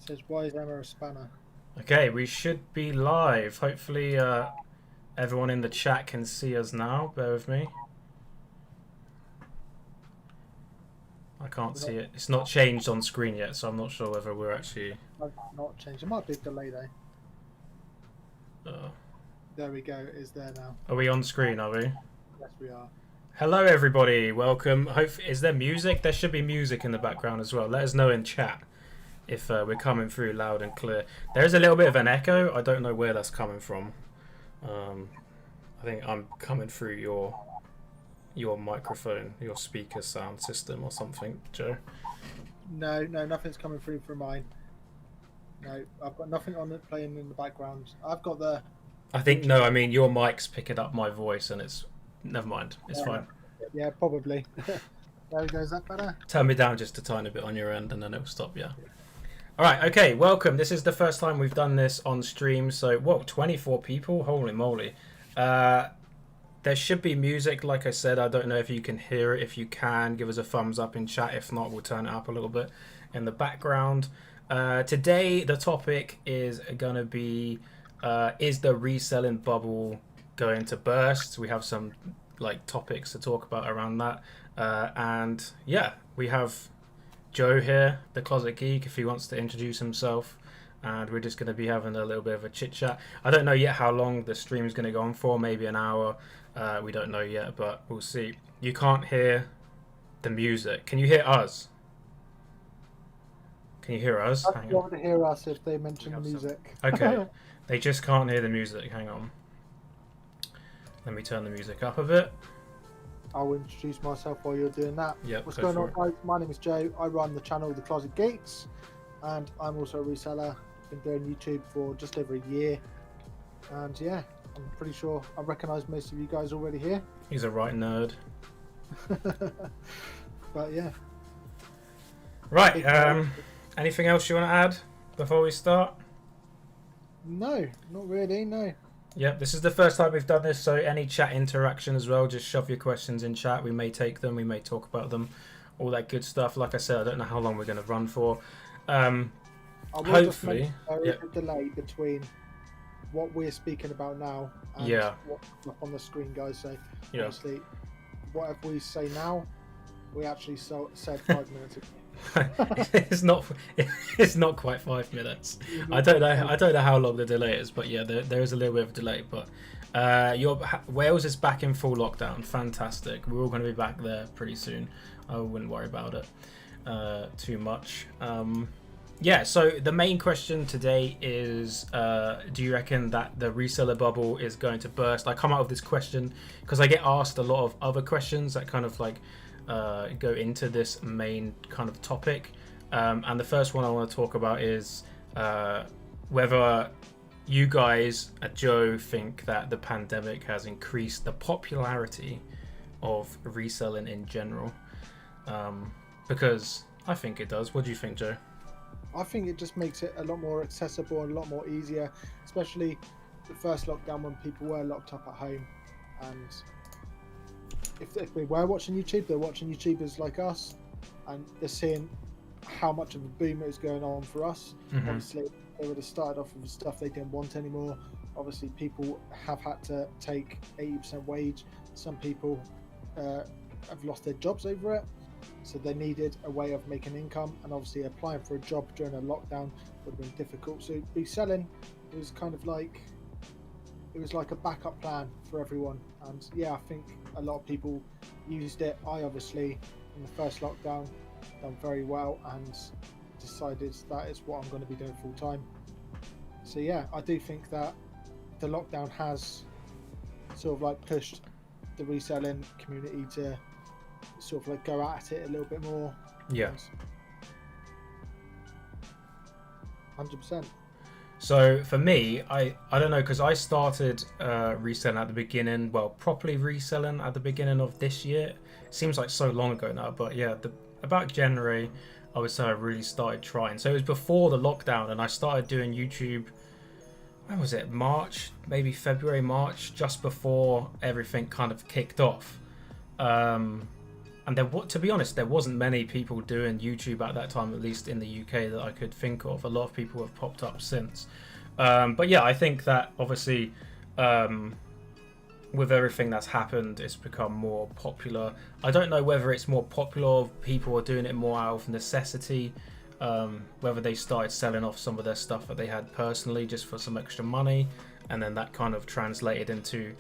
says, why is Emma a spanner? Okay, we should be live. Hopefully, everyone in the chat can see us now. Bear with me. I can't see it. It's not changed on screen yet, so I'm not sure whether we're actually... I've not changed. It might be a delay though. Uh, There we go. It's there now. are we on screen, are we? Yes, we are. Hello, everybody. Welcome. Is there music? There should be music in the background as well. Let us know in chat if we're coming through loud and clear. There is a little bit of an echo. I don't know where that's coming from. I think I'm coming through your microphone, your speaker sound system or something, Joe. No, nothing's coming through from mine. No, I've got nothing on it playing in the background. I've got the... I mean your mic's picking up my voice and it's... Never mind, it's fine. Yeah, probably. There we go, is that better? Turn me down just a tiny bit on your end and then it'll stop, yeah. Alright, okay, welcome. This is the first time we've done this on stream, so, whoa, 24 people? Holy moly. There should be music, like I said. I don't know if you can hear it. If you can, give us a thumbs up in chat. If not, we'll turn it up a little bit in the background. Today, the topic is going to be, is the reselling bubble going to burst? We have some topics to talk about around that. And yeah, we have Joe here, the Closet Geek, if he wants to introduce himself. And we're just going to be having a little bit of a chit chat. I don't know yet how long the stream is going to go on for, maybe an hour. We don't know yet, but we'll see. You can't hear the music. Can you hear us? Can you hear us? I'd want to hear us if they mention the music. Okay, they just can't hear the music. Hang on. Let me turn the music up a bit. I'll introduce myself while you're doing that. Yep, What's going on, guys? My name is Joe. I run the channel The Closet Geeks, and I'm also a reseller. Been doing YouTube for just over a year, and yeah, I'm pretty sure I recognise most of you guys already here. He's a right nerd. But yeah. Right. Anything else you want to add before we start? No, not really. No. Yep, this is the first time we've done this, so any chat interaction as well, just shove your questions in chat. We may take them, we may talk about them, all that good stuff. Like I said, I don't know how long we're going to run for. I will Hopefully, just there is a delay between what we're speaking about now and what's up on the screen, guys. So obviously, whatever we say now, we actually said 5 minutes ago. it's not quite 5 minutes. I don't know how long the delay is, but yeah, there is a little bit of a delay. But Wales is back in full lockdown. Fantastic. We're all going to be back there pretty soon. I wouldn't worry about it too much. Yeah, so the main question today is, do you reckon that the reseller bubble is going to burst? I come out of this question because I get asked a lot of other questions that kind of go into this main kind of topic. And the first one I want to talk about is whether you guys at Joe think that the pandemic has increased the popularity of reselling in general. Because I think it does. What do you think, Joe? I think it just makes it a lot more accessible and a lot more easier, especially the first lockdown when people were locked up at home. And if they were watching YouTube, they're watching YouTubers like us, and they're seeing how much of a boom is going on for us. Mm-hmm. Obviously, they would have started off with stuff they didn't want anymore. Obviously, people have had to take 80% wage. Some people have lost their jobs over it. So they needed a way of making income, and obviously applying for a job during a lockdown would have been difficult. So reselling was kind of like a backup plan for everyone. And yeah, I think a lot of people used it. I obviously, in the first lockdown, done very well and decided that is what I'm going to be doing full time. So yeah, I do think that the lockdown has sort of pushed the reselling community to sort of go at it a little bit more. Yeah. 100%. So for me, I don't know, because I started reselling at the beginning, well, properly reselling at the beginning of this year. It seems like so long ago now, but yeah, about January, I would say I really started trying. So it was before the lockdown, and I started doing YouTube, when was it, March, maybe February, March, just before everything kind of kicked off. and to be honest, there wasn't many people doing YouTube at that time, at least in the UK, that I could think of. A lot of people have popped up since. But yeah, I think that obviously with everything that's happened, it's become more popular. I don't know whether it's more popular, people are doing it more out of necessity, whether they started selling off some of their stuff that they had personally just for some extra money, and then that kind of translated into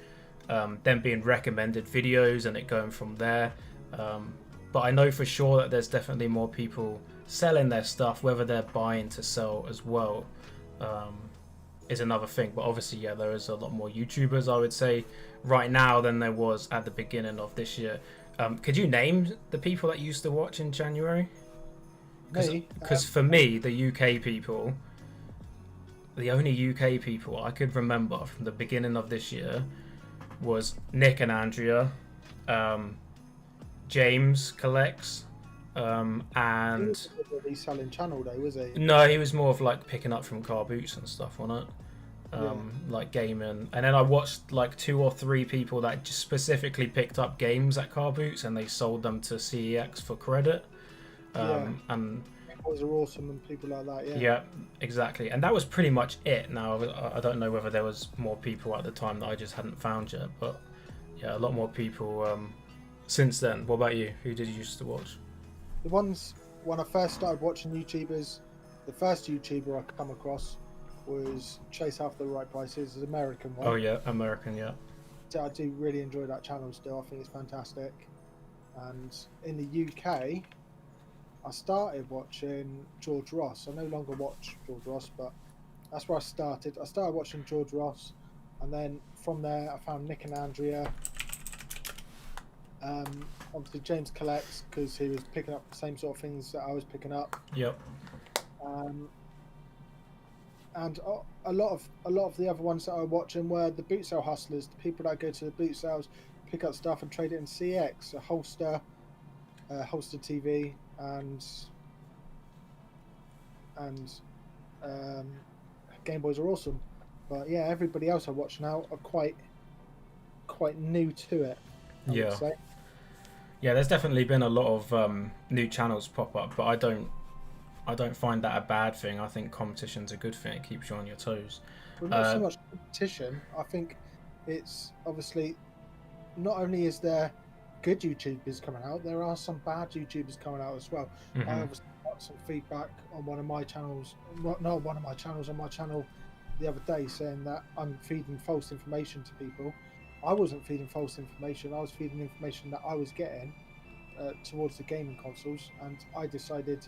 them being recommended videos and it going from there. But I know for sure that there's definitely more people selling their stuff, whether they're buying to sell as well is another thing. But obviously, yeah, there is a lot more YouTubers, I would say, right now than there was at the beginning of this year. Could you name the people that you used to watch in January? Because for me, the UK people, the only UK people I could remember from the beginning of this year was Nick and Andrea, James Collects, and He was a reselling channel though, was he? no, he was more of like picking up from CARBOOTs and stuff, wasn't it? Like gaming. And then I watched like 2 or 3 people that just specifically picked up games at CARBOOTs and they sold them to CEX for credit. And Boys are awesome and people like that. yeah, exactly. And that was pretty much it. Now I don't know whether there was more people at the time that I just hadn't found yet, but yeah, a lot more people since then. What about you? Who did you used to watch? The ones when I first started watching YouTubers, the first YouTuber I come across was Chase After the Right Prices, an American one. Oh yeah, American, yeah. So I do really enjoy that channel still. I think it's fantastic. And in the UK, I started watching George Ross. I no longer watch George Ross, but that's where I started. I started watching George Ross, and then from there I found Nick and Andrea. Obviously James Collects, because he was picking up the same sort of things that I was picking up. Yep. And a lot of the other ones that I was watching were the boot sale hustlers, the people that go to the boot sales, pick up stuff and trade it in CX, a holster TV, and Game Boys are awesome. But yeah, everybody else I watch now are quite new to it, I would say. Yeah, there's definitely been a lot of new channels pop up, but I don't find that a bad thing. I think competition's a good thing. It keeps you on your toes. Well, not so much competition. I think it's obviously not only is there good YouTubers coming out, there are some bad YouTubers coming out as well. Mm-hmm. I obviously got some feedback on one of my channels, not one of my channels, on my channel the other day, saying that I'm feeding false information to people. I wasn't feeding false information. I was feeding information that I was getting towards the gaming consoles, and I decided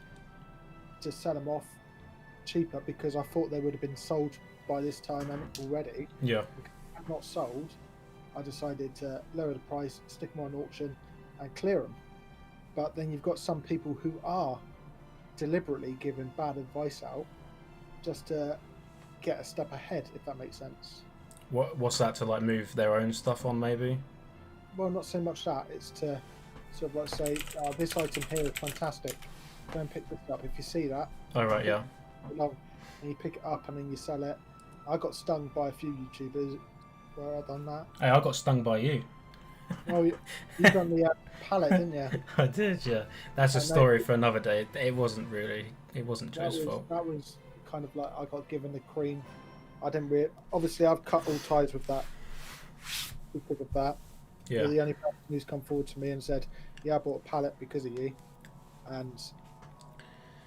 to sell them off cheaper because I thought they would have been sold by this time and already. Yeah. Because if not sold, I decided to lower the price, stick them on auction, and clear them. But then you've got some people who are deliberately giving bad advice out just to get a step ahead, if that makes sense. What's that, to like move their own stuff on, maybe? Well, not so much that. It's to sort of like say, this item here is fantastic. Go and pick this up. If you see that, Oh right, yeah. and you pick it up and then you sell it. I got stung by a few YouTubers where I done that. Hey, I got stung by you. Oh, you done the pallet, didn't you? I did, yeah. That's a story for another day. It wasn't Joe's fault. That was kind of like I got given the cream. I didn't really. Obviously, I've cut all ties with that because of that. Yeah. You're the only person who's come forward to me and said, "Yeah, I bought a pallet because of you," and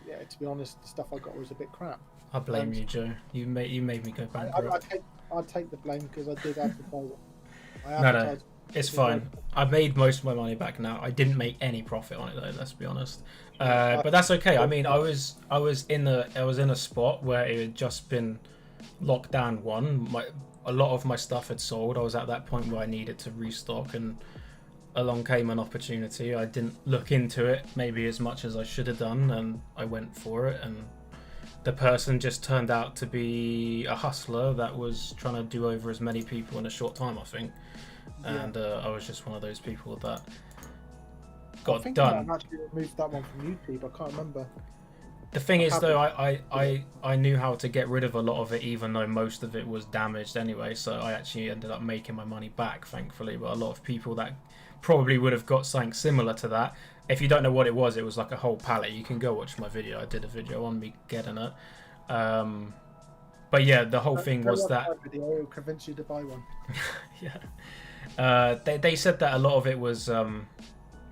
yeah, to be honest, the stuff I got was a bit crap. I blame you, Joe. You made me go bankrupt. I'd take the blame because I did advertise it. No, it's fine. I've made most of my money back now. I didn't make any profit on it though. Let's be honest. But that's okay. I mean, I was in a spot where it had just been lockdown 1. A lot of my stuff had sold. I was at that point where I needed to restock, and along came an opportunity. I didn't look into it maybe as much as I should have done, and I went for it, and the person just turned out to be a hustler that was trying to do over as many people in a short time, I think. And I was just one of those people that got done. I've actually removed that one from YouTube. I can't remember. The thing is, though, I knew how to get rid of a lot of it, even though most of it was damaged anyway. So I actually ended up making my money back, thankfully. But a lot of people that probably would have got something similar to that. If you don't know what it was like a whole pallet. You can go watch my video. I did a video on me getting it. But yeah, the whole thing was that. Video will convince you to buy one. Yeah. They said that a lot of it was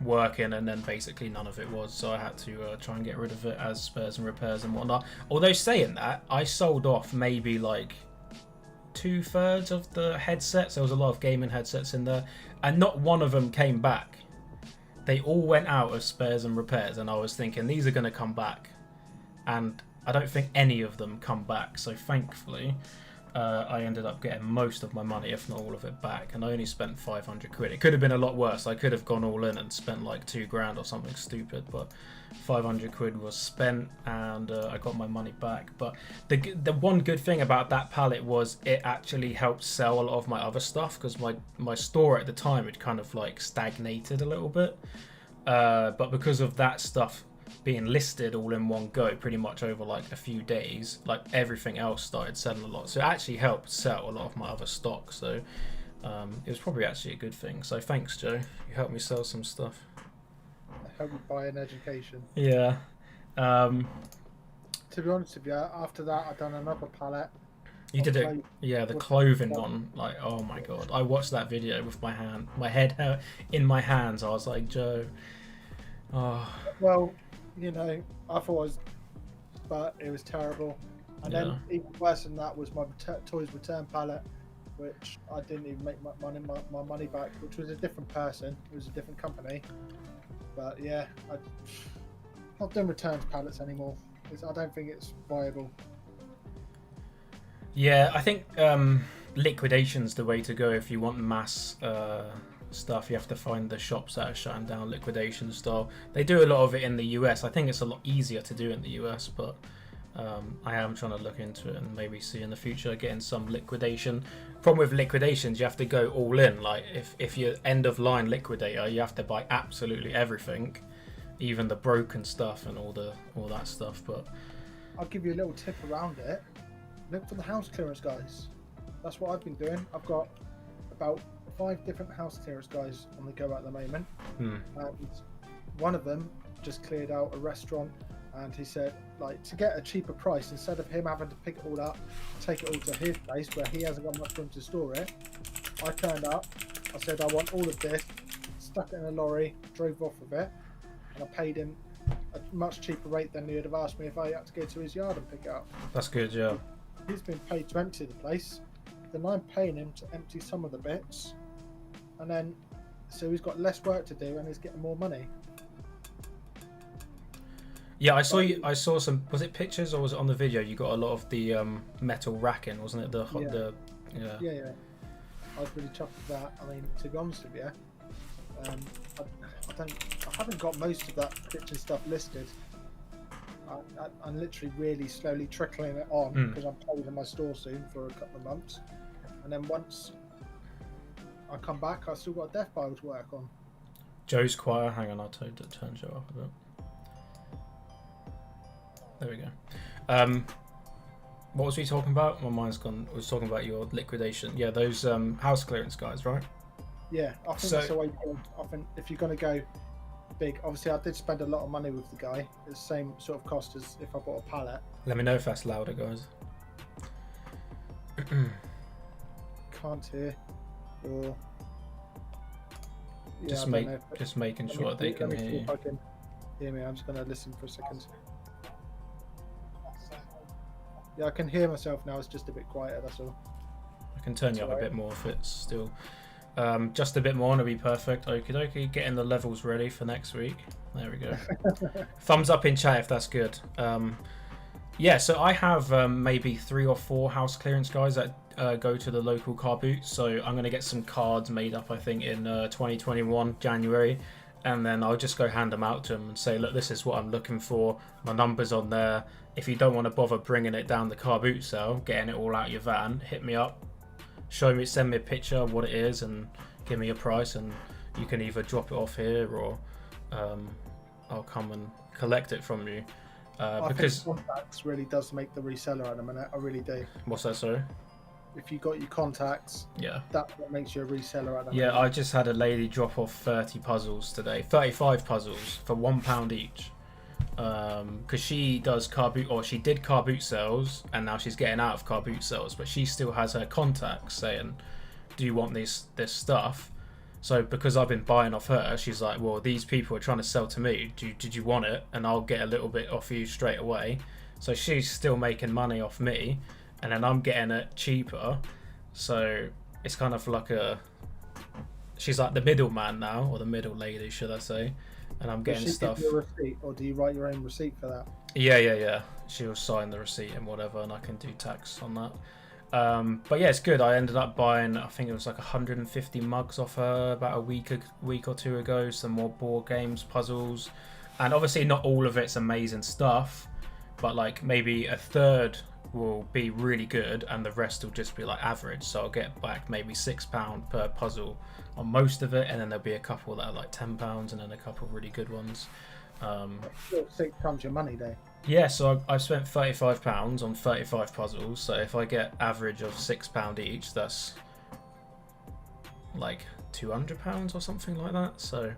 working, and then basically none of it was, so I had to try and get rid of it as spares and repairs and whatnot. Although saying that, I sold off maybe like 2/3 of the headsets. There was a lot of gaming headsets in there, and not one of them came back. They all went out as spares and repairs, and I was thinking these are going to come back, and I don't think any of them come back. So thankfully I ended up getting most of my money, if not all of it, back, and I only spent 500 quid. It could have been a lot worse. I could have gone all in and spent like 2 grand or something stupid, but 500 quid was spent, and I got my money back. But the one good thing about that pallet was it actually helped sell a lot of my other stuff, because my store at the time had kind of like stagnated a little bit, but because of that stuff being listed all in one go pretty much over like a few days, like everything else started selling a lot, so it actually helped sell a lot of my other stock. So it was probably actually a good thing. So thanks, Joe, you helped me sell some stuff. I helped you buy an education. Yeah. To be honest with you, after that I done another pallet. You did it, yeah, the clothing one. Like, oh my god, I watched that video with my head in my hands. I was like, Joe, oh. Well, you know, I thought it was, but it was terrible. And then even worse than that was my toys return pallet, which I didn't even make my money back, which was a different person. It was a different company. But yeah, I'm not doing returns pallets anymore. I don't think it's viable. Yeah, I think liquidation's the way to go if you want mass stuff. You have to find the shops that are shutting down liquidation style. They do a lot of it in the US. I think it's a lot easier to do in the US, but I am trying to look into it and maybe see in the future getting some liquidation. Problem with liquidations, you have to go all in. Like if you're end of line liquidator, you have to buy absolutely everything, even the broken stuff and all that stuff. But I'll give you a little tip around it. Look for the house clearance guys. That's what I've been doing. I've got about 5 different house clearance guys on the go at the moment. And one of them just cleared out a restaurant, and he said, like, to get a cheaper price, instead of him having to pick it all up, take it all to his place where he hasn't got much room to store it, I turned up, I said I want all of this, stuck it in a lorry, drove off with it, and I paid him a much cheaper rate than he would have asked me if I had to go to his yard and pick it up. that's good, yeah. He's been paid to empty the place, then I'm paying him to empty some of the bits, and then so he's got less work to do and he's getting more money. Yeah, I saw some. Was it pictures or was it on the video? You got a lot of the metal racking, wasn't it? Yeah. I was really chuffed with that. I mean, to be honest with you, I haven't got most of that kitchen stuff listed. I'm literally really slowly trickling it on because I'm closing my store soon for a couple of months, and then once I come back, I've still got a death pile to work on. Joe's quiet. Hang on, I'll turn Joe off a bit. There we go. What was we talking about? My mind's gone. I was talking about your liquidation. Yeah, those house clearance guys, right? Yeah, I think that's the way to go. I think if you're going to go big, obviously I did spend a lot of money with the guy. It's the same sort of cost as if I bought a pallet. Let me know if that's louder, guys. Can't hear. Or just making sure that they can hear you. If I can hear me, I'm just going to listen for a second. Yeah, I can hear myself now. It's just a bit quieter. That's all. I can turn you up a bit more if it's still just a bit more, and it'll be perfect. Okie dokie. Getting the levels ready for next week. There we go. Thumbs up in chat if that's good. Yeah, so I have maybe 3 or 4 house clearance guys that go to the local car boot. So I'm going to get some cards made up, I think, in 2021 January, and then I'll just go hand them out to them and say, look, this is what I'm looking for. My number's on there. If you don't want to bother bringing it down the car boot cell, getting it all out your van, hit me up, send me a picture of what it is, and give me a price, and you can either drop it off here or I'll come and collect it from you. because think contacts really does make the reseller at the minute. I really do. what's that, sorry? If you got your contacts, Yeah. that's what makes you a reseller at the Yeah, minute. I just had a lady drop off 30 puzzles today, 35 puzzles for £1 each. Because she does CARBOOT, or she did CARBOOT sales, and now she's getting out of CARBOOT sales, but she still has her contacts saying, do you want this stuff? So because I've been buying off her, she's like, well, these people are trying to sell to me. Did you want it? And I'll get a little bit off you straight away. So she's still making money off me, and then I'm getting it cheaper. So it's kind of like she's like the middleman now, or the middle lady, should I say? And I'm getting stuff. Does she give you a receipt, or do you write your own receipt for that? Yeah. She'll sign the receipt and whatever, and I can do tax on that. But yeah, it's good. I ended up buying, I think it was like 150 mugs off her about a week or two ago. Some more board games, puzzles, and obviously not all of it's amazing stuff, but like maybe a third will be really good and the rest will just be like average. So I'll get back maybe £6 per puzzle on most of it, and then there'll be a couple that are like £10, and then a couple of really good ones. £6 your money there. Yeah, so I've spent £35 on 35 puzzles. So if I get average of £6 each, that's like £200 or something like that. So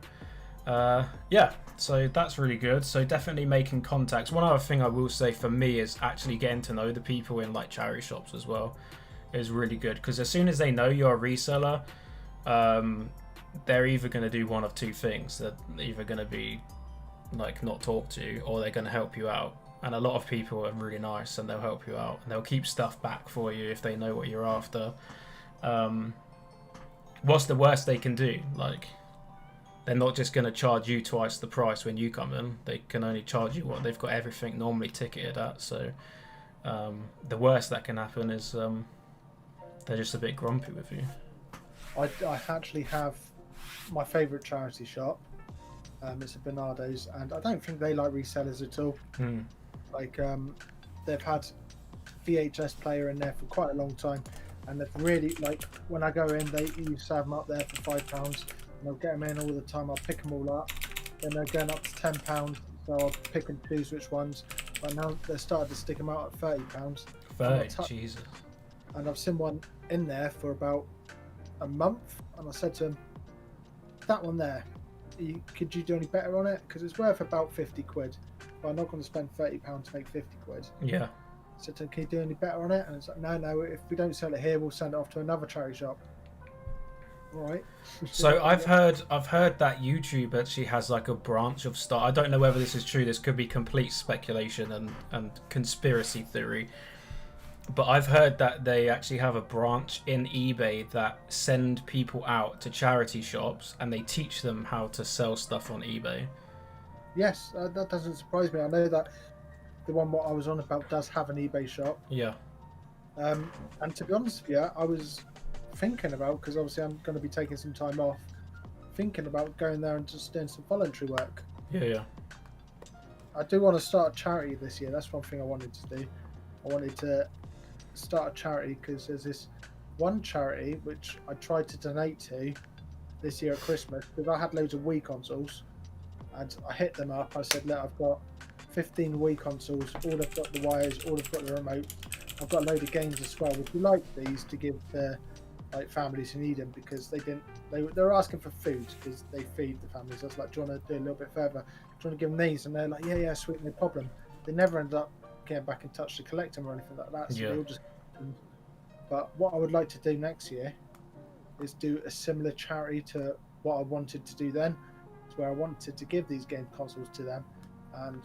yeah, so that's really good. So definitely making contacts. One other thing I will say for me is actually getting to know the people in like charity shops as well is really good, because as soon as they know you're a reseller, they're either going to do one of two things. They're either going to be like not talk to you, or they're going to help you out. And a lot of people are really nice and they'll help you out, and they'll keep stuff back for you if they know what you're after. What's the worst they can do? Like, they're not just going to charge you twice the price when you come in. They can only charge you what they've got everything normally ticketed at. So the worst that can happen is they're just a bit grumpy with you. I actually have my favourite charity shop. It's a Bernardo's, and I don't think they like resellers at all. Like they've had VHS player in there for quite a long time, and they've really, like, when I go in, they used to have them up there for £5, and I'll get them in all the time. I'll pick them all up, then they're going up to £10, so I'll pick and choose which ones. But now they're starting to stick them out at £30. 30, Jesus. And I've seen one in there for about a month, and I said to him, that one there, could you do any better on it? Because it's worth about 50 quid, but I'm not going to spend £30 to make 50 quid. Yeah. So I said, can you do any better on it? And it's like, no, if we don't sell it here, we'll send it off to another charity shop. All right. So I've heard that YouTube actually has like a branch of stuff. I don't know whether this is true. This could be complete speculation and conspiracy theory. But I've heard that they actually have a branch in eBay that send people out to charity shops and they teach them how to sell stuff on eBay. Yes, that doesn't surprise me. I know that the one what I was on about does have an eBay shop. Yeah. And to be honest with you, I was thinking about, because obviously I'm going to be taking some time off, thinking about going there and just doing some voluntary work. Yeah. I do want to start a charity this year. That's one thing I wanted to do. I wanted to start a charity because there's this one charity which I tried to donate to this year at Christmas, because I had loads of Wii consoles, and I hit them up. I said, look, I've got 15 Wii consoles, all have got the wires, all have got the remote. I've got a load of games as well. Would you like these to give to like families who need them? Because they were asking for food because they feed the families. I was like, do you want to do a little bit further? Do you want to give them these? And they're like, yeah, sweet, no problem. They never ended up getting back in touch to collect them or anything like that. So Yeah. they all just. But what I would like to do next year is do a similar charity to what I wanted to do then. It's where I wanted to give these game consoles to them and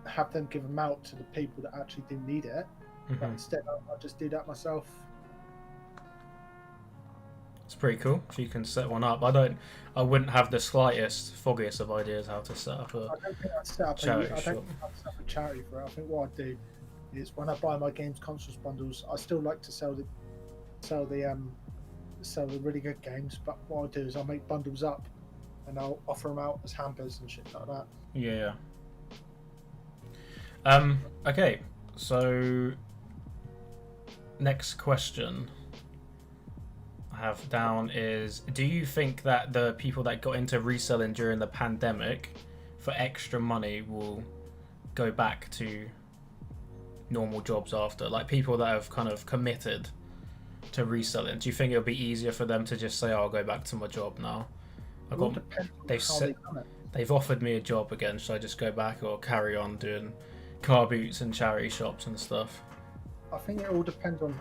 have them give them out to the people that actually do need it. But instead, I'll just do that myself. It's pretty cool if you can set one up. I wouldn't have the foggiest of ideas how to set up a I don't think I'd set up charity I don't shop. think I'd set up a charity for it. I think what I'd do is when I buy my games consoles bundles, I still like to sell the really good games. But what I'll do is I'll make bundles up and I'll offer them out as hampers and shit like that. Yeah. Okay, so next question I have down is, do you think that the people that got into reselling during the pandemic for extra money will go back to normal jobs after? Like people that have kind of committed to reselling, do you think it'll be easier for them to just say, oh, I'll go back to my job now? It all depends on how they've done it. They've offered me a job again, should I just go back or carry on doing car boots and charity shops and stuff? I think it all depends on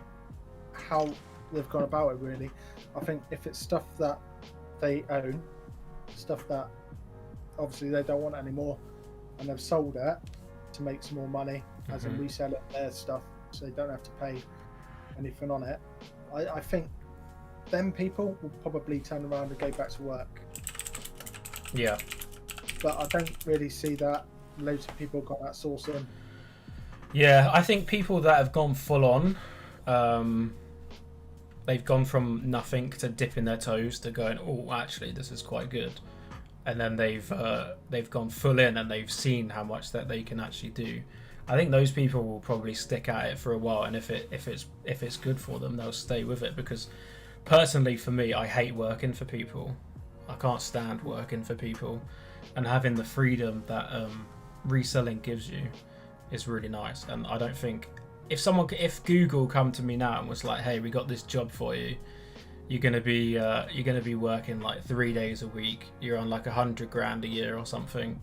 how they've gone about it, really. I think if it's stuff that they own, stuff that obviously they don't want anymore, and they've sold it to make some more money, as in reselling their stuff, so they don't have to pay anything on it, I think them people will probably turn around and go back to work. Yeah. But I don't really see that loads of people got that source in. Yeah, I think people that have gone full on, they've gone from nothing to dipping their toes to going, oh, actually, this is quite good. And then they've gone full in and they've seen how much that they can actually do. I think those people will probably stick at it for a while, and if it's good for them, they'll stay with it. Because personally, for me, I hate working for people. I can't stand working for people, and having the freedom that reselling gives you is really nice. And I don't think if Google come to me now and was like, hey, we got this job for you, you're gonna be working like 3 days a week, you're on like $100,000 a year or something,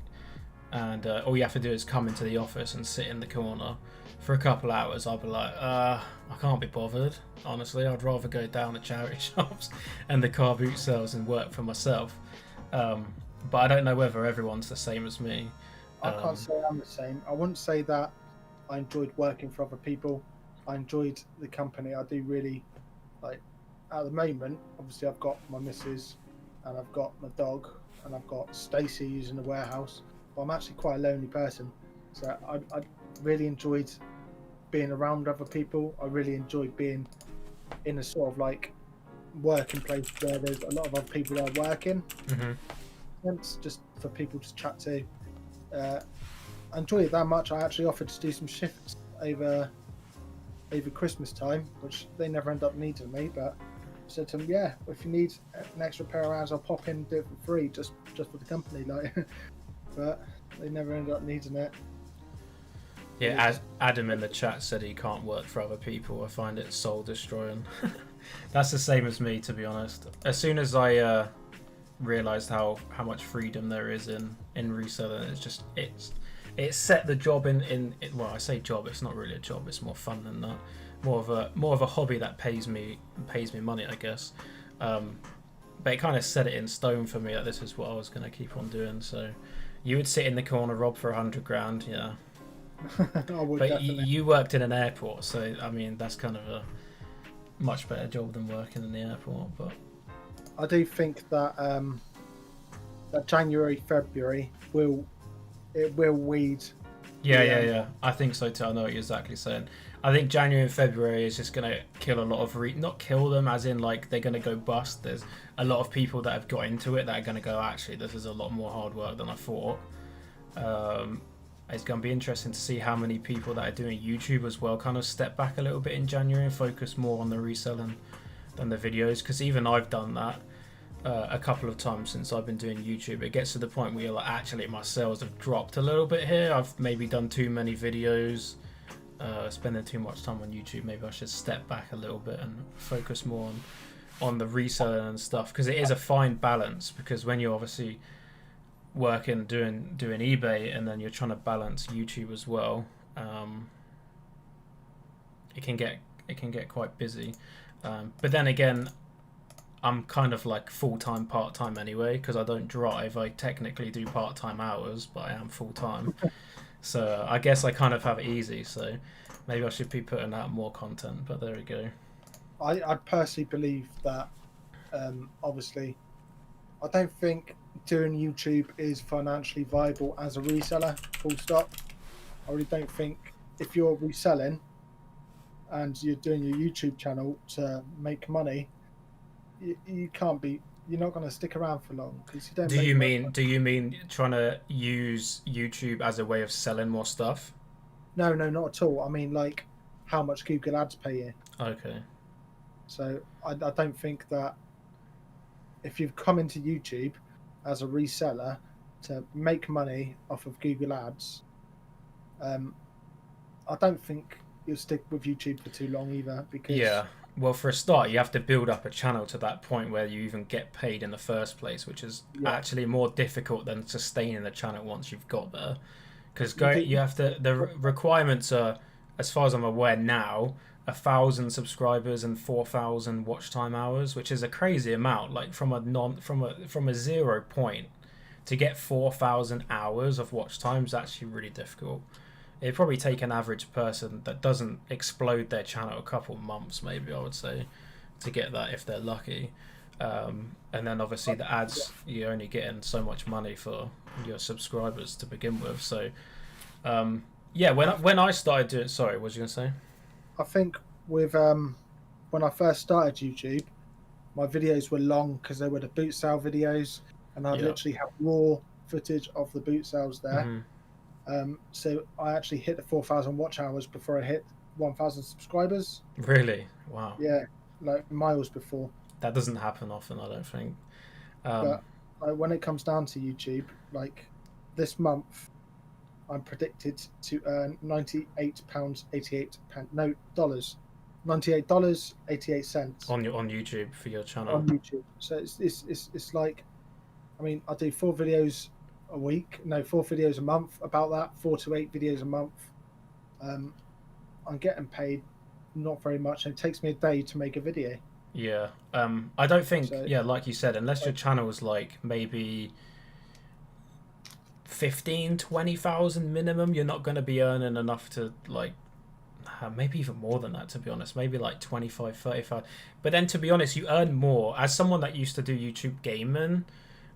and all you have to do is come into the office and sit in the corner for a couple hours, I'll be like, I can't be bothered, honestly. I'd rather go down to charity shops and the car boot sales and work for myself. But I don't know whether everyone's the same as me. I can't say I'm the same. I wouldn't say that I enjoyed working for other people. I enjoyed the company. I do really, like, at the moment, obviously I've got my missus and I've got my dog and I've got Stacey who's in the warehouse. But I'm actually quite a lonely person. So I really enjoyed being around other people. I really enjoyed being in a sort of like working place where there's a lot of other people that are working. It's just for people to chat to. I enjoy it that much. I actually offered to do some shifts over Christmas time, which they never end up needing me. But I said to them, yeah, if you need an extra pair of hands, I'll pop in and do it for free, just for the company, like. But they never end up needing it. Yeah, as Adam in the chat said, he can't work for other people. I find it soul destroying. That's the same as me, to be honest. As soon as I realized how much freedom there is in reselling, it's set the job in well, I say job, it's not really a job, it's more fun than that. More of a hobby that pays me money, I guess. But it kind of set it in stone for me that this is what I was going to keep on doing. So you would sit in the corner, Rob, for $100,000, yeah. I would, but definitely. you worked in an airport, so I mean that's kind of a much better job than working in the airport. But I do think that that January, February will weed. Yeah. I think so too. I know what you're exactly saying. I think January and February is just gonna kill a lot of not kill them as in like they're gonna go bust. There's a lot of people that have got into it that are gonna go, actually this is a lot more hard work than I thought. It's going to be interesting to see how many people that are doing YouTube as well kind of step back a little bit in January and focus more on the reselling than the videos, because even I've done that a couple of times since I've been doing YouTube. It gets to the point where you're like, actually my sales have dropped a little bit here. I've maybe done too many videos, spending too much time on YouTube. Maybe I should step back a little bit and focus more on the reselling and stuff, because it is a fine balance, because when you're obviously working doing eBay and then you're trying to balance YouTube as well, it can get quite busy, but then again I'm kind of like full-time part-time anyway, because I don't drive. I technically do part-time hours, but I am full-time. So I guess I kind of have it easy, so maybe I should be putting out more content, but there we go. I personally believe that obviously I don't think doing YouTube is financially viable as a reseller, full stop. I really don't think if you're reselling and you're doing your YouTube channel to make money, you can't be, you're not going to stick around for long, because you don't. Do you mean trying to use YouTube as a way of selling more stuff? No, not at all. I mean like how much Google Ads pay you. Okay. So I don't think that if you've come into YouTube as a reseller to make money off of Google Ads, I don't think you'll stick with YouTube for too long either, because Yeah. Well, for a start, you have to build up a channel to that point where you even get paid in the first place, which is yeah, actually more difficult than sustaining the channel once you've got there. Because you do. you have to. The requirements are, as far as I'm aware now, 1,000 subscribers and 4,000 watch time hours, which is a crazy amount. Like from a 0 point to get 4,000 hours of watch time is actually really difficult. It'd probably take an average person that doesn't explode their channel a couple months, maybe I would say, to get that if they're lucky. And then obviously the ads, you're only getting so much money for your subscribers to begin with. So yeah, when I started doing, sorry, what was you gonna say? I think with when I first started YouTube, my videos were long because they were the boot sale videos, and I'd Yeah. literally have raw footage of the boot sales there. Hmm. So I actually hit the 4,000 watch hours before I hit 1,000 subscribers. Really? Wow. Yeah, like miles before. That doesn't happen often, I don't think. But when it comes down to YouTube, like this month, I'm predicted to earn £98.88. No, dollars. $98.88 on YouTube for your channel. on YouTube. So it's like, I mean, I do 4 videos a week. No, 4 videos a month. About that, 4 to 8 videos a month. I'm getting paid not very much, and it takes me a day to make a video. Yeah. I don't think, So yeah, like you said, unless your like, channel is like maybe 15, 20,000 minimum, you're not going to be earning enough to like maybe even more than that, to be honest, maybe like 25, 35. But then to be honest, you earn more as someone that used to do YouTube gaming.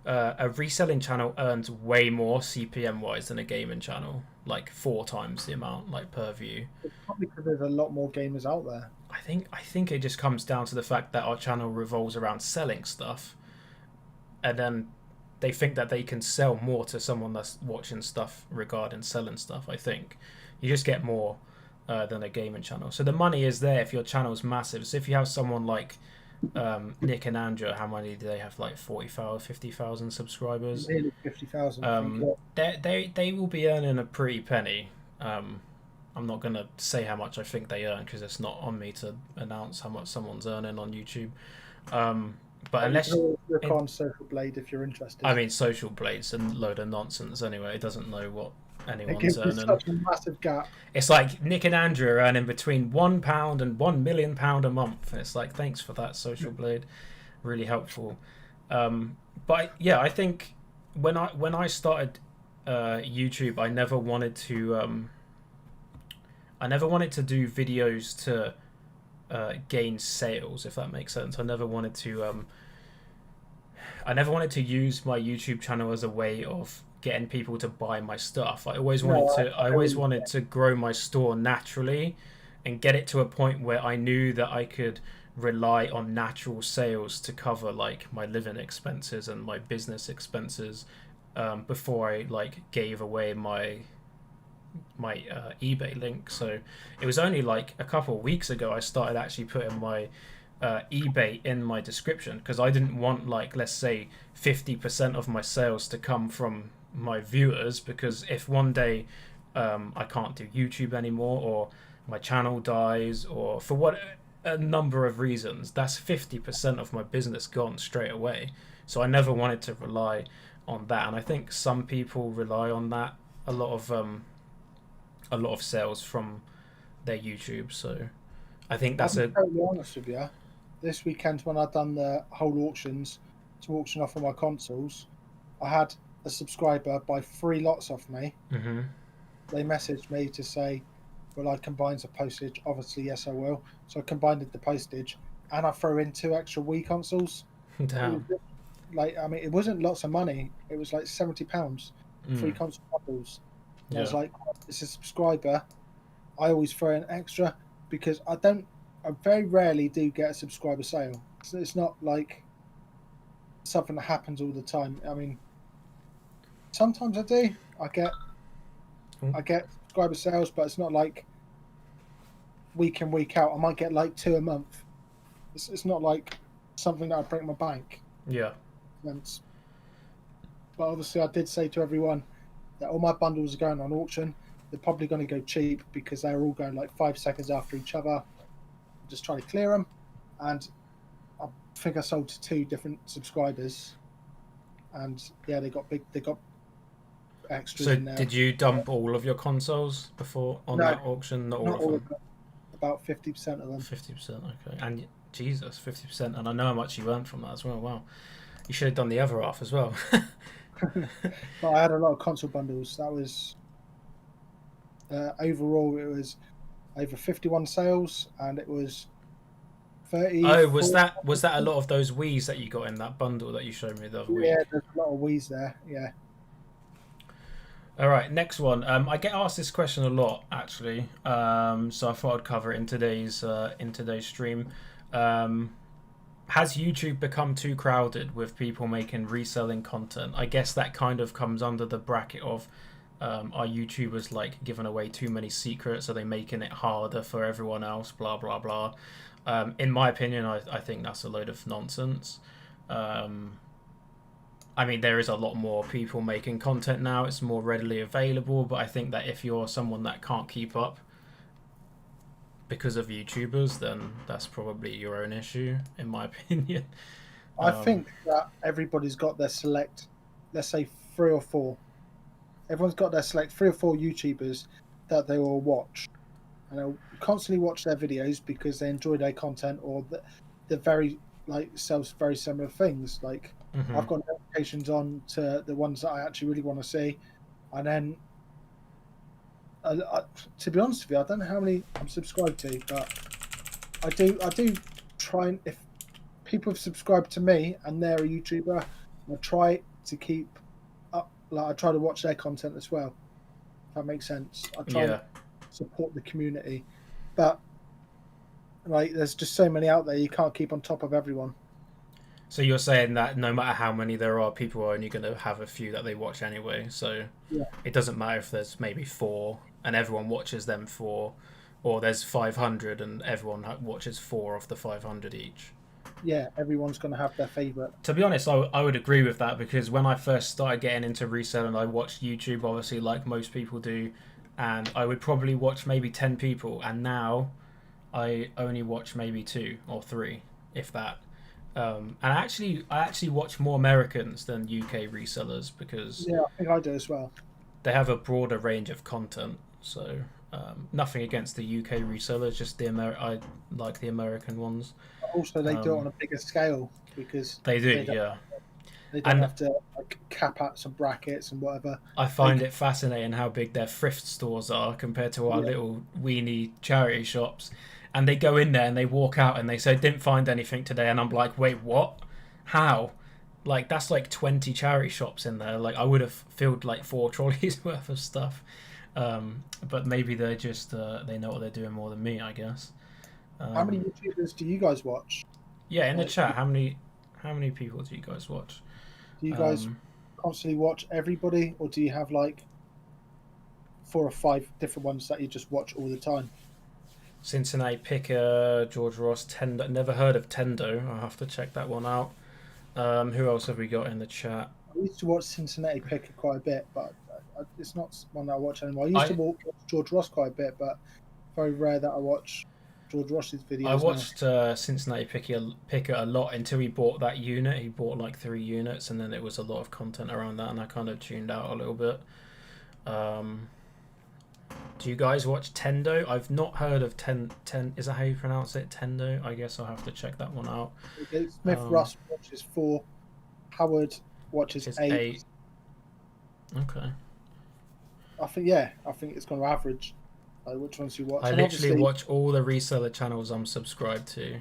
A reselling channel earns way more CPM wise than a gaming channel, like 4 times the amount, like per view. it's probably because there's a lot more gamers out there. I think it just comes down to the fact that our channel revolves around selling stuff, and then they think that they can sell more to someone that's watching stuff regarding selling stuff. I think you just get more than a gaming channel. So the money is there if your channel is massive. So if you have someone like Nick and Andrew, how many do they have? Like 40,000, 50,000 subscribers. Nearly 50,000, I think. They will be earning a pretty penny. I'm not gonna say how much I think they earn because it's not on me to announce how much someone's earning on YouTube. But unless you can always look on Social Blade if you're interested. I mean, Social Blade's a load of nonsense anyway. It doesn't know what It anyone's gives you earning. such a massive gap. It's like Nick and Andrew are earning between £1 and £1 million a month. And it's like, thanks for that, Social Blade, really helpful. But yeah, I think when I started YouTube, I never wanted to do videos to gain sales, if that makes sense. I never wanted to use my YouTube channel as a way of getting people to buy my stuff. I always wanted to grow my store naturally and get it to a point where I knew that I could rely on natural sales to cover like my living expenses and my business expenses before I like gave away my eBay link. So it was only like a couple of weeks ago I started actually putting my eBay in my description, because I didn't want, like, let's say 50% of my sales to come from my viewers, because if one day I can't do YouTube anymore, or my channel dies, or for what a number of reasons, that's 50% of my business gone straight away. So I never wanted to rely on that, and I think some people rely on that, a lot of sales from their YouTube. So I think that's I'll be totally honest with you. This weekend, when I'd done the whole auctions to auction off all my consoles, I had a subscriber buy 3 lots off me. Mm-hmm. They messaged me to say, will I combine the postage? Obviously, yes, I will. So I combined the postage, and I threw in 2 extra Wii consoles. Damn. Like, I mean, it wasn't lots of money. It was like £70, 3 console bundles. And I was like, it's a subscriber. I always throw in extra because I very rarely do get a subscriber sale. So it's not like something that happens all the time. I mean, sometimes I do. I get subscriber sales, but it's not like week in, week out. I might get like 2 a month. It's not like something that I break my bank. Yeah. But obviously, I did say to everyone that all my bundles are going on auction. they're probably going to go cheap because they're all going like 5 seconds after each other, just trying to clear them. And I think I sold to 2 different subscribers, and yeah, they got extras So in there. did you dump all of your consoles before on that auction? Not all of them. About 50% of them. 50%, okay. And Jesus, 50%, and I know how much you earned from that as well. Wow, you should have done the other half as well. But I had a lot of console bundles. That was overall, it was over 51 sales, and it was 30. Oh, was that a lot of those Wii's that you got in that bundle that you showed me the other week? Yeah, there's a lot of Wii's there. Yeah. All right, next one. I get asked this question a lot, actually. So I thought I'd cover it in today's stream. Has YouTube become too crowded with people making reselling content? I guess that kind of comes under the bracket of are YouTubers like giving away too many secrets? Are they making it harder for everyone else? Blah blah blah. In my opinion, I think that's a load of nonsense. I mean, there is a lot more people making content now. It's more readily available. But I think that if you're someone that can't keep up because of YouTubers, then that's probably your own issue, in my opinion. I think that everybody's got their select, let's say 3 or 4. Everyone's got their select 3 or 4 YouTubers that they will watch. And they'll constantly watch their videos because they enjoy their content, or they're very, like, sells very similar things. Like, I've got notifications on to the ones that I actually really want to see. And then, to be honest with you, I don't know how many I'm subscribed to, but I do try, and if people have subscribed to me and they're a YouTuber, I try to keep up, like I try to watch their content as well. If that makes sense. I try to support the community, but like there's just so many out there, you can't keep on top of everyone. So you're saying that no matter how many there are, people are only going to have a few that they watch anyway. So it doesn't matter if there's maybe 4 and everyone watches them 4, or there's 500 and everyone watches 4 of the 500 each. Yeah, everyone's going to have their favourite. To be honest, I would agree with that, because when I first started getting into reselling, I watched YouTube, obviously, like most people do, and I would probably watch maybe 10 people, and now I only watch maybe 2 or 3, if that. And I actually watch more Americans than UK resellers, because I think I do as well. They have a broader range of content. So nothing against the UK resellers, just I like the American ones. Also, they do it on a bigger scale because they do, They don't have to like cap out some brackets and whatever. I find it fascinating how big their thrift stores are compared to our little weenie charity shops. And they go in there and they walk out and they say, didn't find anything today. And I'm like, wait, what? How? Like, that's like 20 charity shops in there. Like, I would have filled like 4 trolleys worth of stuff. But maybe they're just, they know what they're doing more than me, I guess. How many YouTubers do you guys watch? Yeah, in the chat, how many people do you guys watch? Do you guys constantly watch everybody, or do you have like 4 or 5 different ones that you just watch all the time? Cincinnati Picker, George Ross, Tendo. Never heard of Tendo. I'll have to check that one out. Who else have we got in the chat? I used to watch Cincinnati Picker quite a bit, but it's not one that I watch anymore. I used to watch George Ross quite a bit, but very rare that I watch George Ross's videos. I watched Cincinnati Picker a lot until he bought that unit. He bought like 3 units, and then it was a lot of content around that, and I kind of tuned out a little bit. Do you guys watch Tendo? I've not heard of Ten. Is that how you pronounce it? Tendo? I guess I'll have to check that one out. Smith Russ watches 4. Howard watches 8. Okay. I think it's going to average. Like, which ones you watch? I literally watch all the reseller channels I'm subscribed to.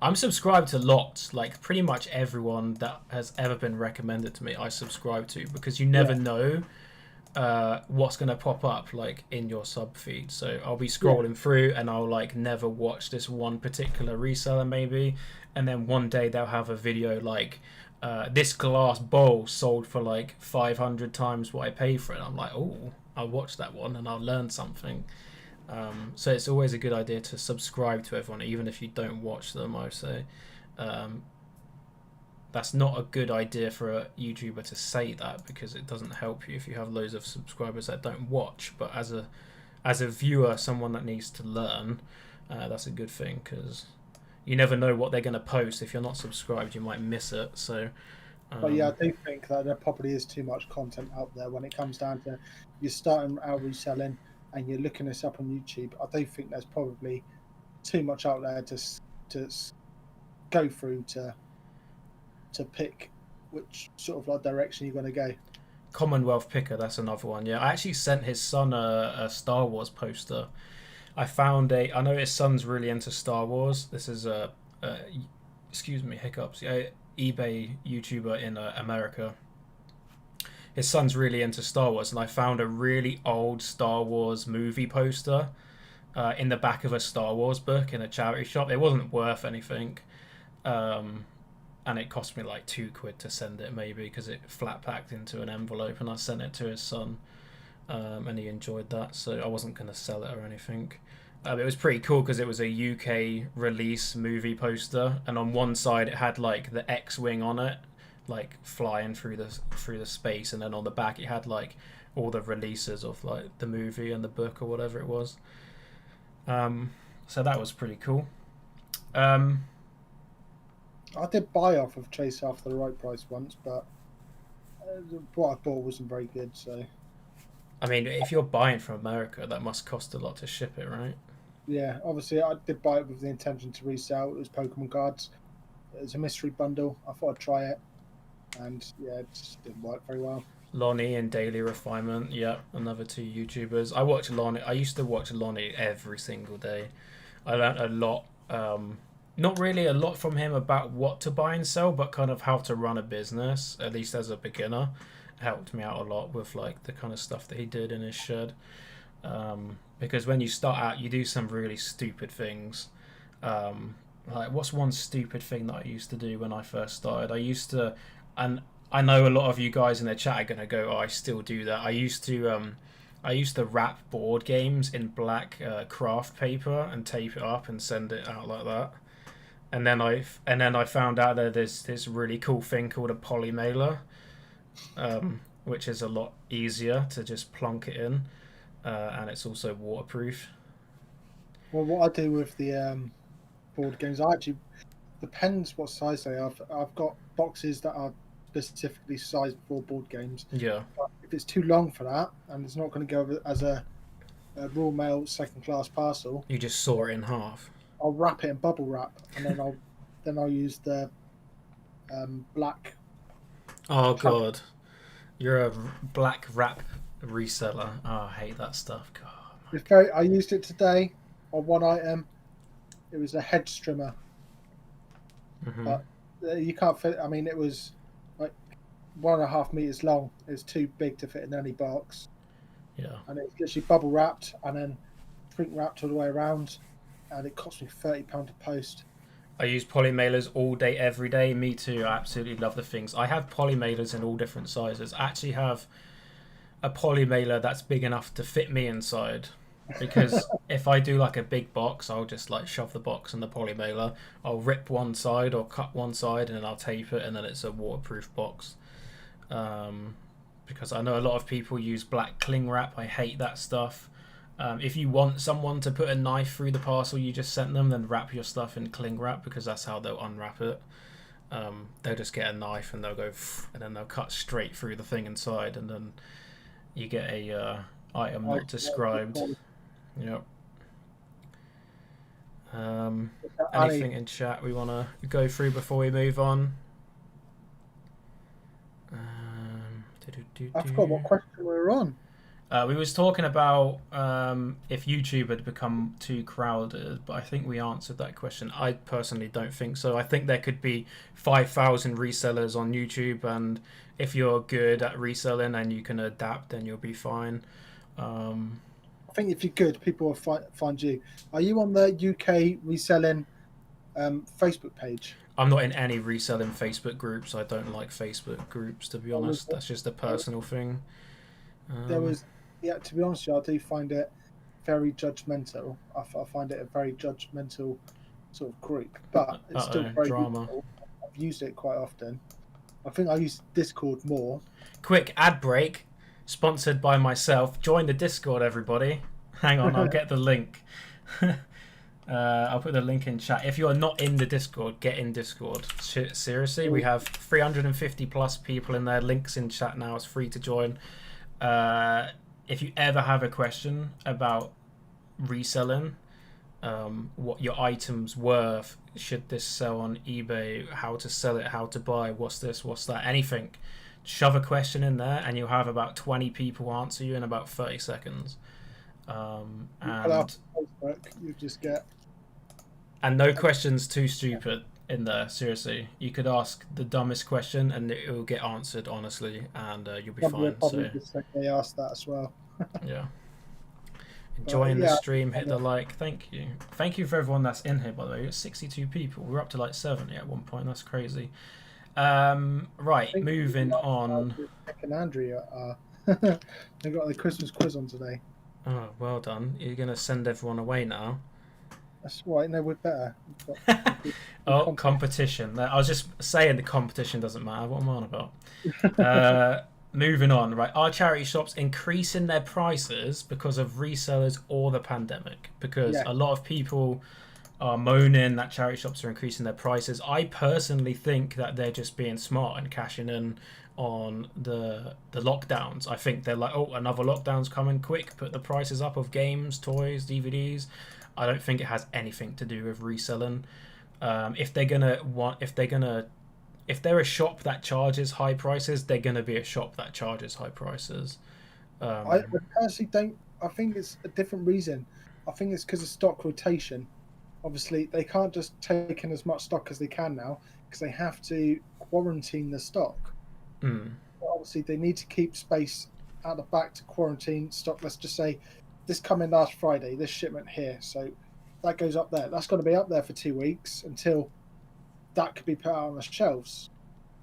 I'm subscribed to lots, like pretty much everyone that has ever been recommended to me I subscribe to, because you never know what's going to pop up like in your sub feed. So I'll be scrolling through and I'll like never watch this one particular reseller maybe, and then one day they'll have a video like this glass bowl sold for like 500 times what I paid for it. I'm like, oh, I'll watch that one and I'll learn something. So it's always a good idea to subscribe to everyone, even if you don't watch them, I would say. that's not a good idea for a YouTuber to say that, because it doesn't help you if you have loads of subscribers that don't watch. But as a viewer, someone that needs to learn, that's a good thing, because you never know what they're going to post. If you're not subscribed, you might miss it. So But yeah, I do think that there probably is too much content out there when it comes down to you're starting out reselling and you're looking this up on YouTube. I do think there's probably too much out there to go through to pick which sort of like direction you're going to go. Commonwealth Picker, that's another one. Yeah, I actually sent his son a Star Wars poster. I know his son's really into Star Wars. This is excuse me, hiccups. eBay YouTuber in America. His son's really into Star Wars, and I found a really old Star Wars movie poster in the back of a Star Wars book in a charity shop. It wasn't worth anything, and it cost me like £2 to send it, maybe, because it flat packed into an envelope, and I sent it to his son, and he enjoyed that. So I wasn't going to sell it or anything. It was pretty cool because it was a UK release movie poster, and on one side it had like the X-wing on it, like flying through the space, and then on the back it had like all the releases of like the movie and the book or whatever it was. So that was pretty cool. I did buy off of Chase after the right price once, but what I bought wasn't very good. So I mean, if you're buying from America, that must cost a lot to ship it, right? yeah, obviously I did buy it with the intention to resell. It was Pokemon cards. It was a mystery bundle. I thought I'd try it, and yeah, it just didn't work very well. Lonnie and Daily Refinement, yeah, another two YouTubers. I watch Lonnie. I used to watch Lonnie every single day. I learned a lot. Not really a lot from him about what to buy and sell, but kind of how to run a business, at least as a beginner. Helped me out a lot with like the kind of stuff that he did in his shed. Because when you start out, you do some really stupid things. Like, what's one stupid thing that I used to do when I first started? And I know a lot of you guys in the chat are gonna go, "Oh, I still do that." I used to wrap board games in black craft paper and tape it up and send it out like that. And then I found out that there's this really cool thing called a poly mailer, which is a lot easier to just plonk it in, and it's also waterproof. Well, what I do with the board games, I actually depends what size they are. I've got boxes that are specifically sized for board games. Yeah. But if it's too long for that, and it's not going to go as a raw mail second class parcel, You just saw it in half. I'll wrap it in bubble wrap, and then I'll use the black. Oh god, you're a black wrap reseller. Oh, I hate that stuff. God. I used it today on one item. It was a hedge trimmer, but you can't fit. I mean, it was like 1.5 meters long. It was too big to fit in any box. Yeah. And it's literally bubble wrapped and then shrink wrapped all the way around, and it cost me £30 to post. I use poly mailers all day, every day. Me too. I absolutely love the things. I have poly mailers in all different sizes. I actually have a poly mailer that's big enough to fit me inside. Because if I do like a big box, I'll just like shove the box in the poly mailer. I'll rip one side or cut one side, and then I'll tape it, and then it's a waterproof box. Because I know a lot of people use black cling wrap. I hate that stuff. If you want someone to put a knife through the parcel you just sent them, then wrap your stuff in cling wrap, because that's how they'll unwrap it. They'll just get a knife and they'll go, and then they'll cut straight through the thing inside, and then you get a item not described. Yep. Anything in chat we want to go through before we move on? I forgot what question we were on. We was talking about if YouTube had become too crowded, but I think we answered that question. I personally don't think so. I think there could be 5,000 resellers on YouTube, and if you're good at reselling and you can adapt, then you'll be fine. I think if you're good, people will find you. Are you on the UK reselling Facebook page? I'm not in any reselling Facebook groups. I don't like Facebook groups, to be honest. That's just a personal thing. There was, yeah, to be honest with you, I do find it very judgmental. I find it a very judgmental sort of group, but it's still very drama. useful. I've used it quite often. I think I use Discord more. Quick ad break, sponsored by myself. Join the Discord, everybody. Hang on, I'll get the link. I'll put the link in chat. If you're not in the Discord, get in Discord. Seriously, we have 350 plus people in there. Links in chat now. It's free to join. If you ever have a question about reselling, what your items worth, should this sell on eBay, how to sell it, how to buy, what's this, what's that, anything, shove a question in there and you'll have about 20 people answer you in about 30 seconds. And you just get, and no questions too stupid in there. Seriously, you could ask the dumbest question and it will get answered honestly, and you'll be fine. So they ask that as well. Yeah. Enjoying the stream, hit the like. Thank you for everyone that's in here, by the way. It's 62 people. We were up to like 70 at one point. That's crazy. Right, moving on. Nick and Andrea are they've got the Christmas quiz on today. Oh, well done. You're gonna send everyone away now. That's right. No, we're better. Oh, competition. I was just saying the competition doesn't matter. What am I on about? Moving on, right? Are charity shops increasing their prices because of resellers or the pandemic? Because a lot of people are moaning that charity shops are increasing their prices. I personally think that they're just being smart and cashing in on the lockdowns. I think they're like, oh, another lockdown's coming, quick, put the prices up of games, toys, DVDs. I don't think it has anything to do with reselling. If they're a shop that charges high prices, they're going to be a shop that charges high prices. I personally don't. I think it's a different reason. I think it's because of stock rotation. Obviously, they can't just take in as much stock as they can now because they have to quarantine the stock. Obviously, they need to keep space at the back to quarantine stock. Let's just say this coming last Friday, this shipment here. So that goes up there. That's going to be up there for 2 weeks until that could be put out on the shelves.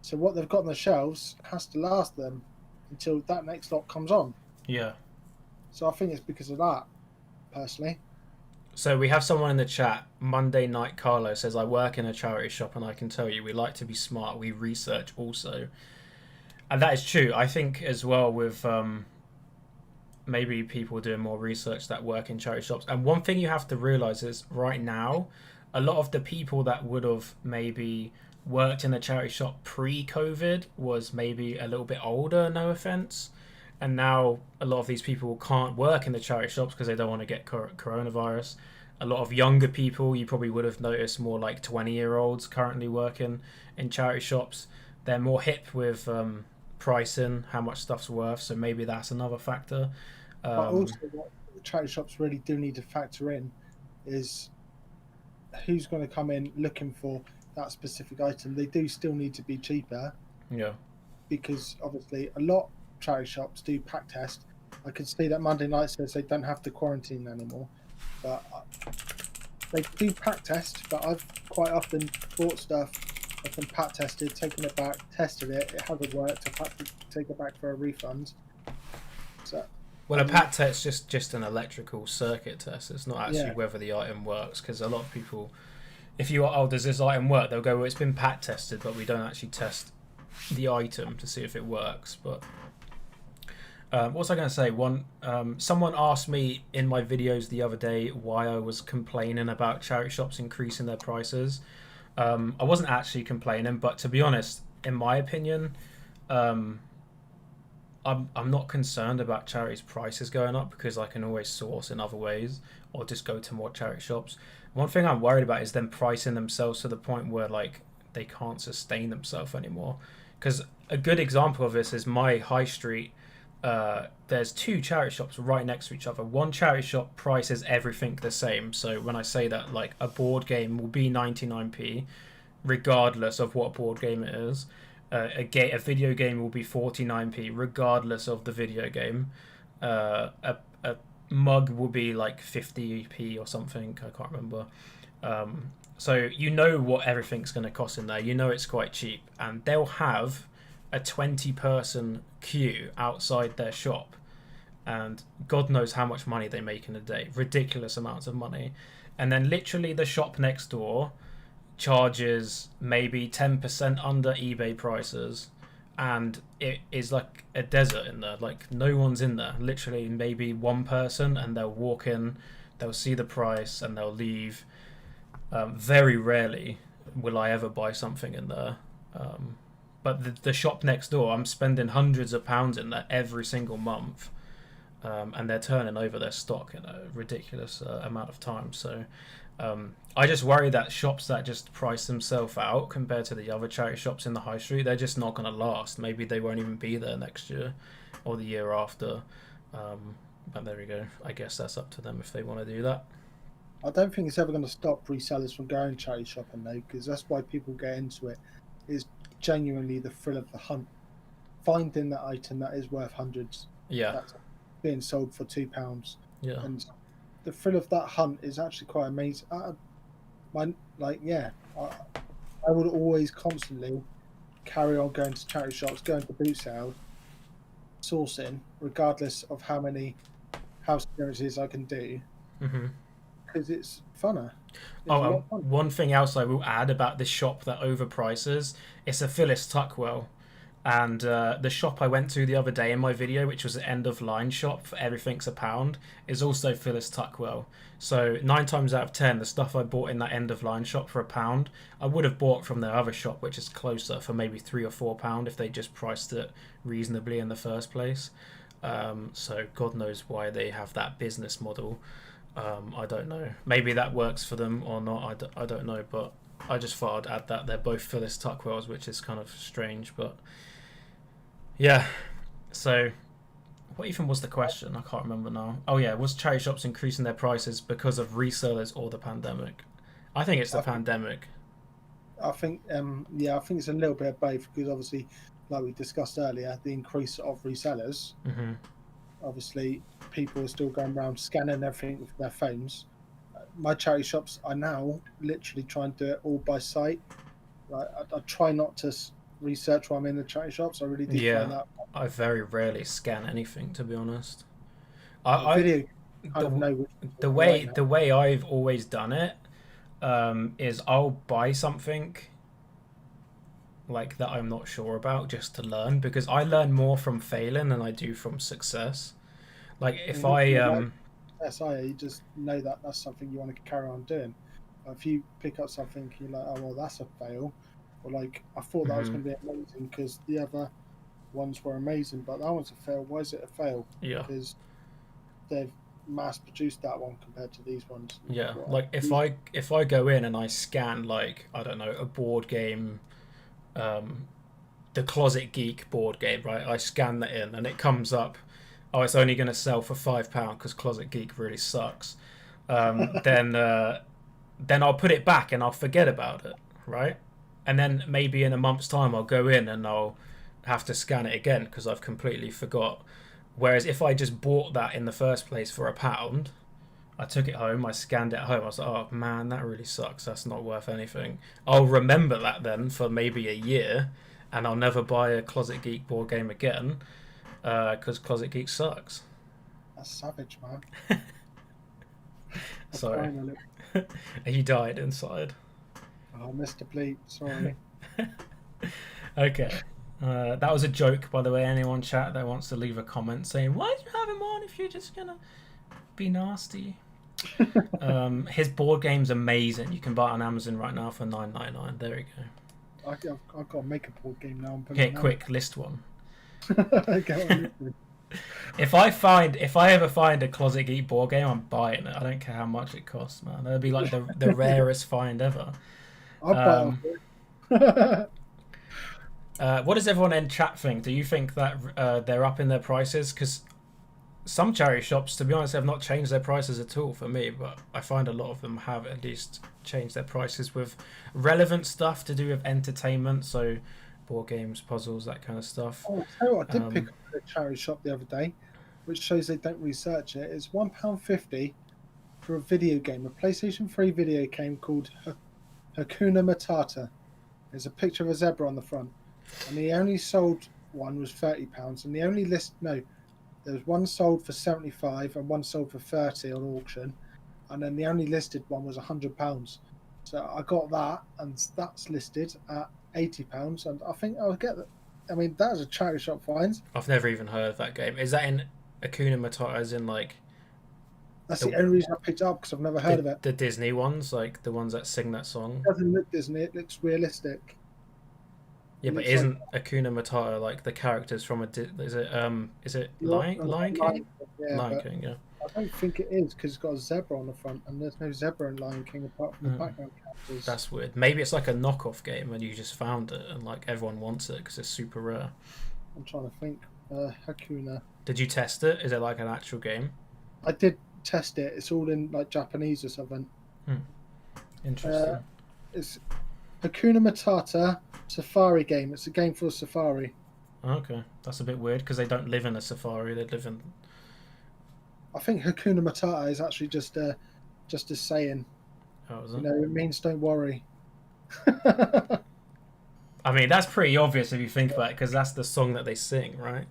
So what they've got on the shelves has to last them until that next lot comes on. Yeah. So I think it's because of that, personally. So we have someone in the chat, Monday Night Carlo, says, I work in a charity shop and I can tell you, we like to be smart. We research also. And that is true. I think as well with maybe people doing more research that work in charity shops. And one thing you have to realize is right now, a lot of the people that would have maybe worked in a charity shop pre-COVID was maybe a little bit older, no offense. And now a lot of these people can't work in the charity shops because they don't want to get coronavirus. A lot of younger people, you probably would have noticed more like 20-year-olds currently working in charity shops. They're more hip with pricing, how much stuff's worth. So maybe that's another factor. But also what charity shops really do need to factor in is who's going to come in looking for that specific item. They do still need to be cheaper. Yeah. Because obviously a lot of charity shops do pack test. I can see that Monday Night says they don't have to quarantine anymore, but they do pack test. But I've quite often bought stuff that's been pack tested, taken it back, tested it, it hasn't worked, I've had to take it back for a refund. So well, a pack test is just an electrical circuit test. It's not actually whether the item works, because a lot of people, if you are, oh, does this item work? They'll go, well, it's been pack tested, but we don't actually test the item to see if it works. But what was I going to say? Someone asked me in my videos the other day why I was complaining about charity shops increasing their prices. I wasn't actually complaining, but to be honest, in my opinion, I'm not concerned about charities' prices going up because I can always source in other ways or just go to more charity shops. One thing I'm worried about is them pricing themselves to the point where like they can't sustain themselves anymore. Because a good example of this is my high street. There's two charity shops right next to each other. One charity shop prices everything the same. So when I say that, like a board game will be 99p, regardless of what board game it is. A video game will be 49p regardless of the video game. A mug will be like 50p or something, I can't remember. So you know what everything's going to cost in there, you know it's quite cheap, and they'll have a 20-person queue outside their shop, and God knows how much money they make in a day, ridiculous amounts of money. And then literally the shop next door charges maybe 10% under eBay prices, and it is like a desert in there. Like no one's in there. Literally, maybe one person, and they'll walk in, they'll see the price, and they'll leave. Very rarely will I ever buy something in there. But the shop next door, I'm spending hundreds of pounds in there every single month, and they're turning over their stock in a ridiculous amount of time. So I just worry that shops that just price themselves out compared to the other charity shops in the high street, they're just not going to last. Maybe they won't even be there next year or the year after. But there we go. I guess that's up to them if they want to do that. I don't think it's ever going to stop resellers from going charity shopping though, because that's why people get into it. Is genuinely the thrill of the hunt, finding that item that is worth hundreds. Yeah. That's being sold for £2. Yeah. And the thrill of that hunt is actually quite amazing. I would always constantly carry on going to charity shops, going to boot sales, sourcing, regardless of how many house clearances I can do, because it's funner. One thing else I will add about this shop that overprices, it's a Phyllis Tuckwell. And the shop I went to the other day in my video, which was an end-of-line shop for everything's £1, is also Phyllis Tuckwell. So 9 times out of 10, the stuff I bought in that end-of-line shop for £1, I would have bought from their other shop, which is closer, for maybe £3 or £4 if they just priced it reasonably in the first place. So God knows why they have that business model. I don't know. Maybe that works for them or not. I don't know, but I just thought I'd add that. They're both Phyllis Tuckwells, which is kind of strange, but yeah. So what even was the question? I can't remember now. Oh yeah, was charity shops increasing their prices because of resellers or the pandemic? I think it's the pandemic. I think I think it's a little bit of both, because obviously, like we discussed earlier, the increase of resellers. Obviously, people are still going around scanning everything with their phones. My charity shops are now literally trying to do it all by sight. Like, I try not to research while I'm in the charity shops. I really do find that. I very rarely scan anything, to be honest. The way I've always done it is I'll buy something like that I'm not sure about just to learn, because I learn more from failing than I do from success. Like if you just know that that's something you want to carry on doing. If you pick up something, you're like, oh well, that's a fail, or like I thought that was going to be amazing because the other ones were amazing, but that one's a fail. Why is it a fail? Yeah, because they've mass produced that one compared to these ones. Yeah, like if I go in and I scan, like, I don't know, a board game, the Closet Geek board game, right? I scan that in and it comes up, oh, it's only going to sell for £5 because Closet Geek really sucks. Then I'll put it back and I'll forget about it, right? And then maybe in a month's time I'll go in and I'll have to scan it again because I've completely forgot. Whereas if I just bought that in the first place for £1, I took it home, I scanned it at home, I was like, oh man, that really sucks, that's not worth anything. I'll remember that then for maybe a year, and I'll never buy a Closet Geek board game again, because Closet Geek sucks. That's savage, man. Sorry. He died inside. Oh, Mr. Bleep, sorry. Okay. That was a joke, by the way. Anyone chat that wants to leave a comment saying, why do you have him on if you're just gonna be nasty? His board game's amazing. You can buy it on Amazon right now for $9.99. There we go. I've got to make a board game now. Okay, quick, list one. If I ever find a Closet Geek board game, I'm buying it. I don't care how much it costs, man. That'd be like the rarest find ever. I'll buy it. What does everyone in chat think? Do you think that they're upping their prices? Because some charity shops, to be honest, have not changed their prices at all for me, but I find a lot of them have at least changed their prices with relevant stuff to do with entertainment, so board games, puzzles, that kind of stuff. Oh, I did pick up a charity shop the other day, which shows they don't research it. It's £1.50 for a video game, a PlayStation 3 video game called Hakuna Matata. There's a picture of a zebra on the front, and the only sold one was £30, and the only there was one sold for £75 and one sold for £30 on auction, and then the only listed one was £100. So I got that, and that's listed at £80, and I think I'll get that. I mean, that is a charity shop find. I've never even heard of that game. Is that in Akuna Matata, as in like That's the only reason I picked it up, because I've never heard of it. the Disney ones, like the ones that sing that song? It doesn't look Disney, it looks realistic. Yeah, but isn't Akuna Matata like the characters from a? Is it Lion King? Yeah, Lion King, yeah. I don't think it is, because it's got a zebra on the front, and there's no zebra in Lion King apart from the background characters. That's weird. Maybe it's like a knockoff game and you just found it and like everyone wants it because it's super rare. I'm trying to think. Hakuna. Did you test it? Is it like an actual game? I did test it. It's all in like Japanese or something. Interesting. It's Hakuna Matata Safari game. It's a game for Safari. Okay, that's a bit weird because they don't live in a safari. They live in. I think Hakuna Matata is actually just a saying. Oh, is it? You know, it means don't worry. I mean, that's pretty obvious if you think about it, because that's the song that they sing, right?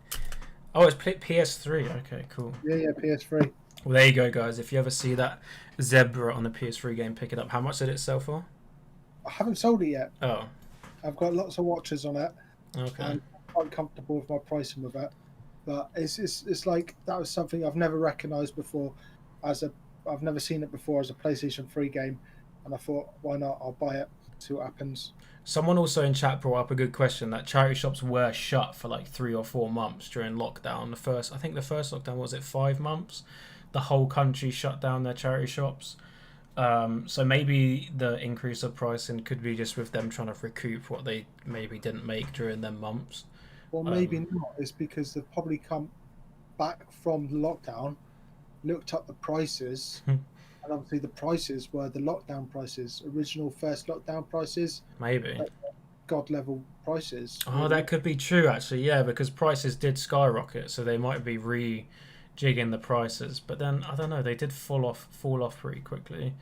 Oh, it's PS3. Okay, cool. Yeah, PS3. Well, there you go, guys. If you ever see that Zerbra on the PS3 game, pick it up. How much did it sell for? I haven't sold it yet. Oh. I've got lots of watches on it. Okay. I'm quite comfortable with my pricing with it. But it's like, that was something I've never recognised before. I've never seen it before as a PlayStation 3 game. And I thought, why not? I'll buy it, see what happens. Someone also in chat brought up a good question that charity shops were shut for like 3 or 4 months during lockdown. I think the first lockdown, was it 5 months? The whole country shut down their charity shops. So maybe the increase of pricing could be just with them trying to recoup what they maybe didn't make during them months. Well, maybe not. It's because they've probably come back from the lockdown, looked up the prices, and obviously the prices were the lockdown prices, original first lockdown prices. Maybe. God level prices. Oh, that could be true actually, yeah, because prices did skyrocket, so they might be rejigging the prices. But then I don't know, they did fall off pretty quickly.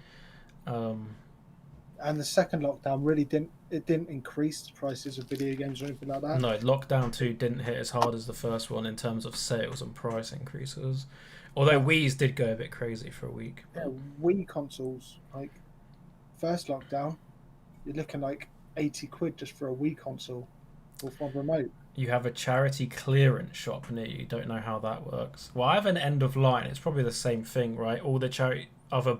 And the second lockdown really didn't increase the prices of video games or anything like that. No, lockdown 2 didn't hit as hard as the first one in terms of sales and price increases. Although Wii's did go a bit crazy for a week. Yeah, Wii consoles, like first lockdown, you're looking like 80 quid just for a Wii console or for a remote. You have a charity clearance shop near you. Don't know how that works. Well, I have an end of line. It's probably the same thing, right? All the charity other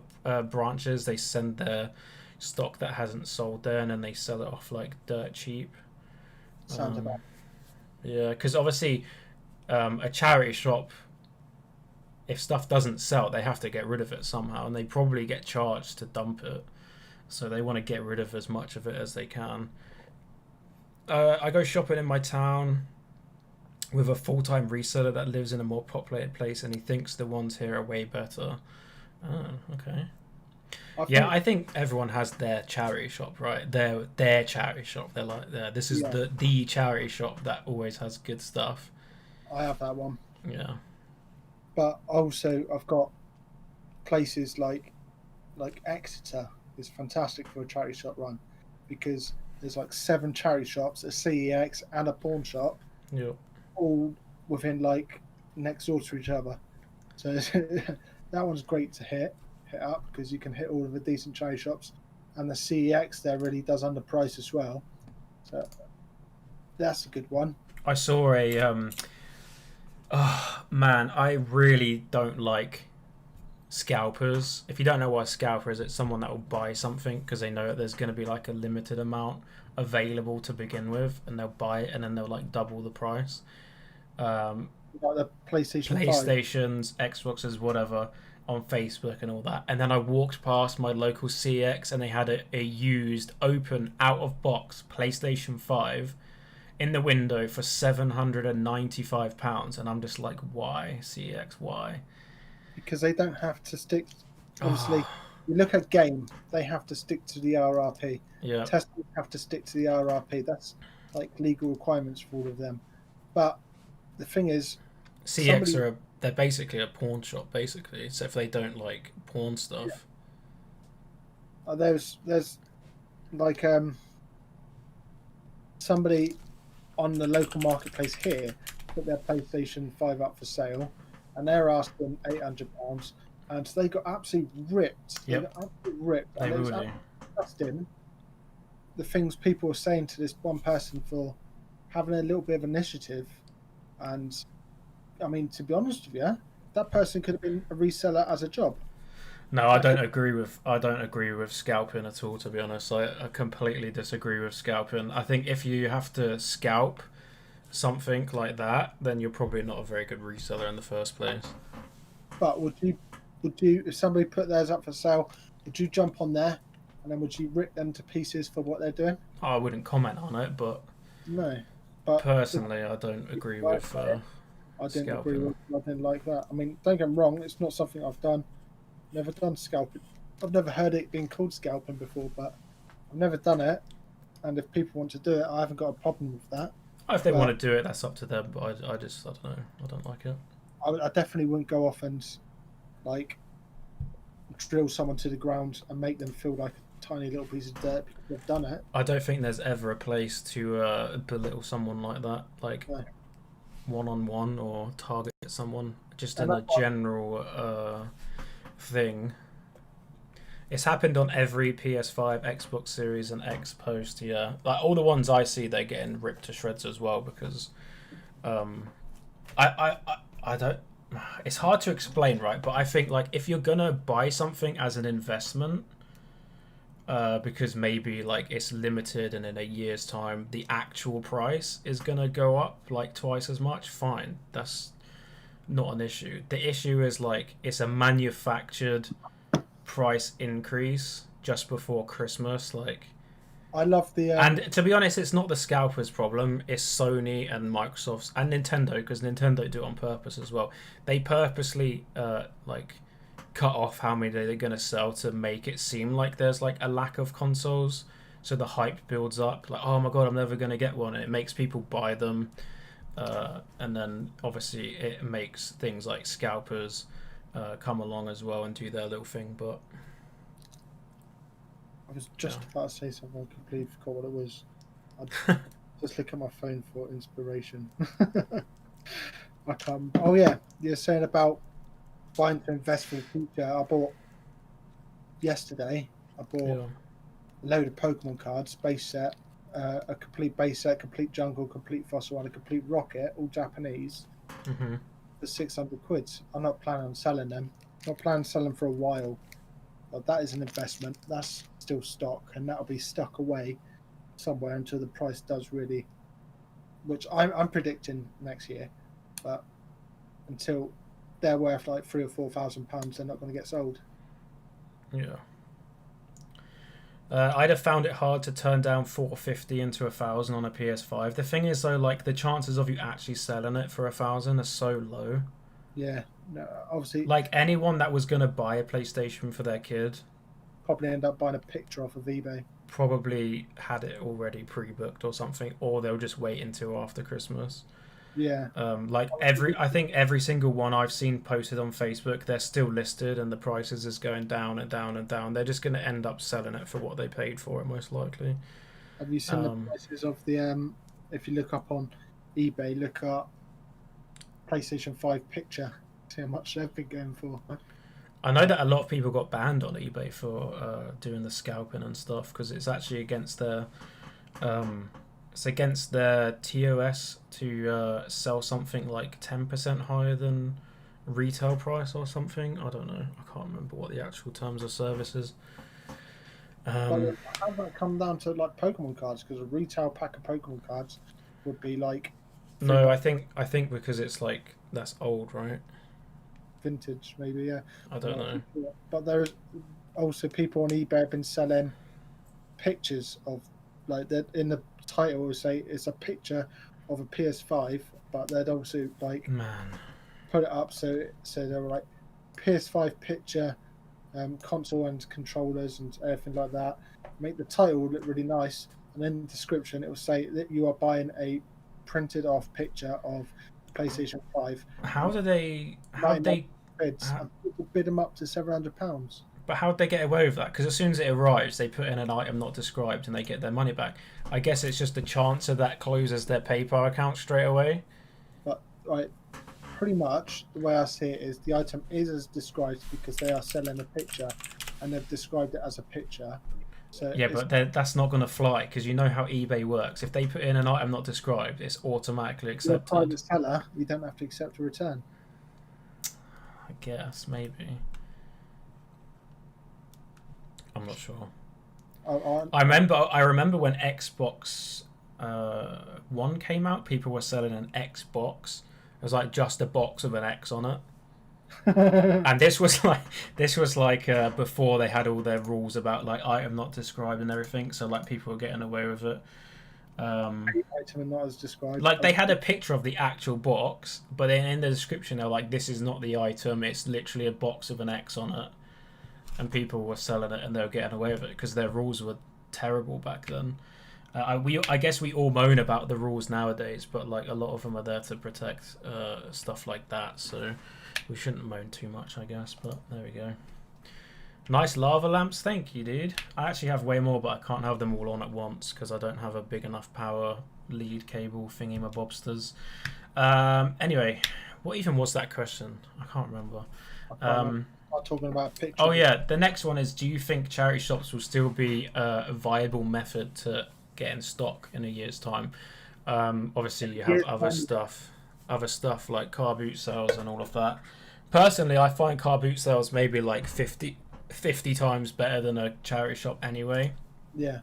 branches, they send their stock that hasn't sold there, and then they sell it off like dirt cheap. Sounds about. Yeah, because obviously, a charity shop, if stuff doesn't sell, they have to get rid of it somehow, and they probably get charged to dump it. So they want to get rid of as much of it as they can. I go shopping in my town with a full-time reseller that lives in a more populated place, and he thinks the ones here are way better. Oh, okay. I think everyone has their charity shop, right? Their charity shop. They're like, this is the charity shop that always has good stuff. I have that one. Yeah. But also, I've got places like Exeter is fantastic for a charity shop run, because there's like 7 charity shops, a CEX and a pawn shop, all within like next door to each other. So that one's great to hit up, because you can hit all of the decent charity shops, and the CEX there really does underprice as well. So that's a good one. I saw a oh man, I really don't like scalpers. If you don't know what a scalper is, it's someone that will buy something because they know that there's going to be like a limited amount available to begin with, and they'll buy it and then they'll like double the price. Like the PlayStations, Xboxes, whatever, on Facebook and all that. And then I walked past my local CX and they had a used, open, out of box PlayStation 5 in the window for £795, and I'm just like, why CX? Why? Because they don't have to stick. Obviously, you look at game; they have to stick to the RRP. Yeah. Testers have to stick to the RRP. That's like legal requirements for all of them. But the thing is, CX they're basically a pawn shop, basically, except they don't like pawn stuff. Yeah. There's like somebody on the local marketplace here put their PlayStation 5 up for sale, and they're asking £800, and they got absolutely ripped. Yep. They got absolutely ripped. They and really. disgusting the things people were saying to this one person for having a little bit of initiative. And I mean, to be honest with you, that person could have been a reseller as a job. No, I don't agree with scalping at all, to be honest. I completely disagree with scalping. I think if you have to scalp something like that, then you're probably not a very good reseller in the first place. But would you, if somebody put theirs up for sale, would you jump on there and then would you rip them to pieces for what they're doing? I wouldn't comment on it, but no. But personally, I don't agree with I didn't scalping. agree with nothing like that. I mean, don't get me wrong, it's not something I've done. Never done scalping. I've never heard it being called scalping before, but I've never done it. And if people want to do it, I haven't got a problem with that. If they want to do it, that's up to them. But I don't know. I don't like it. I definitely wouldn't go off and like drill someone to the ground and make them feel like a tiny little piece of dirt because they've done it. I don't think there's ever a place to belittle someone like that, like one-on-one or target someone. Just in a general thing. It's happened on every PS5, Xbox Series, and X post. Yeah, like all the ones I see, they're getting ripped to shreds as well because, I don't. It's hard to explain, right? But I think like if you're gonna buy something as an investment, because maybe like it's limited and in a year's time the actual price is gonna go up like twice as much. Fine, that's not an issue. The issue is like it's a manufactured price increase just before Christmas. Like, I love the and to be honest, it's not the scalpers' problem. It's Sony and Microsoft's and Nintendo, because Nintendo do it on purpose as well. They purposely like cut off how many they're going to sell to make it seem like there's like a lack of consoles, so the hype builds up. Like, oh my god, I'm never going to get one. And it makes people buy them, and then obviously it makes things like scalpers come along as well and do their little thing. But I was just about to say something. I completely forgot what it was. I'd just look at my phone for inspiration. I can't. Oh yeah, you're saying about buying to invest for the future. I bought yesterday. I bought a load of Pokemon cards, base set, a complete base set, complete jungle, complete fossil, and a complete rocket, all Japanese. Mm-hmm. For 600 quid. I'm not planning on selling them. I'm not planning on selling them for a while. But that is an investment. That's still stock, and that'll be stuck away somewhere until the price does really, which I'm predicting next year. But until they're worth like £3,000 or £4,000, they're not going to get sold. Yeah. I'd have found it hard to turn down $450 into $1,000 on a PS5. The thing is, though, like the chances of you actually selling it for $1,000 are so low. Yeah, no, obviously. Like anyone that was gonna buy a PlayStation for their kid probably end up buying a picture off of eBay. Probably had it already pre-booked or something, or they'll just wait until after Christmas. Yeah. Like I think every single one I've seen posted on Facebook, they're still listed and the prices is going down and down and down. They're just going to end up selling it for what they paid for it, most likely. Have you seen the prices of the if you look up on eBay, look up PlayStation 5 picture, see how much they've been going for? I know that a lot of people got banned on eBay for doing the scalping and stuff, because it's actually against their it's against their TOS to sell something like 10% higher than retail price or something. I don't know. I can't remember what the actual terms of service is. How does that come down to like Pokemon cards? Because a retail pack of Pokemon cards would be like. No, I think because it's like that's old, right? Vintage, maybe. Yeah. I don't know. But there's also people on eBay have been selling pictures of like that in the title will say it's a picture of a PS5, but they'd also like put it up so they were like PS5 picture, console and controllers and everything like that. Make the title look really nice, and in the description it will say that you are buying a printed off picture of PlayStation 5. How'd they bids, and people bid them up to £700. But how'd they get away with that? Because as soon as it arrives, they put in an item not described and they get their money back. I guess it's just the chance of that closes their PayPal account straight away. But right, pretty much the way I see it is the item is as described because they are selling a picture and they've described it as a picture. So Yeah, but that's not going to fly because you know how eBay works. If they put in an item not described, it's automatically you're a accepted. private seller, you don't have to accept a return. I guess maybe. I'm not sure. I remember when Xbox One came out, people were selling an Xbox. It was like just a box with an X on it. And this was like before they had all their rules about like item not described and everything, so like people were getting away with it. Item not as described. Like they had a picture of the actual box, but then in the description they're like, "This is not the item. It's literally a box with an X on it." And people were selling it and they were getting away with it because their rules were terrible back then. I guess we all moan about the rules nowadays, but like a lot of them are there to protect stuff like that, so we shouldn't moan too much, I guess. But there we go. Nice lava lamps, thank you, dude. I actually have way more, but I can't have them all on at once because I don't have a big enough power lead cable thingy my bobsters. Anyway, what even was that question? I can't remember. Talking about pictures. Oh yeah, the next one is: do you think charity shops will still be a viable method to get in stock in a year's time? Obviously, you have other stuff like car boot sales and all of that. Personally, I find car boot sales maybe like 50 times better than a charity shop anyway. Yeah,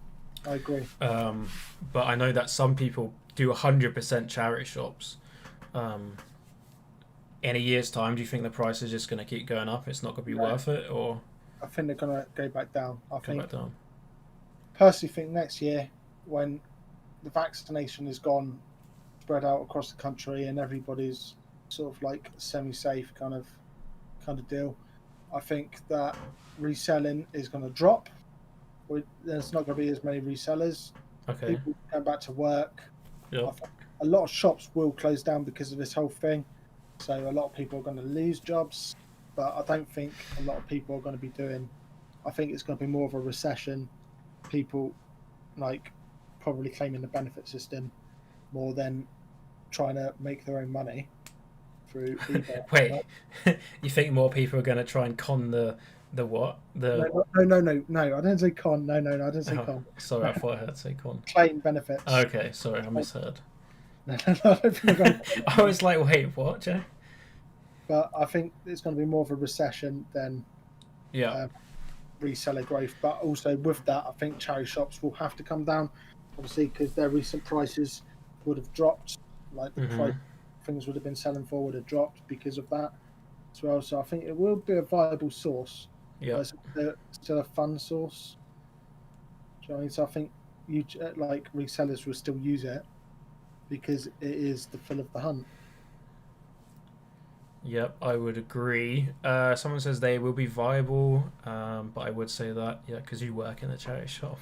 I agree. But I know that some people do 100% charity shops. In a year's time, do you think the price is just going to keep going up? It's not going to be worth it, or? I think they're going to go back down. Personally think next year, when the vaccination is gone, spread out across the country, and everybody's sort of like semi-safe kind of deal, I think that reselling is going to drop. There's not going to be as many resellers. Okay. People going back to work. Yep. I think a lot of shops will close down because of this whole thing. So a lot of people are going to lose jobs, but I don't think a lot of people are going to be doing. I think it's going to be more of a recession. People like probably claiming the benefit system more than trying to make their own money through eBay. Wait, you think more people are going to try and con the what? No. I didn't say con. No, I didn't say con. Sorry, I thought I heard say con. Claim benefits. Okay, sorry, I misheard. I was like, wait, what, Jay? But I think it's going to be more of a recession than reseller growth. But also with that, I think charity shops will have to come down, obviously, because their recent prices would have dropped. Like the price things would have been selling for would have dropped because of that as well. So I think it will be a viable source. Yeah, still a fun source. Do you know what I mean? So I think you like resellers will still use it because it is the fill of the hunt. Yep, I would agree. Someone says they will be viable, but I would say that, because you work in a charity shop.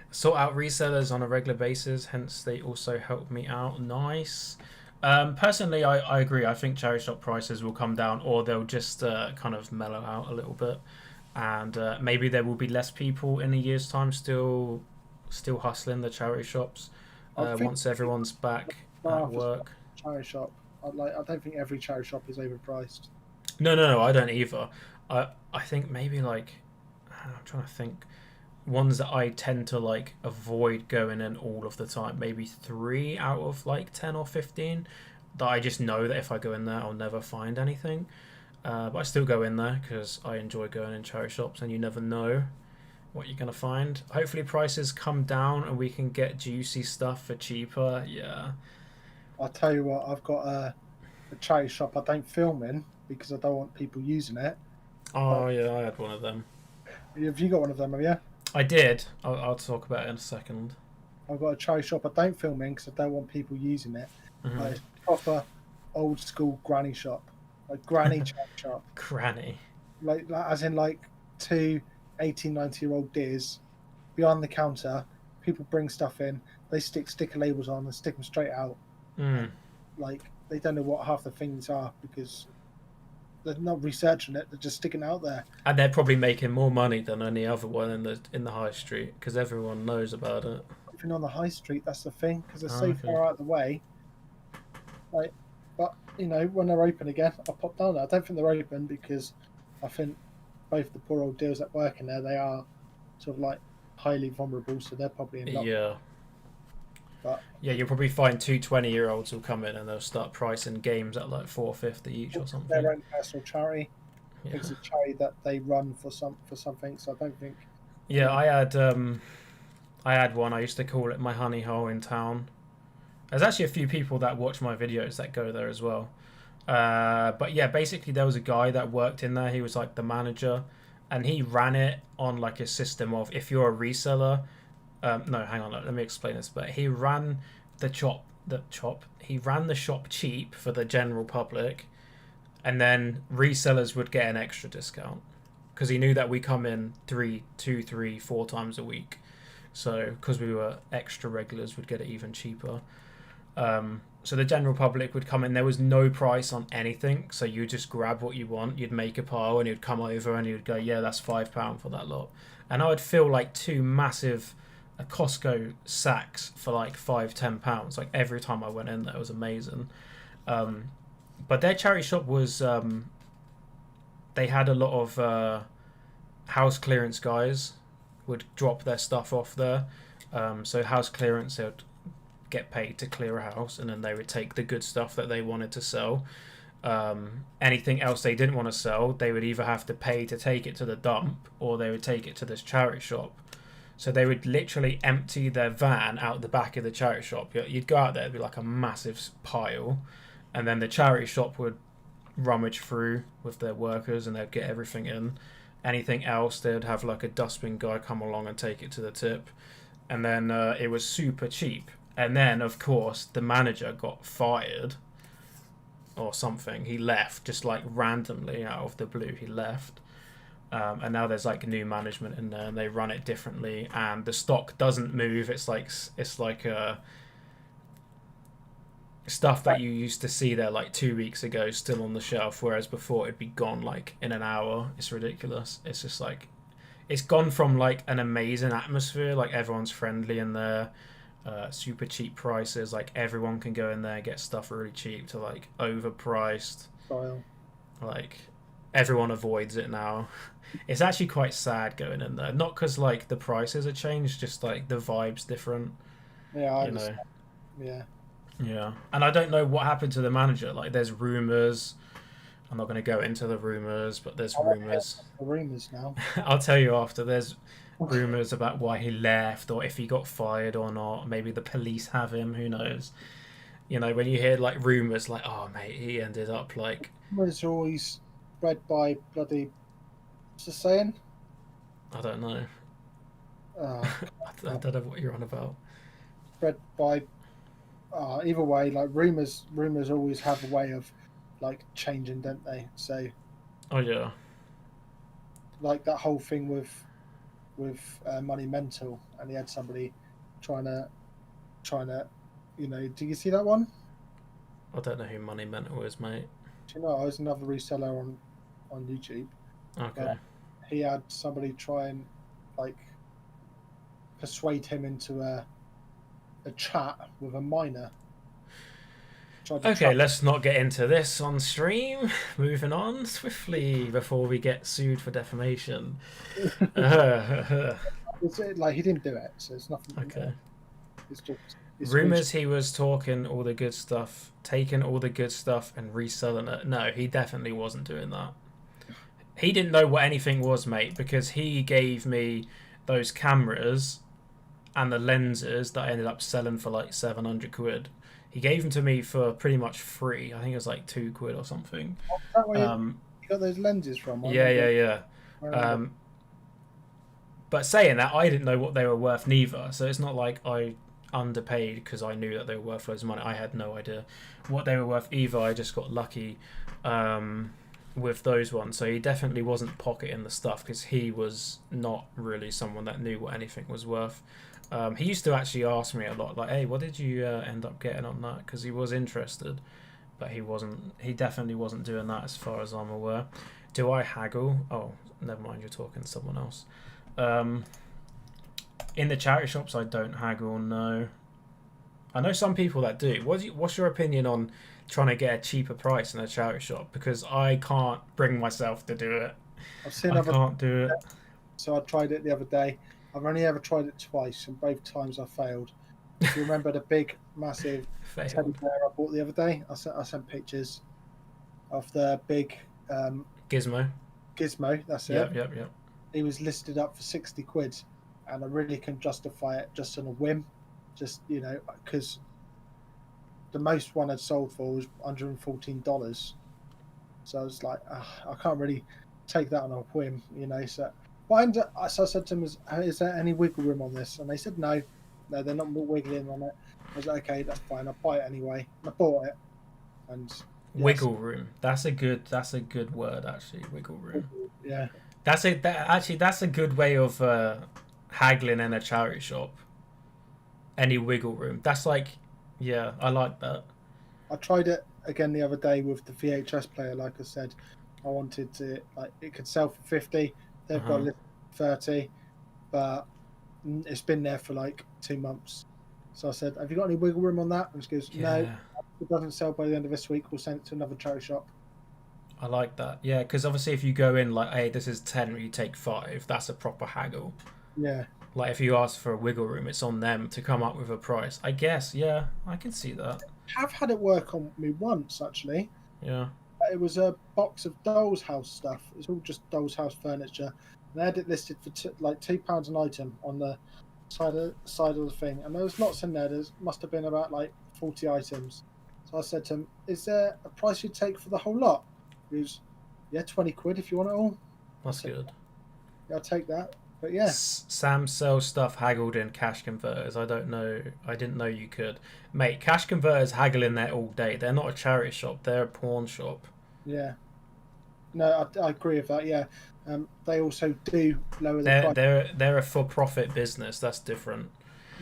Sort out resellers on a regular basis, hence they also help me out. Nice. Personally, I agree. I think charity shop prices will come down, or they'll just kind of mellow out a little bit. And maybe there will be less people in a year's time still hustling the charity shops once everyone's back at work. Charity shop. I don't think every charity shop is overpriced. No, I don't either. I think maybe like, I'm trying to think, ones that I tend to like avoid going in all of the time. Maybe 3 out of like 10 or 15 that I just know that if I go in there, I'll never find anything. But I still go in there because I enjoy going in charity shops, and you never know what you're gonna find. Hopefully prices come down and we can get juicy stuff for cheaper. Yeah. I'll tell you what, I've got a charity shop I don't film in because I don't want people using it. Oh, yeah, I had one of them. Have you got one of them, have you? I did. I'll talk about it in a second. I've got a charity shop I don't film in because I don't want people using it. It's a proper old school granny shop. Like granny charity shop. Granny? Like as in like 2 18, 19-year-old deers behind the counter. People bring stuff in. They stick sticker labels on and stick them straight out. Like they don't know what half the things are because they're not researching it. They're just sticking it out there. And they're probably making more money than any other one in the high street because everyone knows about it. Even on the high street, that's the thing, because they're so far out of the way. Like, but you know, when they're open again, I'll pop down there. I don't think they're open because I think both the poor old deals that work in there, they are sort of like highly vulnerable, so they're probably in luck. Yeah. But Yeah, you'll probably find 20-year-olds who'll come in and they'll start pricing games at like $4.50 each or something. their own personal charity. Yeah. It's a charity that they run for something. So I don't think. Yeah, I had one. I used to call it my honey hole in town. There's actually a few people that watch my videos that go there as well. But yeah, basically there was a guy that worked in there. He was like the manager, and he ran it on like a system of if you're a reseller. No, hang on. Let me explain this. But he ran He ran the shop cheap for the general public, and then resellers would get an extra discount because he knew that we come in 2, 3, 4 times a week. So because we were extra regulars, we'd get it even cheaper. So the general public would come in. There was no price on anything, so you just grab what you want. You'd make a pile, and he'd come over and he'd go, "Yeah, that's £5 for that lot." And I would fill like 2 massive Costco sacks for like £5-10. Like every time I went in there, it was amazing. But their charity shop was they had a lot of house clearance guys would drop their stuff off there. So house clearance, they would get paid to clear a house, and then they would take the good stuff that they wanted to sell. Anything else they didn't want to sell, they would either have to pay to take it to the dump, or they would take it to this charity shop. So they would literally empty their van out the back of the charity shop. You'd go out there, it'd be like a massive pile, and then the charity shop would rummage through with their workers, and they'd get everything in. Anything else, they'd have like a dustbin guy come along and take it to the tip. And then it was super cheap. And then, of course, the manager got fired or something. He left, just like randomly out of the blue, he left. And now there's like new management in there, and they run it differently. And the stock doesn't move. It's like stuff that you used to see there like 2 weeks ago still on the shelf, whereas before it'd be gone like in an hour. It's ridiculous. It's just like it's gone from like an amazing atmosphere, like everyone's friendly in there, super cheap prices, like everyone can go in there and get stuff really cheap, to like overpriced. Style. Like everyone avoids it now. It's actually quite sad going in there, not because like the prices are changed, just like the vibe's different. Yeah, I understand. Yeah, and I don't know what happened to the manager. Like there's rumors. I'm not going to go into the rumors, but there's rumors. Rumors now. I'll tell you after. There's rumors about why he left, or if he got fired or not. Maybe the police have him. Who knows? You know, when you hear like rumors, like, oh mate, he ended up like. Rumors are always spread by bloody. What's the saying? I don't know. I don't know what you're on about. Spread by. Either way, like rumors always have a way of like changing, don't they? So. Oh yeah. Like that whole thing with Money Mental, and he had somebody trying to, you know. Do you see that one? I don't know who Money Mental is, mate. Do you know? I was another reseller on YouTube. Okay. He had somebody try and like persuade him into a chat with a miner. Okay, let's not get into this on stream. Moving on swiftly before we get sued for defamation. It's like he didn't do it, so it's nothing. Okay. It's just rumors he was talking all the good stuff, taking all the good stuff and reselling it. No, he definitely wasn't doing that. He didn't know what anything was, mate, because he gave me those cameras and the lenses that I ended up selling for like 700 quid. He gave them to me for pretty much free. I think it was like 2 quid or something. Is that where you got those lenses from? Yeah. But saying that, I didn't know what they were worth neither. So it's not like I underpaid because I knew that they were worth loads of money. I had no idea what they were worth either. I just got lucky with those ones. So he definitely wasn't pocketing the stuff because he was not really someone that knew what anything was worth. He used to actually ask me a lot, like, "Hey, what did you end up getting on that?" Because he was interested, but he wasn't. He definitely wasn't doing that, as far as I'm aware. Do I haggle? Oh, never mind. You're talking to someone else. In the charity shops, I don't haggle. No, I know some people that do. What's your opinion on trying to get a cheaper price in a charity shop? Because I can't bring myself to do it. I can't do it. So I tried it the other day. I've only ever tried it twice, and both times I failed. If you remember the big, massive teddy Failed. bear I bought the other day, I sent pictures of the big Gizmo. gizmo. That's it. Yep. He was listed up for 60 quid, and I really can justify it just on a whim, just because the most one I'd sold for was $114. So I was like, I can't really take that on a whim, So, so I said to them, is there any wiggle room on this? And they said no, they're not wiggling on it. I was like, okay, that's fine. I'll buy it anyway. And I bought it, and yes, Wiggle room. That's a good word actually. Wiggle room. Yeah. That's a good way of haggling in a charity shop. Any wiggle room. That's like, yeah, I like that. I tried it again the other day with the VHS player. Like I said, I wanted to it could sell for 50. They've got a 30, but it's been there for like 2 months. So I said, "Have you got any wiggle room on that?" And she goes, "No, it doesn't sell by the end of this week. We'll send it to another charity shop." I like that. Yeah, because obviously if you go in like, hey, this is 10, you take 5. That's a proper haggle. Yeah. Like if you ask for a wiggle room, it's on them to come up with a price. I guess. Yeah, I can see that. I've had it work on me once actually. Yeah. It was a box of doll's house stuff. It's all just doll's house furniture. And they had it listed for £2 an item on the side of the thing, and there was lots in there. There must have been about like 40 items. So I said to him, "Is there a price you'd take for the whole lot?" He was, "Yeah, 20 quid if you want it all." That's good. Yeah, I'll take that. But yeah, Sam sells stuff haggled in cash converters. I don't know. I didn't know you could, mate. Cash converters haggle in there all day. They're not a charity shop. They're a pawn shop. Yeah. No, I agree with that. Yeah. They also do lower the price. They're a for-profit business. That's different.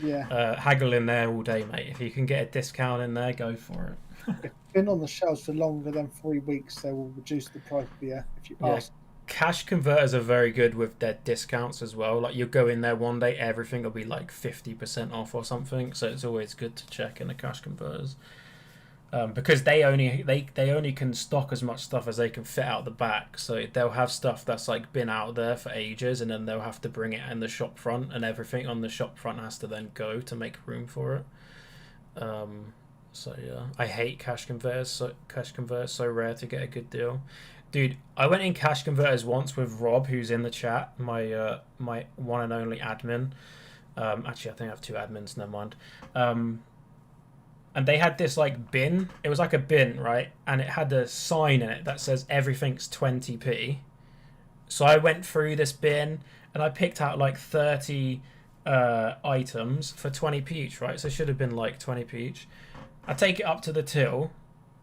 Yeah. Haggle in there all day, mate. If you can get a discount in there, go for it. If it's been on the shelves for longer than 3 weeks, they will reduce the price. Yeah, if you ask. Cash converters are very good with their discounts as well. Like you go in there one day, everything will be like 50% off or something. So it's always good to check in the cash converters. Because they only can stock as much stuff as they can fit out the back, so they'll have stuff that's like been out there for ages, and then they'll have to bring it in the shop front, and everything on the shop front has to then go to make room for it. So yeah, I hate cash converters. So rare to get a good deal, dude. I went in cash converters once with Rob, who's in the chat, my one and only admin. Actually, I think I have 2 admins. Never mind. And they had this like bin. It was like a bin, right? And it had a sign in it that says everything's 20p. So I went through this bin and I picked out like 30 items for 20p each, right? So it should have been like 20p each. I take it up to the till,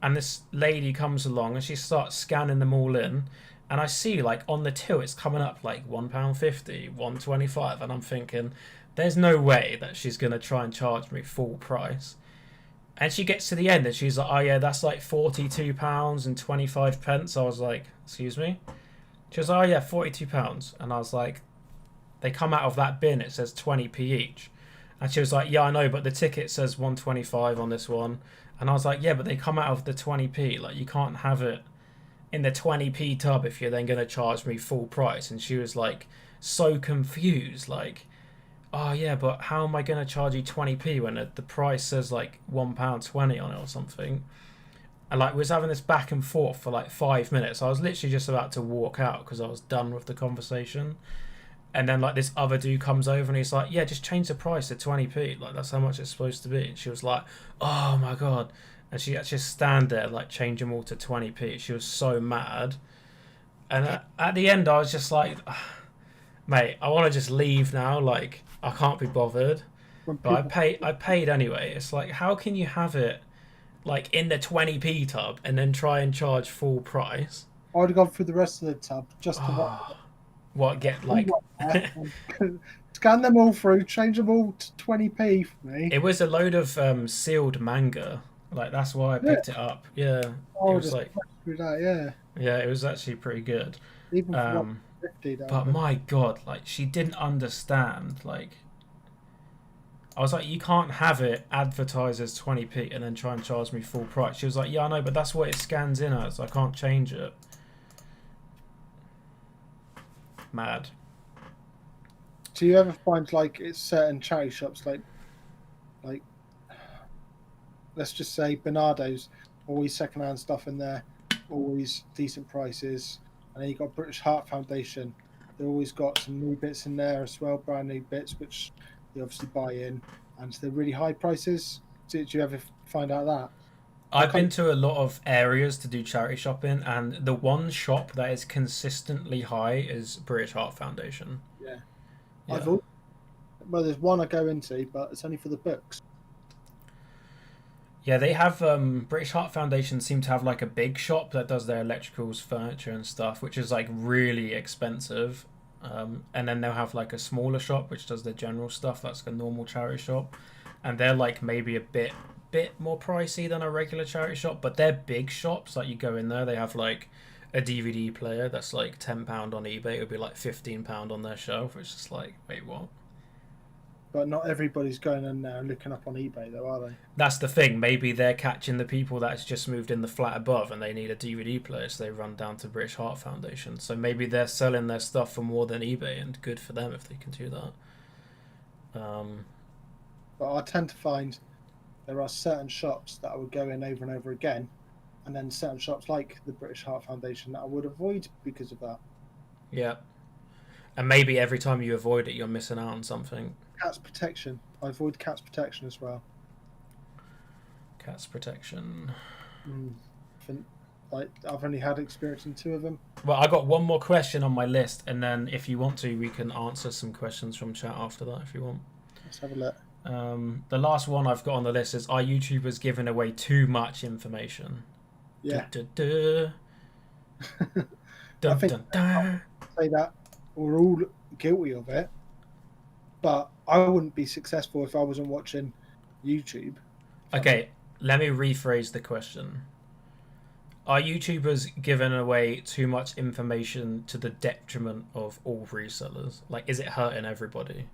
and this lady comes along and she starts scanning them all in. And I see like on the till it's coming up like £1.50, £1.25, and I'm thinking, there's no way that she's gonna try and charge me full price. And she gets to the end and she's like, "Oh yeah, that's like £42.25." I was like, "Excuse me?" She was like, "Oh yeah, £42." And I was like, "They come out of that bin, it says 20p each." And she was like, "Yeah, I know, but the ticket says 125 on this one." And I was like, "Yeah, but they come out of the 20p. Like, you can't have it in the 20p tub if you're then going to charge me full price." And she was like, so confused, like, "Oh yeah, but how am I going to charge you 20p when the price says like £1.20 on it or something?" And like we was having this back and forth for like 5 minutes. I was literally just about to walk out because I was done with the conversation. And then like this other dude comes over and he's like, "Yeah, just change the price to 20p. Like that's how much it's supposed to be." And she was like, "Oh my god." And she actually stand there like change them all to 20p. She was so mad. And at the end I was just like, "Mate, I want to just leave now. Like I can't be bothered." But I paid anyway. It's like, how can you have it like in the 20p tub and then try and charge full price? I would have gone through the rest of the tub just to what get like scan them all through, change them all to 20p for me. It was a load of sealed manga. Like that's why I picked it up. Yeah. It was like through that, yeah, it was actually pretty good. Even for 50, but my god, like she didn't understand. Like I was like, "You can't have it advertised as 20p and then try and charge me full price." She was like, "Yeah, I know, but that's what it scans in as. I can't change it." Mad. Do you ever find like it's certain charity shops like let's just say Bernardo's, always secondhand stuff in there, always decent prices, and then you got British Heart Foundation. They always got some new bits in there as well, brand new bits, which you obviously buy in, and they're really high prices. Did you ever find out that? I've been to a lot of areas to do charity shopping, and the one shop that is consistently high is British Heart Foundation. Yeah, Yeah. well, there's one I go into, but it's only for the books. Yeah, they have British Heart Foundation seem to have like a big shop that does their electricals, furniture, and stuff, which is like really expensive. And then they'll have like a smaller shop which does their general stuff. That's like a normal charity shop, and they're like maybe a bit more pricey than a regular charity shop. But they're big shops. Like you go in there, they have like a DVD player that's like £10 on eBay. It would be like £15 on their shelf. It's just like, wait, what? But not everybody's going in there and looking up on eBay, though, are they? That's the thing. Maybe they're catching the people that's just moved in the flat above and they need a DVD player, so they run down to British Heart Foundation. So maybe they're selling their stuff for more than eBay, and good for them if they can do that. But I tend to find there are certain shops that I would go in over and over again, and then certain shops like the British Heart Foundation that I would avoid because of that. Yeah. And maybe every time you avoid it, you're missing out on something. Cats protection. I avoid cats protection as well. Cats protection. I've only had experience in 2 of them. Well, I got one more question on my list, and then if you want to, we can answer some questions from chat after that if you want. Let's have a look. The last one I've got on the list is, are YouTubers giving away too much information? Yeah. I think I'll say that we're all guilty of it, but I wouldn't be successful if I wasn't watching YouTube. Okay, let me rephrase the question. Are YouTubers giving away too much information to the detriment of all resellers? Like, is it hurting everybody?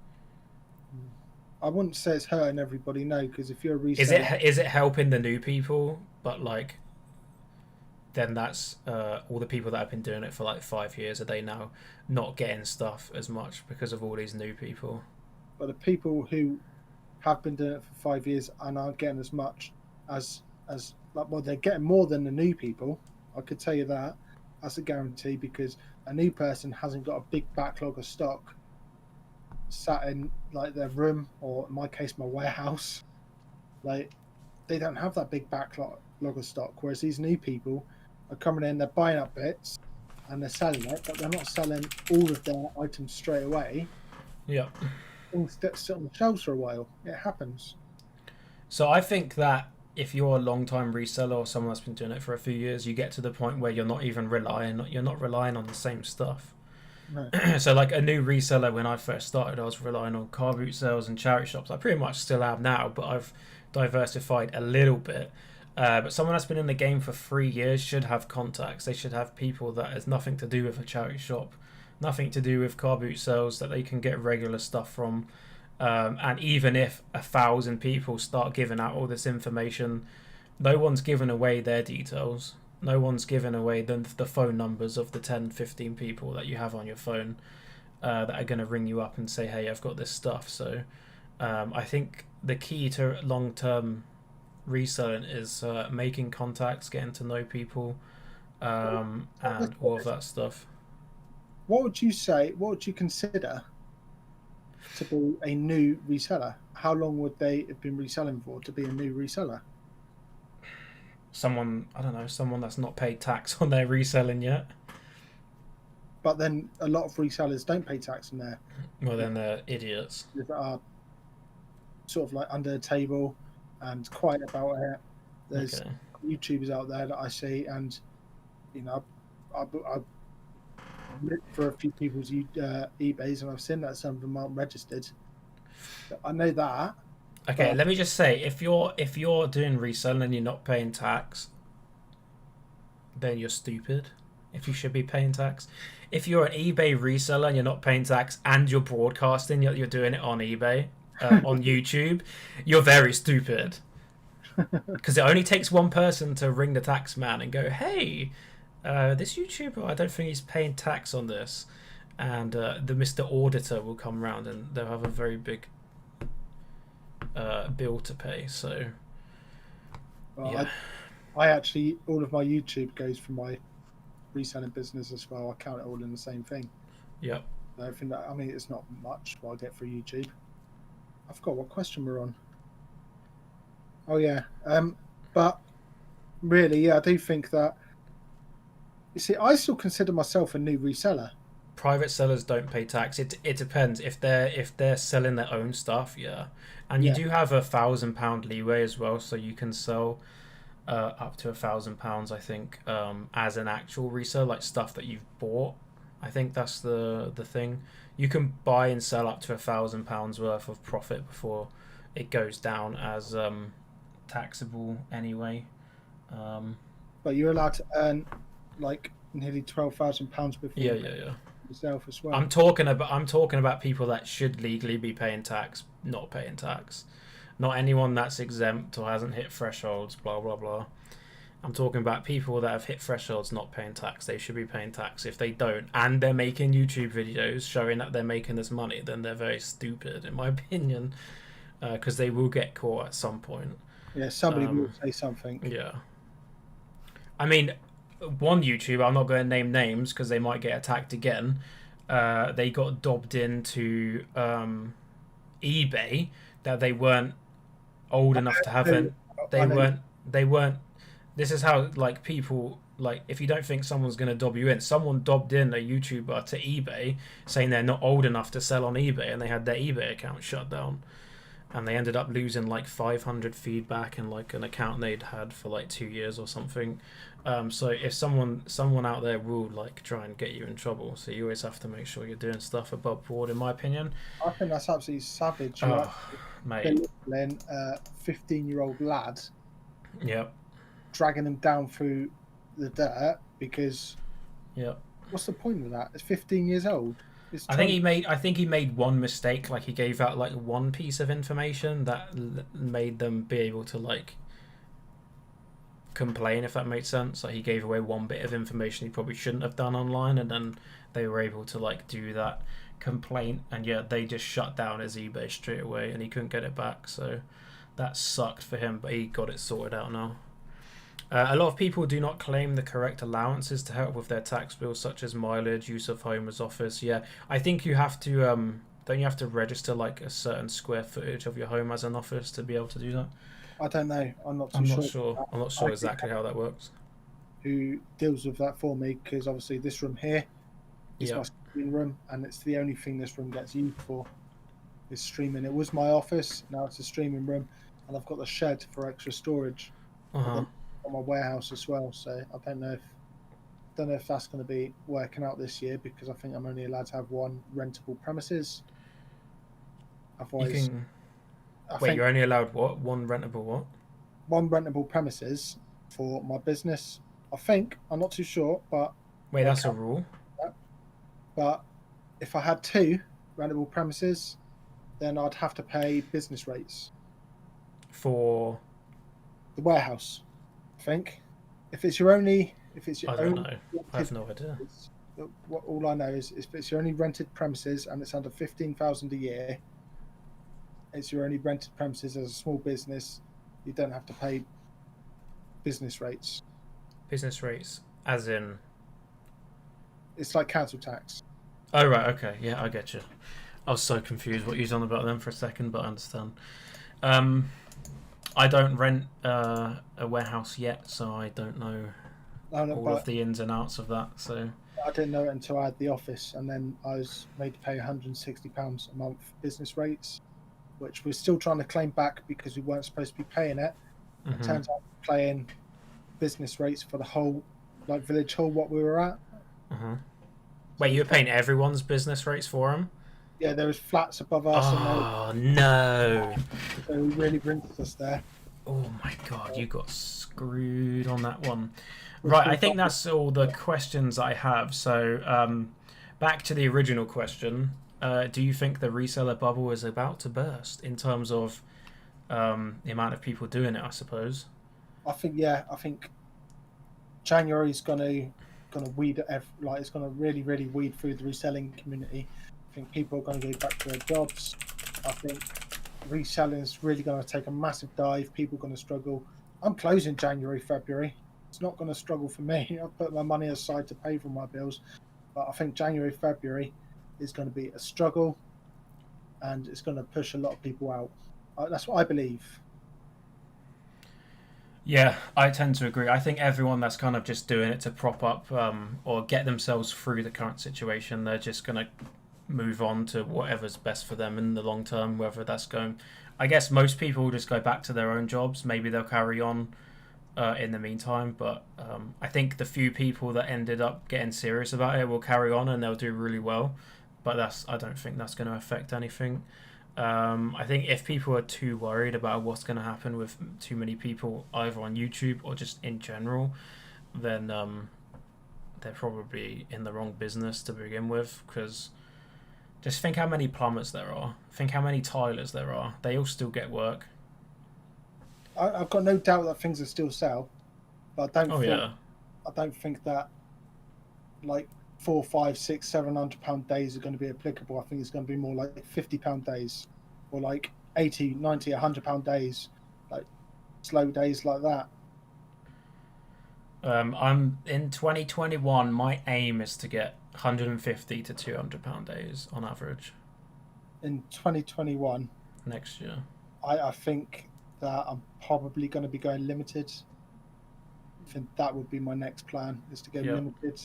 I wouldn't say it's hurting everybody, no, because if you're a reseller... Is it helping the new people, but like... then that's all the people that have been doing it for like 5 years, are they now not getting stuff as much because of all these new people? But the people who have been doing it for 5 years and aren't getting as much as like, well, they're getting more than the new people. I could tell you that. That's a guarantee, because a new person hasn't got a big backlog of stock sat in like their room, or in my case, my warehouse. Like, they don't have that big backlog of stock, whereas these new people are coming in, they're buying up bits and they're selling it, but they're not selling all of their items straight away. Yeah. Things sit on the shelves for a while. It happens. So I think that if you're a long-time reseller or someone that's been doing it for a few years, you get to the point where you're not relying on the same stuff. No. So like a new reseller, when I first started, I was relying on CARBOOT sales and charity shops. I pretty much still am now, but I've diversified a little bit. But someone that's been in the game for 3 years should have contacts. They should have people that has nothing to do with a charity shop, nothing to do with CARBOOT sales, that they can get regular stuff from. And even if 1,000 people start giving out all this information, no one's giving away their details. No one's giving away the phone numbers of the 10, 15 people that you have on your phone that are going to ring you up and say, hey, I've got this stuff. So I think the key to long-term reselling is making contacts, getting to know people, and all of that stuff. What would you consider to be a new reseller? How long would they have been reselling for to be a new reseller? Someone that's not paid tax on their reselling yet. But then a lot of resellers don't pay tax on there. Well, then they're idiots. That are sort of like under the table and quiet about it. There's YouTubers out there that I see, and you know, I looked for a few people's eBays, and I've seen that some of them aren't registered. I know that. Okay, let me just say, if you're doing reselling and you're not paying tax, then you're stupid. If you should be paying tax. If you're an eBay reseller and you're not paying tax and you're broadcasting, you're doing it on eBay, on YouTube, you're very stupid. Because it only takes one person to ring the tax man and go, hey, this YouTuber, I don't think he's paying tax on this. and the Mr. Auditor will come round and they'll have a very big bill to pay. So Well, yeah. I actually, all of my YouTube goes from my reselling business as well. I count it all in the same thing. Yep. I think that, I mean, it's not much what I get for YouTube. I forgot what question we're on. Oh yeah, but really, yeah, I do think that. You see, I still consider myself a new reseller. Private sellers don't pay tax. It depends if they're selling their own stuff, yeah. And you Yeah. do have £1,000 leeway as well, so you can sell up to £1,000, I think, as an actual reseller, like stuff that you've bought. I think that's the thing. You can buy and sell up to £1,000 worth of profit before it goes down as taxable anyway. But you're allowed to earn like nearly £12,000 before Yeah, you yeah, yeah. yourself as well. I'm talking about people that should legally be paying tax, not paying tax. Not anyone that's exempt or hasn't hit thresholds, blah blah blah. I'm talking about people that have hit thresholds not paying tax. They should be paying tax. If they don't, and they're making YouTube videos showing that they're making this money, then they're very stupid, in my opinion, because they will get caught at some point. Yeah, somebody will say something. Yeah. I mean, one YouTuber, I'm not going to name names because they might get attacked again. They got dobbed into eBay that they weren't old enough to have it. They weren't. This is how, like, people, like, if you don't think someone's going to dob you in, someone dobbed in a YouTuber to eBay saying they're not old enough to sell on eBay, and they had their eBay account shut down, and they ended up losing like 500 feedback and like an account they'd had for like 2 years or something. So if someone out there will like try and get you in trouble, so you always have to make sure you're doing stuff above board, in my opinion. I think that's absolutely savage. Oh, mate. 15-year-old lad. Yep. Dragging him down through the dirt because. Yep. What's the point of that? It's 15 years old. I think he made one mistake. Like, he gave out like one piece of information that made them be able to like complain, if that made sense. Like, he gave away one bit of information he probably shouldn't have done online, and then they were able to like do that complaint, and yeah, they just shut down his eBay straight away, and he couldn't get it back. So that sucked for him, but he got it sorted out now. A lot of people do not claim the correct allowances to help with their tax bills, such as mileage, use of home as office. Yeah, I think you have to, don't you have to register like a certain square footage of your home as an office to be able to do that? I don't know. I'm not sure. I'm not sure exactly how that works. Who deals with that for me? Because obviously this room here is my streaming room, and it's the only thing this room gets used for is streaming. It was my office, now it's a streaming room, and I've got the shed for extra storage. On my warehouse as well, so I don't know if that's going to be working out this year, because I think I'm only allowed to have one rentable premises. Otherwise, you're only allowed what? One rentable what? One rentable premises for my business. I think, I'm not too sure, but wait, that's a rule. But if I had two rentable premises, then I'd have to pay business rates for the warehouse. I think if it's your only, I don't know. I have no idea. All I know is if it's your only rented premises and it's under 15,000 a year, it's your only rented premises as a small business. You don't have to pay business rates. Business rates, as in? It's like council tax. Oh right, okay, yeah, I get you. I was so confused what you was on about them for a second, but I understand. I don't rent a warehouse yet, so I don't know all of the ins and outs of that. So I didn't know it until I had the office, and then I was made to pay £160 a month business rates, which we're still trying to claim back because we weren't supposed to be paying it. It turns out we're paying business rates for the whole, like, village hall what we were at. Wait, you were paying everyone's business rates for them? Yeah, there was flats above us. Oh, no. So we really rinsed us there. Oh, my God. You got screwed on that one. Right, I think that's all the questions I have. So, back to the original question. Do you think the reseller bubble is about to burst in terms of the amount of people doing it, I suppose? I think January's going to going to it's going to really weed through the reselling community. I think people are going to go back to their jobs. I think reselling is really going to take a massive dive. People are going to struggle. I'm closing January, February. It's not going to struggle for me. I've put my money aside to pay for my bills. But I think January, February is going to be a struggle, and it's going to push a lot of people out. That's what I believe. Yeah, I tend to agree. I think everyone that's kind of just doing it to prop up or get themselves through the current situation, they're just going to move on to whatever's best for them in the long term, whether that's going... I guess most people will just go back to their own jobs. Maybe they'll carry on in the meantime, but I think the few people that ended up getting serious about it will carry on and they'll do really well. But I don't think that's going to affect anything. I think if people are too worried about what's going to happen with too many people either on YouTube or just in general, then they're probably in the wrong business to begin with, because just think how many plumbers there are, think how many tilers there are. They all still get work. I've got no doubt that things will still sell, but I don't think that like £400, £500, £600, £700 days are going to be applicable. I think it's going to be more like £50 days, or like 80, 90, £100 days, like slow days like that. I'm in 2021. My aim is to get £150 to £200 days on average. In 2021, next year, I think that I'm probably going to be going limited. I think that would be my next plan, is to go limited.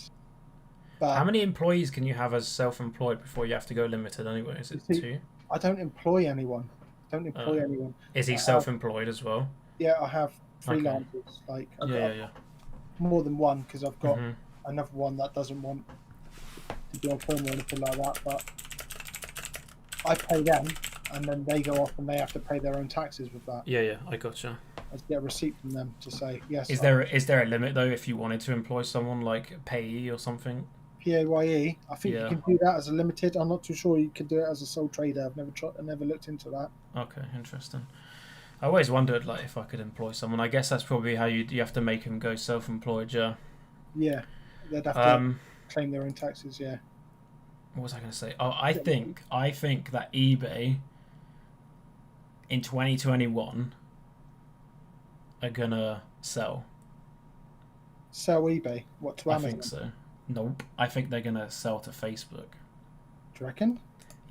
But how many employees can you have as self-employed before you have to go limited anyway? Is it 2? I don't employ anyone. Anyone. Is he self-employed as well? Yeah, I have freelancers. Okay. Like I've got more than one, because I've got another one that doesn't want to do a film or anything like that. But I pay them, and then they go off and they have to pay their own taxes with that. Yeah, I gotcha. I get a receipt from them to say yes. Is there a limit though if you wanted to employ someone like payee or something? PAYE. I think you can do that as a limited. I'm not too sure you can do it as a sole trader. I've never looked into that. Okay, interesting. I always wondered like if I could employ someone. I guess that's probably how you have to make them go self-employed. Yeah, they'd have to claim their own taxes. Yeah. What was I going to say? Oh, I think that eBay in 2021 are gonna sell. Sell eBay? What, to Amazon? I think so. Nope. I think they're gonna sell to Facebook. Do you reckon?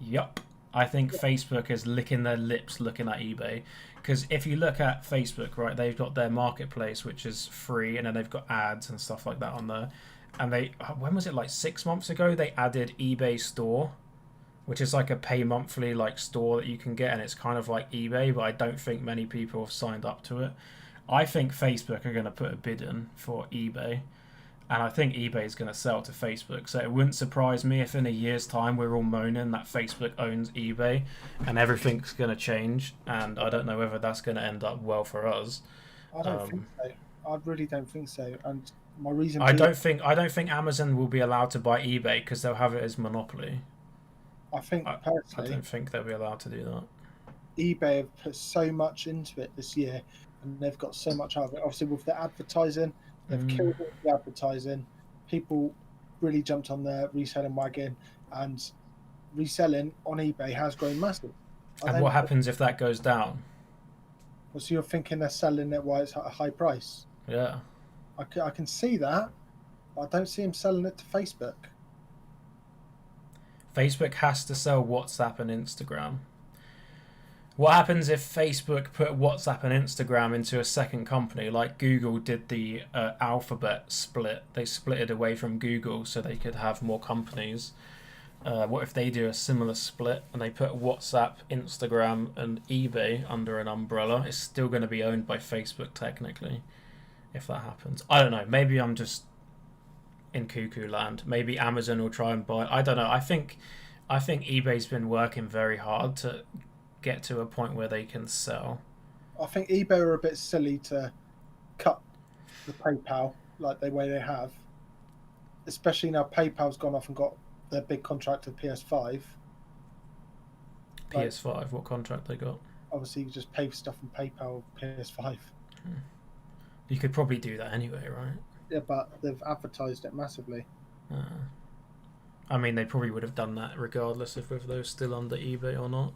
Yup. I think Facebook is licking their lips looking at eBay. Because if you look at Facebook, right, they've got their marketplace, which is free, and then they've got ads and stuff like that on there. And when was it, like 6 months ago, they added eBay Store, which is like a pay monthly like store that you can get, and it's kind of like eBay, but I don't think many people have signed up to it. I think Facebook are going to put a bid in for eBay, and I think eBay is going to sell to Facebook. So it wouldn't surprise me if in a year's time we're all moaning that Facebook owns eBay and everything's going to change, and I don't know whether that's going to end up well for us. I don't think so. I really don't think so. And my reason I don't think Amazon will be allowed to buy eBay because they'll have it as monopoly. I think personally, I don't think they'll be allowed to do that. eBay have put so much into it this year, and they've got so much out of it. Obviously, with the advertising, they've killed it with the advertising. People really jumped on their reselling wagon, and reselling on eBay has grown massive. And what happens if that goes down? Well, so you're thinking they're selling it while it's at a high price? Yeah. I can see that, but I don't see them selling it to Facebook. Facebook has to sell WhatsApp and Instagram. What happens if Facebook put WhatsApp and Instagram into a second company, like Google did the Alphabet split? They split it away from Google so they could have more companies. What if they do a similar split and they put WhatsApp, Instagram, and eBay under an umbrella? It's still going to be owned by Facebook technically, if that happens. I don't know. Maybe I'm just in cuckoo land. Maybe Amazon will try and buy. I don't know. I think eBay's been working very hard to get to a point where they can sell. I think eBay are a bit silly to cut the PayPal like the way they have, especially now PayPal's gone off and got their big contract with PS5. PS5, what contract they got? Obviously, you just pay for stuff on PayPal, PS5. You could probably do that anyway, right? Yeah, but they've advertised it massively. I mean, they probably would have done that regardless of whether they were still under eBay or not.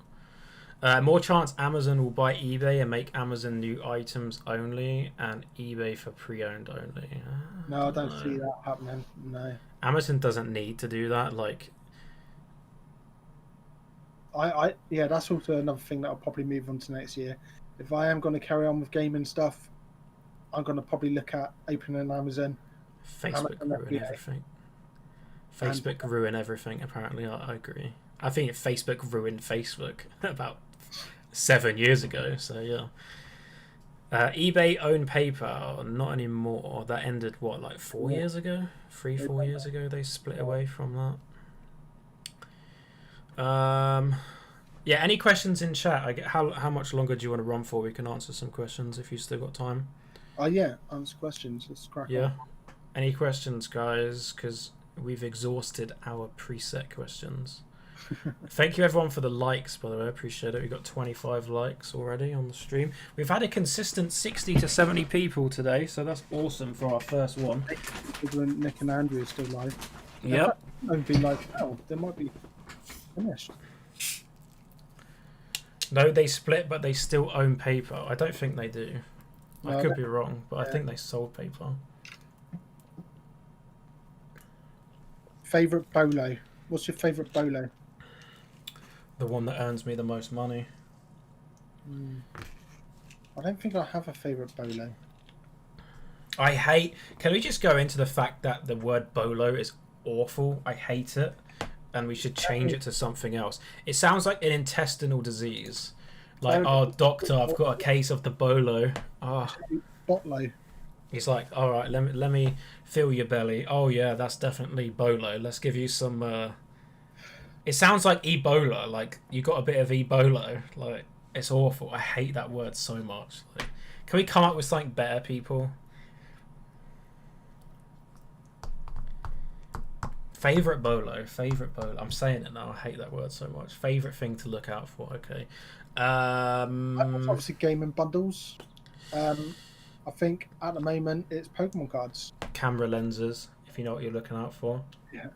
More chance Amazon will buy eBay and make Amazon new items only and eBay for pre-owned only. No, I don't see that happening. No. Amazon doesn't need to do that. Like, yeah, that's also another thing that I'll probably move on to next year. If I am going to carry on with gaming stuff, I'm going to probably look at opening an Amazon. Facebook ruin everything. Facebook ruin everything. Apparently, I agree. I think Facebook ruined Facebook about 7 years ago. So yeah. eBay own paper, not anymore. That ended what, like 4 years ago? 3-4 years ago. They split away from that. Yeah. Any questions in chat? How much longer do you want to run for? We can answer some questions if you still got time. Yeah, answer questions. Let's crack on. Yeah. Any questions, guys? Because we've exhausted our preset questions. Thank you everyone for the likes, by the way. I appreciate it. We got 25 likes already on the stream. We've had a consistent 60 to 70 people today, so that's awesome for our first one. Nick and Andrew are still live. Yep. Don't be like, oh, they might be finished. No, they split, but they still own paper. I don't think they do. No, I could be wrong, but I think they sold paper. Favorite bolo? What's your favorite bolo? The one that earns me the most money. I don't think I have a favorite bolo. I hate... Can we just go into the fact that the word bolo is awful? I hate it. And we should change it to something else. It sounds like an intestinal disease. Like, oh, doctor, I've got a case of the bolo. Botlo. He's like, all right, let me fill your belly. Oh, yeah, that's definitely bolo. Let's give you some... It sounds like Ebola. Like, you got a bit of Ebola. Like, it's awful. I hate that word so much. Like, can we come up with something better, people? Favorite bolo. I'm saying it now. I hate that word so much. Favorite thing to look out for. Okay. Obviously, gaming bundles. I think at the moment it's Pokemon cards. Camera lenses, if you know what you're looking out for. Yeah.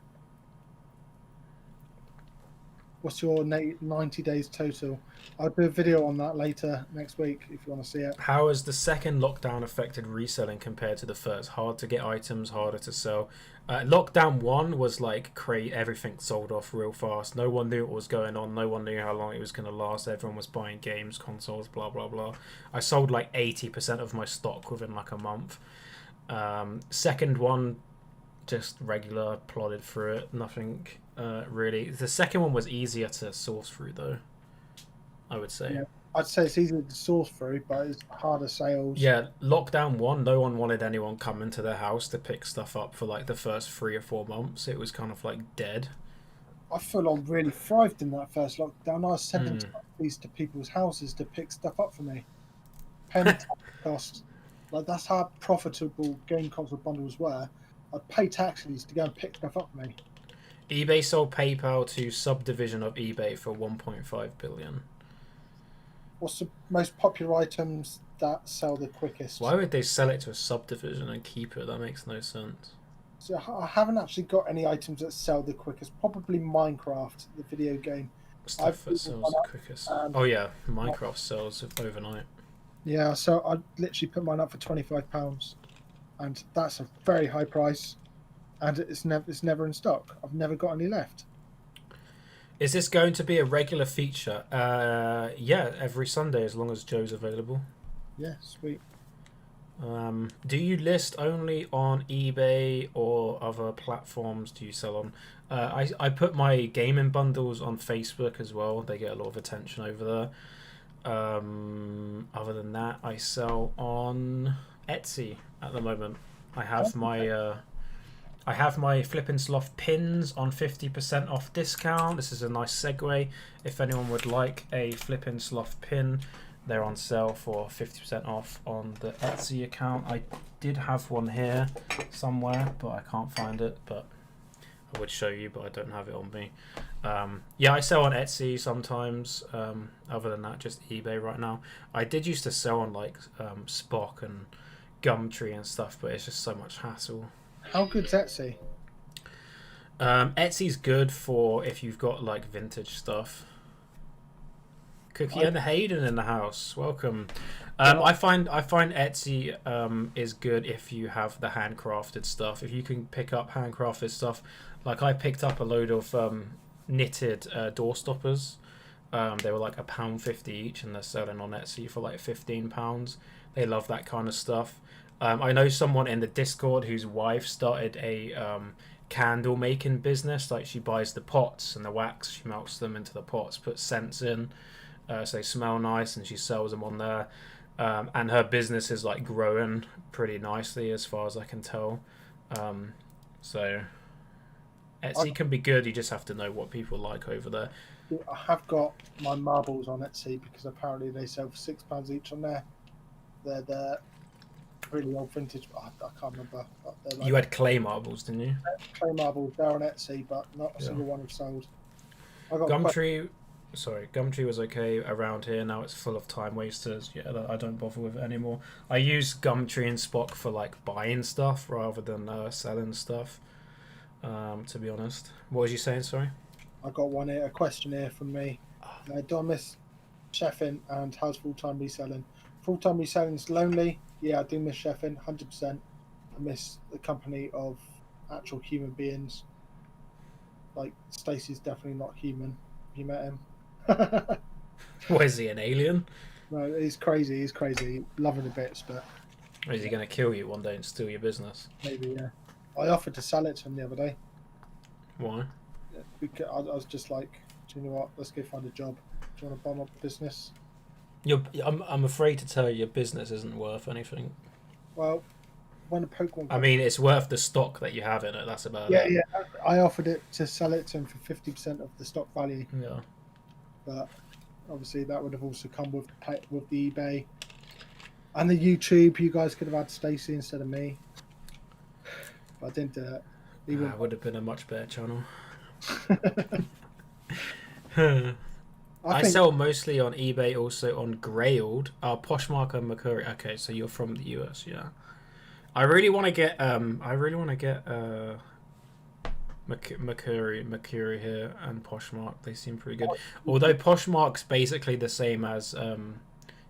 What's your 90 days total? I'll do a video on that later next week if you want to see it. How has the second lockdown affected reselling compared to the first? Hard to get items, harder to sell. Lockdown 1 was like everything sold off real fast. No one knew what was going on. No one knew how long it was going to last. Everyone was buying games, consoles, blah, blah, blah. I sold like 80% of my stock within like a month. Second one, just regular, plodded through it. Nothing really. The second one was easier to source through though, I would say. Yeah, I'd say it's easier to source through, but it's harder sales. Yeah, lockdown 1, no one wanted anyone coming to their house to pick stuff up for like the first 3 or 4 months. It was kind of like dead. I feel I really thrived in that first lockdown. I was sending these to people's houses to pick stuff up for me. Paying cost. Like, that's how profitable game console bundles were. I'd pay taxis to go and pick stuff up for me. eBay sold PayPal to subdivision of eBay for 1.5 billion. What's the most popular items that sell the quickest? Why would they sell it to a subdivision and keep it? That makes no sense. So I haven't actually got any items that sell the quickest. Probably Minecraft, the video game. Stuff that sells the quickest. Oh yeah, Minecraft sells overnight. Yeah, so I literally put mine up for £25, and that's a very high price, and it's never in stock. I've never got any left. Is this going to be a regular feature? Yeah, every Sunday as long as Joe's available. Yeah, sweet. Do you list only on eBay or other platforms do you sell on? I put my gaming bundles on Facebook as well. They get a lot of attention over there. Other than that, I sell on Etsy at the moment. I have my Flip and Sloth pins on 50% off discount. This is a nice segue. If anyone would like a Flip and Sloth pin, they're on sale for 50% off on the Etsy account. I did have one here somewhere, but I can't find it. But I would show you, but I don't have it on me. Yeah, I sell on Etsy sometimes. Other than that, just eBay right now. I did used to sell on like Spock and Gumtree and stuff, but it's just so much hassle. How good's Etsy? Etsy's good for if you've got like vintage stuff. Cookie and Hayden in the house. Welcome. I find Etsy is good if you have the handcrafted stuff. If you can pick up handcrafted stuff, like I picked up a load of knitted door stoppers. They were like £1.50 each, and they're selling on Etsy for like £15. They love that kind of stuff. I know someone in the Discord whose wife started a candle making business. Like she buys the pots and the wax, she melts them into the pots, puts scents in. So they smell nice, and she sells them on there. And her business is like growing pretty nicely, as far as I can tell. So Etsy can be good. You just have to know what people like over there. I have got my marbles on Etsy because apparently they sell for £6 each on there. They're really old vintage. I can't remember. Like, you had clay marbles, didn't you? Clay marbles. They're on Etsy, but not a single one have sold. Gumtree. Sorry, Gumtree was okay around here. Now it's full of time wasters. Yeah, that I don't bother with it anymore. I use Gumtree and Spock for like buying stuff rather than selling stuff. To be honest, what was you saying? Sorry. I got one here, a question here from me. Do I miss chefing, and how's full-time reselling? Full-time reselling's lonely. Yeah, I do miss chefing, 100%. I miss the company of actual human beings. Like Stacey's definitely not human. You met him? What is he, an alien? No, he's crazy. He's crazy. Loving the bits, but or is he going to kill you one day and steal your business? Maybe, yeah. I offered to sell it to him the other day. Why? Yeah, because I was just like, do you know what? Let's go find a job. Do you want to bomb up a business? I'm afraid to tell you, your business isn't worth anything. Well, when a Pokemon. I mean, it's worth the stock that you have in it. That's about it. Yeah. I offered it to sell it to him for 50% of the stock value. Yeah. But obviously, that would have also come with the eBay and the YouTube. You guys could have had Stacey instead of me. But I didn't do it. It would have been a much better channel. I sell mostly on eBay, also on Grailed. Poshmark and Mercury. Okay, so you're from the US, yeah. I really want to get Mercury here and Poshmark. They seem pretty good. Although Poshmark's basically the same as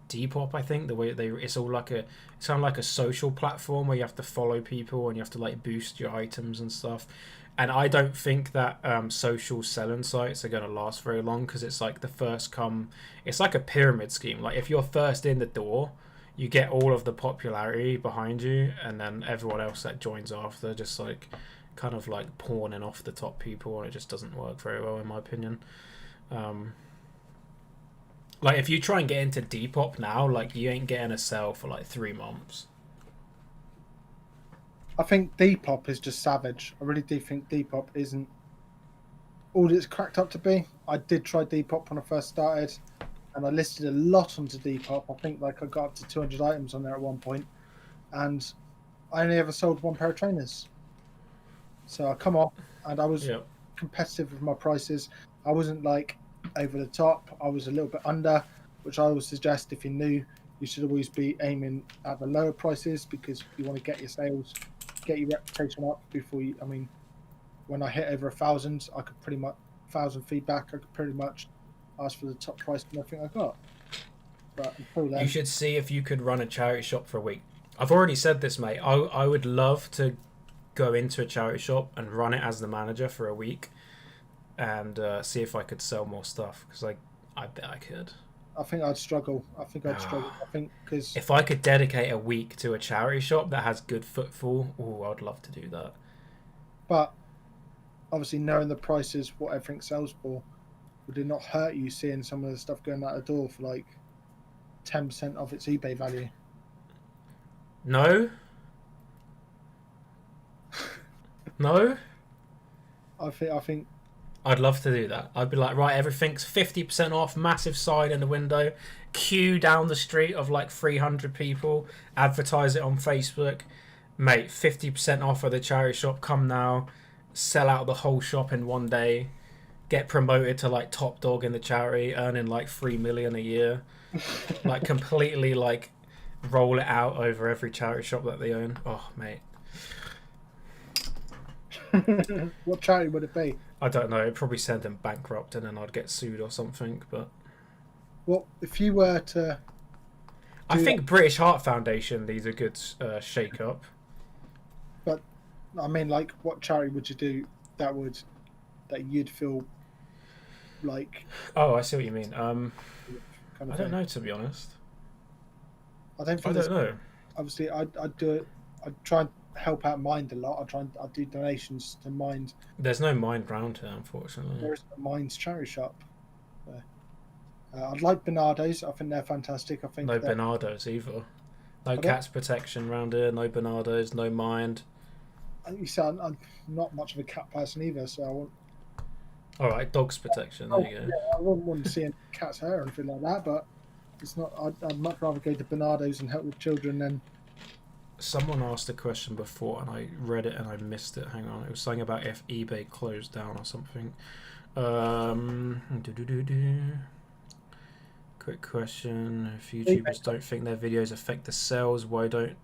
Depop, I think. The way it's all like it sounds like a social platform where you have to follow people and you have to like boost your items and stuff. And I don't think that social selling sites are going to last very long, because it's like the first come. It's like a pyramid scheme. Like if you're first in the door, you get all of the popularity behind you, and then everyone else that joins after just like kind of like pawning off the top people, and it just doesn't work very well in my opinion. Like if you try and get into Depop now, like you ain't getting a sale for like 3 months. I think Depop is just savage. I really do think Depop isn't all it's cracked up to be. I did try Depop when I first started, and I listed a lot onto Depop. I think like I got up to 200 items on there at one point, and I only ever sold one pair of trainers. So I come off, and I was competitive with my prices. I wasn't like over the top. I was a little bit under, which I would suggest if you're new, you should always be aiming at the lower prices, because you want to get your sales, get your reputation up before you. I mean, when I hit over 1,000, I could pretty much 1,000 feedback. I could pretty much ask for the top price and everything I got. But until then, you should see if you could run a charity shop for a week. I've already said this, mate. I would love to go into a charity shop and run it as the manager for a week, and see if I could sell more stuff, because I bet I could. I think I'd struggle. I think because if I could dedicate a week to a charity shop that has good footfall, I'd love to do that. But obviously, knowing the prices, what everything sells for, would it not hurt you seeing some of the stuff going out the door for like 10% of its eBay value? No. No. I think I'd love to do that. I'd be like, right, everything's 50% off, massive sign in the window, queue down the street of like 300 people, advertise it on Facebook. Mate, 50% off of the charity shop, come now, sell out the whole shop in one day, get promoted to like top dog in the charity, earning like 3 million a year. Like completely like roll it out over every charity shop that they own. Oh, mate. What charity would it be? I don't know. It'd probably send them bankrupt, and then I'd get sued or something. But Well, if you were to, I think British Heart Foundation needs a good shake up. but I mean, like, what charity would you do that you'd feel like? Oh, I see what you mean. Kind of I don't know, to be honest. I don't think. I don't know. Obviously, I'd do it. I'd try and help out Mind a lot. I'd do donations to Mind. There's no Mind round here, unfortunately. There is a Mind's charity shop. I'd like Bernardo's. I think they're fantastic. I think no Bernardo's either. No Okay. Cats Protection round here. No Bernardo's. No Mind. You said I'm not much of a cat person either, so I won't. All right, Dogs Protection. There you go. Yeah, I wouldn't want to see any cat's hair or anything like that, but it's not. I'd much rather go to Bernardo's and help with children than. Someone asked a question before, and I read it and I missed it. Hang on, it was something about if eBay closed down or something. Quick question: if YouTubers don't think their videos affect the sales, why don't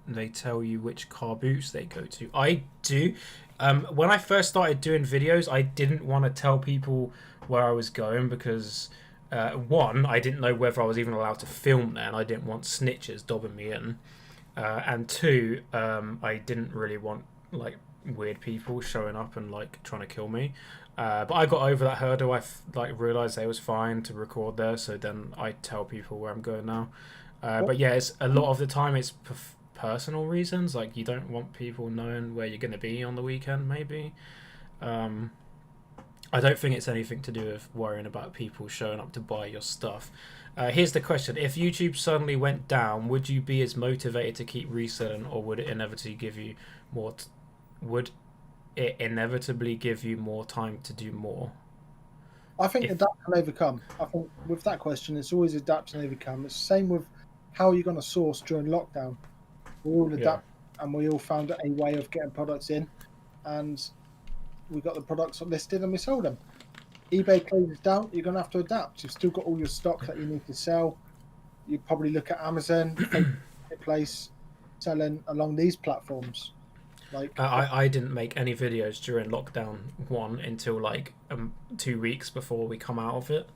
they tell you which car boots they go to? I do. When I first started doing videos, I didn't want to tell people where I was going because, one, I didn't know whether I was even allowed to film there, and I didn't want snitches dobbing me in. And two, I didn't really want like weird people showing up and like trying to kill me. But I got over that hurdle. I realized it was fine to record there, so then I tell people where I'm going now. But yeah, it's a lot of the time it's personal reasons. Like you don't want people knowing where you're going to be on the weekend. Maybe. I don't think it's anything to do with worrying about people showing up to buy your stuff. Here's the question: if YouTube suddenly went down, would you be as motivated to keep reselling, or would it inevitably give you more? Would it inevitably give you more time to do more? I think adapt and overcome. I think with that question, it's always adapt and overcome. It's the same with how are you going to source during lockdown. We all adapt, and we all found a way of getting products in, and we got the products listed and we sold them. eBay closes down, you're going to have to adapt. You've still got all your stock that you need to sell. You probably look at Amazon, Marketplace, selling along these platforms. Like I didn't make any videos during lockdown 1 until like 2 weeks before we come out of it,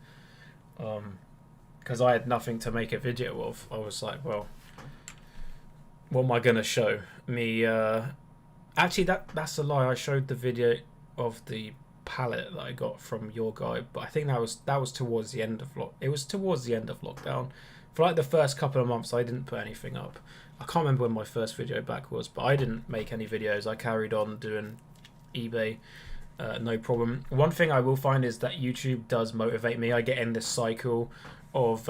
because I had nothing to make a video of. I was like, well, what am I going to show? Me, actually that's a lie. I showed the video of the pallet that I got from your guy, but I think that was towards the end of it was towards the end of lockdown. For like the first couple of months I didn't put anything up. I can't remember when my first video back was, but I didn't make any videos. I carried on doing eBay, no problem. One thing I will find is that YouTube does motivate me. I get in this cycle of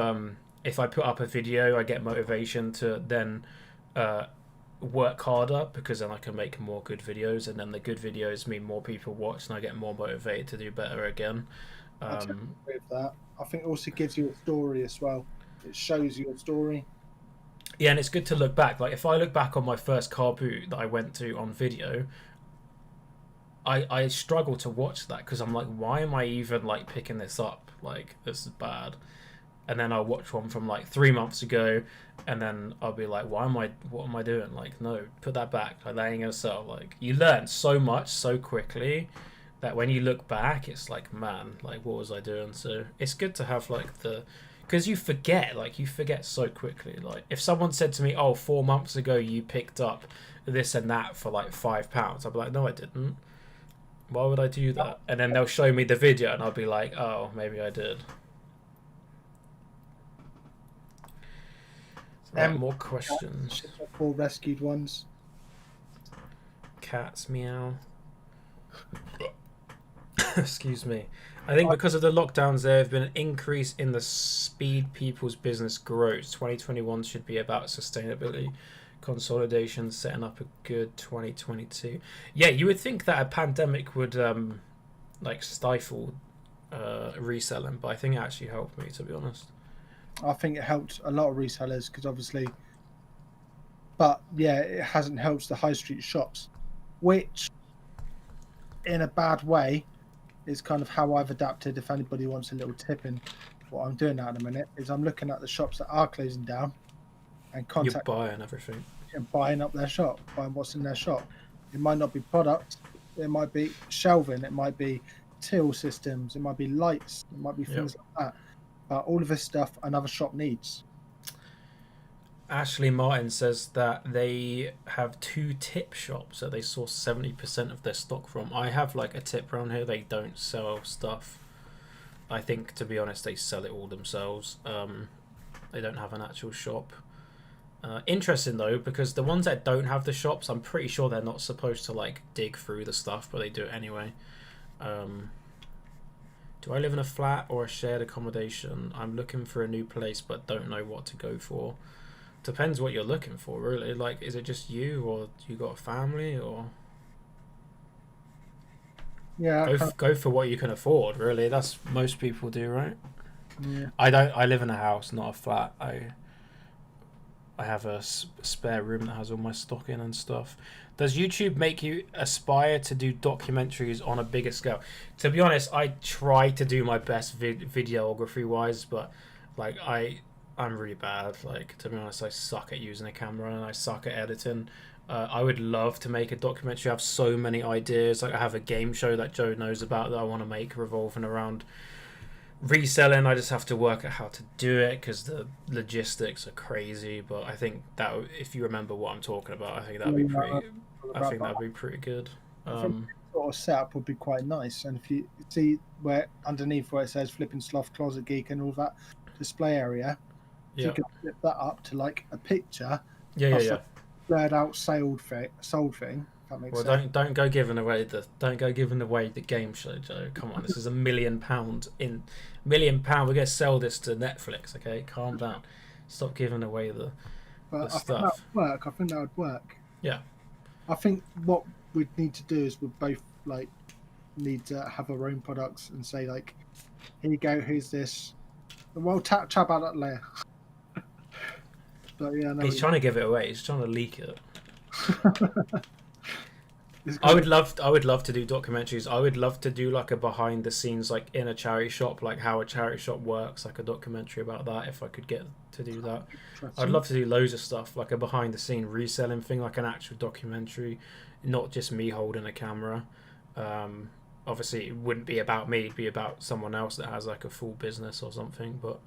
if I put up a video, I get motivation to then work harder, because then I can make more good videos, and then the good videos mean more people watch, and I get more motivated to do better again. I totally agree with that. I think it also gives you a story as well. It shows you a story. Yeah, and it's good to look back. Like if I look back on my first CARBOOT that I went to on video, I struggle to watch that because I'm like, why am I even like picking this up? Like this is bad. And then I'll watch one from like 3 months ago, and then I'll be like, what am I doing? Like, no, put that back. Like, that ain't gonna sell. Like, you learn so much so quickly that when you look back, it's like, man, like, what was I doing? So it's good to have like because you forget so quickly. Like, if someone said to me, oh, 4 months ago you picked up this and that for like £5, I'd be like, no, I didn't. Why would I do that? And then they'll show me the video, and I'll be like, oh, maybe I did. More questions. Four rescued ones. Cats meow. Excuse me. I think because of the lockdowns, there have been an increase in the speed people's business grows. 2021 should be about sustainability, consolidation, setting up a good 2022. Yeah, you would think that a pandemic would like stifle reselling, but I think it actually helped me, to be honest. I think it helped a lot of resellers because obviously, but yeah, it hasn't helped the high street shops, which in a bad way is kind of how I've adapted. If anybody wants a little tip in what I'm doing at the minute, is I'm looking at the shops that are closing down and You're contact buying everything. and buying up their shop, buying what's in their shop. It might not be product, it might be shelving, it might be till systems, it might be lights, it might be things like that. But all of this stuff another shop needs. Ashley Martin says that they have 2 tip shops that they source 70% of their stock from. I have like a tip around here. They don't sell stuff. I think, to be honest, they sell it all themselves. They don't have an actual shop. Interesting though, because the ones that don't have the shops, I'm pretty sure they're not supposed to like dig through the stuff, but they do it anyway. Do I live in a flat or a shared accommodation? I'm looking for a new place but don't know what to go for. Depends what you're looking for, really. Like, is it just you, or you got a family, or Yeah, go for what you can afford, really. That's most people do, right? yeah. I live in a house, not a flat. I have a spare room that has all my stock in and stuff. Does YouTube make you aspire to do documentaries on a bigger scale? To be honest, I try to do my best videography wise, but like I'm really bad. Like, to be honest, I suck at using a camera and I suck at editing. I would love to make a documentary. I have so many ideas. Like, I have a game show that Joe knows about that I want to make revolving around reselling. I just have to work out how to do it because the logistics are crazy. But I think that if you remember what I'm talking about, I think that'd be pretty. I think that'd be pretty good. I think sort of setup would be quite nice. And if you see where underneath where it says Flipping Sloth, Closet Geek, and all that display area, if you can flip that up to like a picture. Yeah. Blurred out sold thing. If that makes sense. Don't go giving away the game show, Joe. Come on, this is £1 million We're gonna sell this to Netflix, okay? Calm down. Stop giving away the stuff. Think that would work. I think that would work. Yeah. I think what we'd need to do is we'd both like need to have our own products and say like, here you go, here's this. Well, chat about that later. But yeah, no, he's trying to give it away. He's trying to leak it. I would love to do documentaries. I would love to do like a behind the scenes, like in a charity shop, like how a charity shop works, like a documentary about that. If I could get to do that, I'd love to do loads of stuff, like a behind the scene reselling thing, like an actual documentary, not just me holding a camera. Obviously, it wouldn't be about me; it'd be about someone else that has like a full business or something. But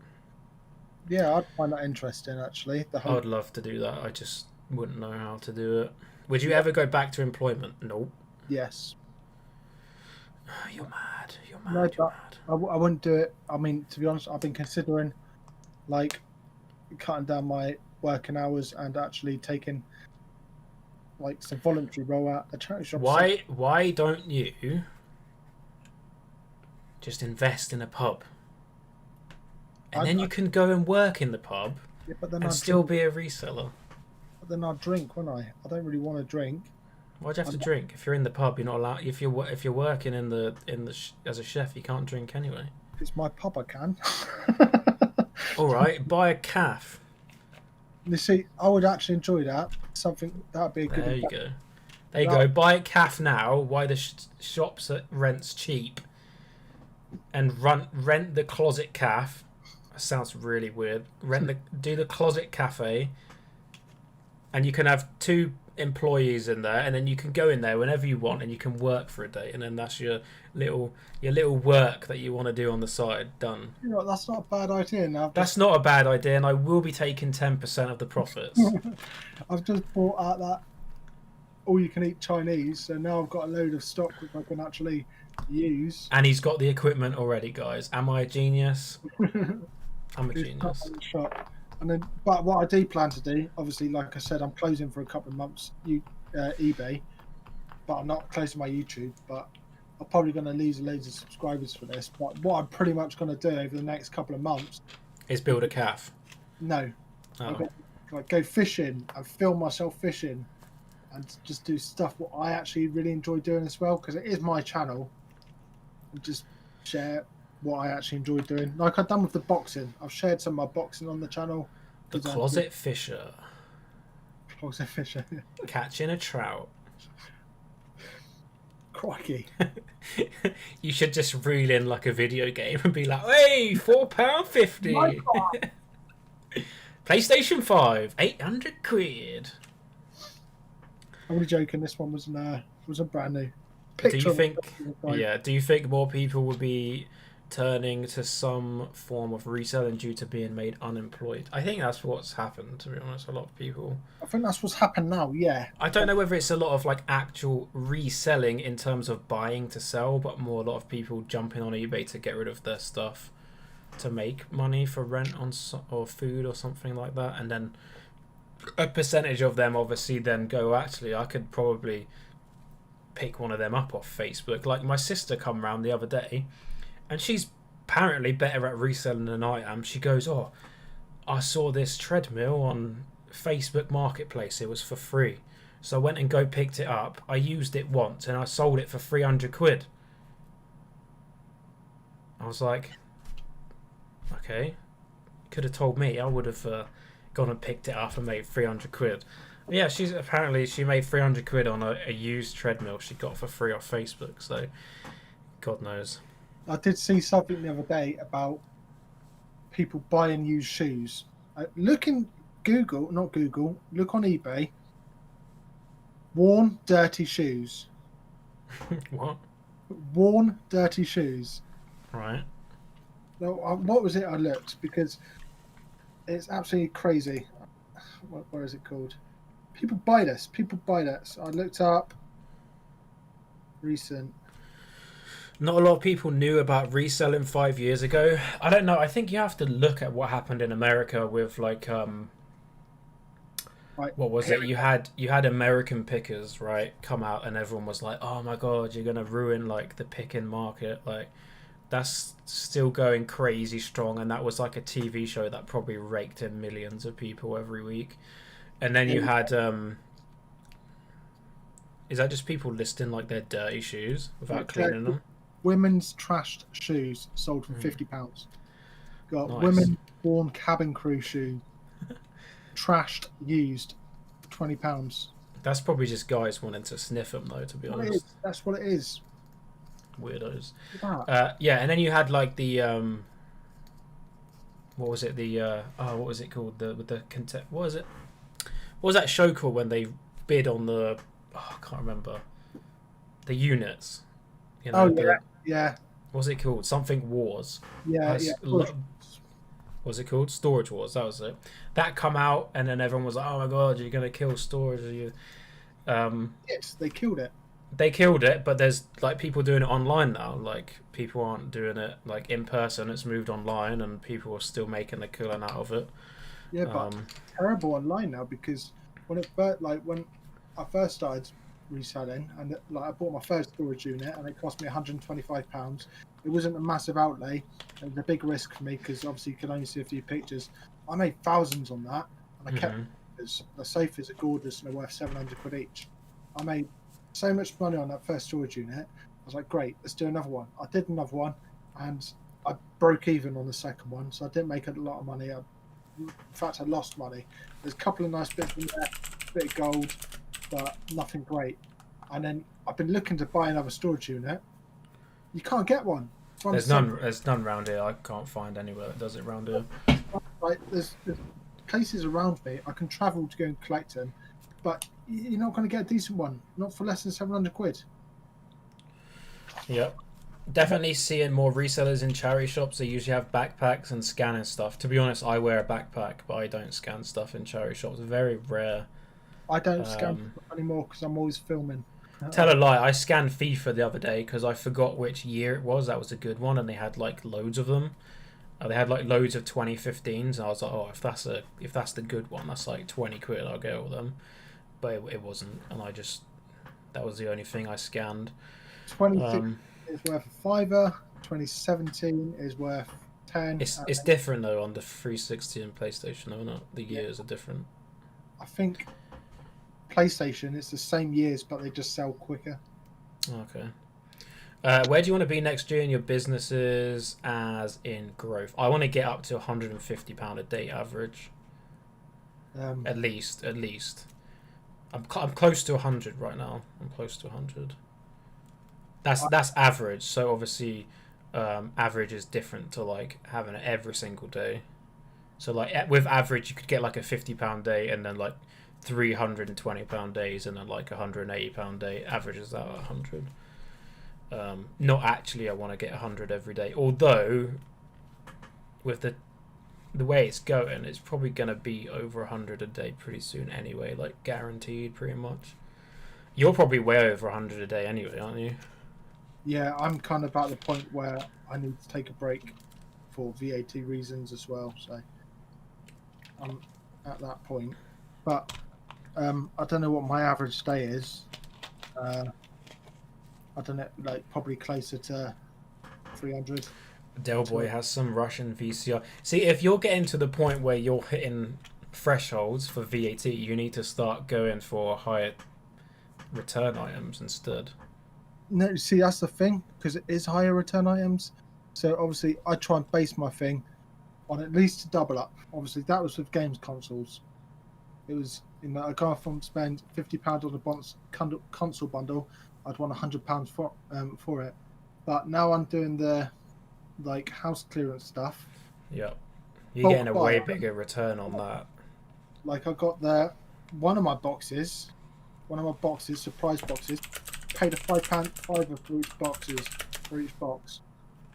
yeah, I'd find that interesting actually. I'd love to do that. I just wouldn't know how to do it. Would you ever go back to employment? Nope. Yes. You're mad. I wouldn't do it. I mean, to be honest, I've been considering like cutting down my working hours and actually taking like some voluntary role at a charity shop. Why don't you just invest in a pub? And then you can go and work in the pub and still be a reseller. Then I'll drink, won't I? I don't really want to drink. Why'd you have to drink? If you're in the pub, you're not allowed. If you're working in the as a chef, you can't drink anyway. If it's my pub, I can. All right, buy a calf. You see, I would actually enjoy that. Something that'd be a good. There you go. There you go. Buy a calf now. Why the shops at rent's cheap, and rent the closet calf. That sounds really weird. Do the closet cafe. And you can have 2 employees in there, and then you can go in there whenever you want, and you can work for a day, and then that's your little work that you want to do on the side done. You know, that's not a bad idea. Now that's not a bad idea, and I will be taking 10% of the profits. I've just bought out that all-you-can-eat Chinese, so now I've got a load of stock which I can actually use. And he's got the equipment already, guys. Am I a genius? I'm a genius. And then, but what I do plan to do, obviously, like I said, I'm closing for a couple of months eBay, but I'm not closing my YouTube. But I'm probably going to lose loads of subscribers for this. But what I'm pretty much going to do over the next couple of months is build a calf. No, like go fishing and film myself fishing, and just do stuff what I actually really enjoy doing as well, because it is my channel. And just share what I actually enjoy doing, like I've done with the boxing. I've shared some of my boxing on the channel. The closet fisher. Closet fisher. Catching a trout. Crikey. You should just reel in like a video game and be like, hey, £4.50. PlayStation 5, 800 quid. I'm only joking. This one wasn't brand new. Do you think? Yeah. Do you think more people would be turning to some form of reselling due to being made unemployed? I think that's what's happened. To be honest, a lot of people. I think that's what's happened now. Yeah. I don't know whether it's a lot of like actual reselling in terms of buying to sell, but more a lot of people jumping on eBay to get rid of their stuff to make money for rent on or food or something like that, and then a percentage of them obviously then go, actually, I could probably pick one of them up off Facebook. Like my sister come round the other day, and she's apparently better at reselling than I am. She goes, oh, I saw this treadmill on Facebook Marketplace. It was for free. So I went and picked it up. I used it once and I sold it for 300 quid. I was like, okay, could have told me. I would have gone and picked it up and made 300 quid. Yeah, she made 300 quid on a used treadmill she got for free off Facebook. So, God knows. I did see something the other day about people buying used shoes. Look on eBay. Worn, dirty shoes. What? Worn, dirty shoes. Right. No, what was it I looked? Because it's absolutely crazy. What is it called? People buy this. I looked up recent. Not a lot of people knew about reselling 5 years ago. I don't know. I think you have to look at what happened in America with like what was it? You had American pickers, right, come out, and everyone was like, "Oh my God, you're gonna ruin like the picking market." Like that's still going crazy strong, and that was like a TV show that probably raked in millions of people every week. And then you had is that just people listing like their dirty shoes without cleaning them? Women's trashed shoes sold for £50. Got Nice. Women worn cabin crew shoe, trashed, used, £20. That's probably just guys wanting to sniff them, though. To be honest, that's what it is. Weirdos. That. Yeah, and then you had like the what was it? The what was it called? What was it? What was that show called when they bid on the? Oh, I can't remember. The units. You know, yeah. What was it called? Something Wars. Yeah. What was it called? Storage Wars. That was it. That come out, and then everyone was like, "Oh my God, you're gonna kill storage." Are you? Yes, they killed it. They killed it, but there's like people doing it online now. Like people aren't doing it like in person. It's moved online, and people are still making a killing out of it. Yeah, but terrible online now, because when I first started reselling, and like I bought my first storage unit, and it cost me £125. It wasn't a massive outlay. It was a big risk for me because obviously you can only see a few pictures. I made thousands on that, and I kept the sofas are gorgeous and they're worth 700 quid each. I made so much money on that first storage unit. I was like, great, let's do another one. I did another one, and I broke even on the second one, so I didn't make a lot of money. In fact, I lost money. There's a couple of nice bits in there, a bit of gold, but nothing great. And then I've been looking to buy another storage unit. You can't get one. There's none around here. I can't find anywhere that does it around here. Like there's places around me. I can travel to go and collect them, but you're not going to get a decent one. Not for less than 700 quid. Yep. Definitely seeing more resellers in charity shops. They usually have backpacks and scanning stuff. To be honest, I wear a backpack, but I don't scan stuff in charity shops. Very rare. I don't scan anymore because I'm always filming. Tell a lie, I scanned FIFA the other day because I forgot which year it was. That was a good one, and they had like loads of them. They had like loads of 2015s, and I was like, oh, if that's the good one, that's like 20 quid. I'll get all them. But it wasn't, and that was the only thing I scanned. 2016 is worth a £5. 2017 is worth 10. It's different though on the 360 and PlayStation, though, not the years are different. I think PlayStation, it's the same years, but they just sell quicker. Okay. Where do you want to be next year in your businesses as in growth? I want to get up to £150 a day average. At least. I'm close to 100 right now. I'm close to 100. That's average. So obviously, average is different to like having it every single day. So like with average, you could get like a £50 day, and then like £320 days, and then like £180 day. Average is that 100. Not actually. I want to get 100 every day. Although, with the way it's going, it's probably gonna be over 100 a day pretty soon anyway. Like guaranteed, pretty much. You're probably way over 100 a day anyway, aren't you? Yeah, I'm kind of at the point where I need to take a break for VAT reasons as well. So I'm at that point. But I don't know what my average day is. I don't know, like probably closer to 300. Delboy has some Russian VCR. See, if you're getting to the point where you're hitting thresholds for VAT, you need to start going for higher return items instead. No, see, that's the thing, because it is higher return items. So obviously, I try and base my thing on at least double up. Obviously, that was with games consoles. It was, you know, I go from spend £50 on a console bundle, I'd want £100 for it. But now I'm doing the like house clearance stuff. Yep. You're getting a way bigger return on that. Like I got one of my boxes, surprise boxes, paid a £5 for each box.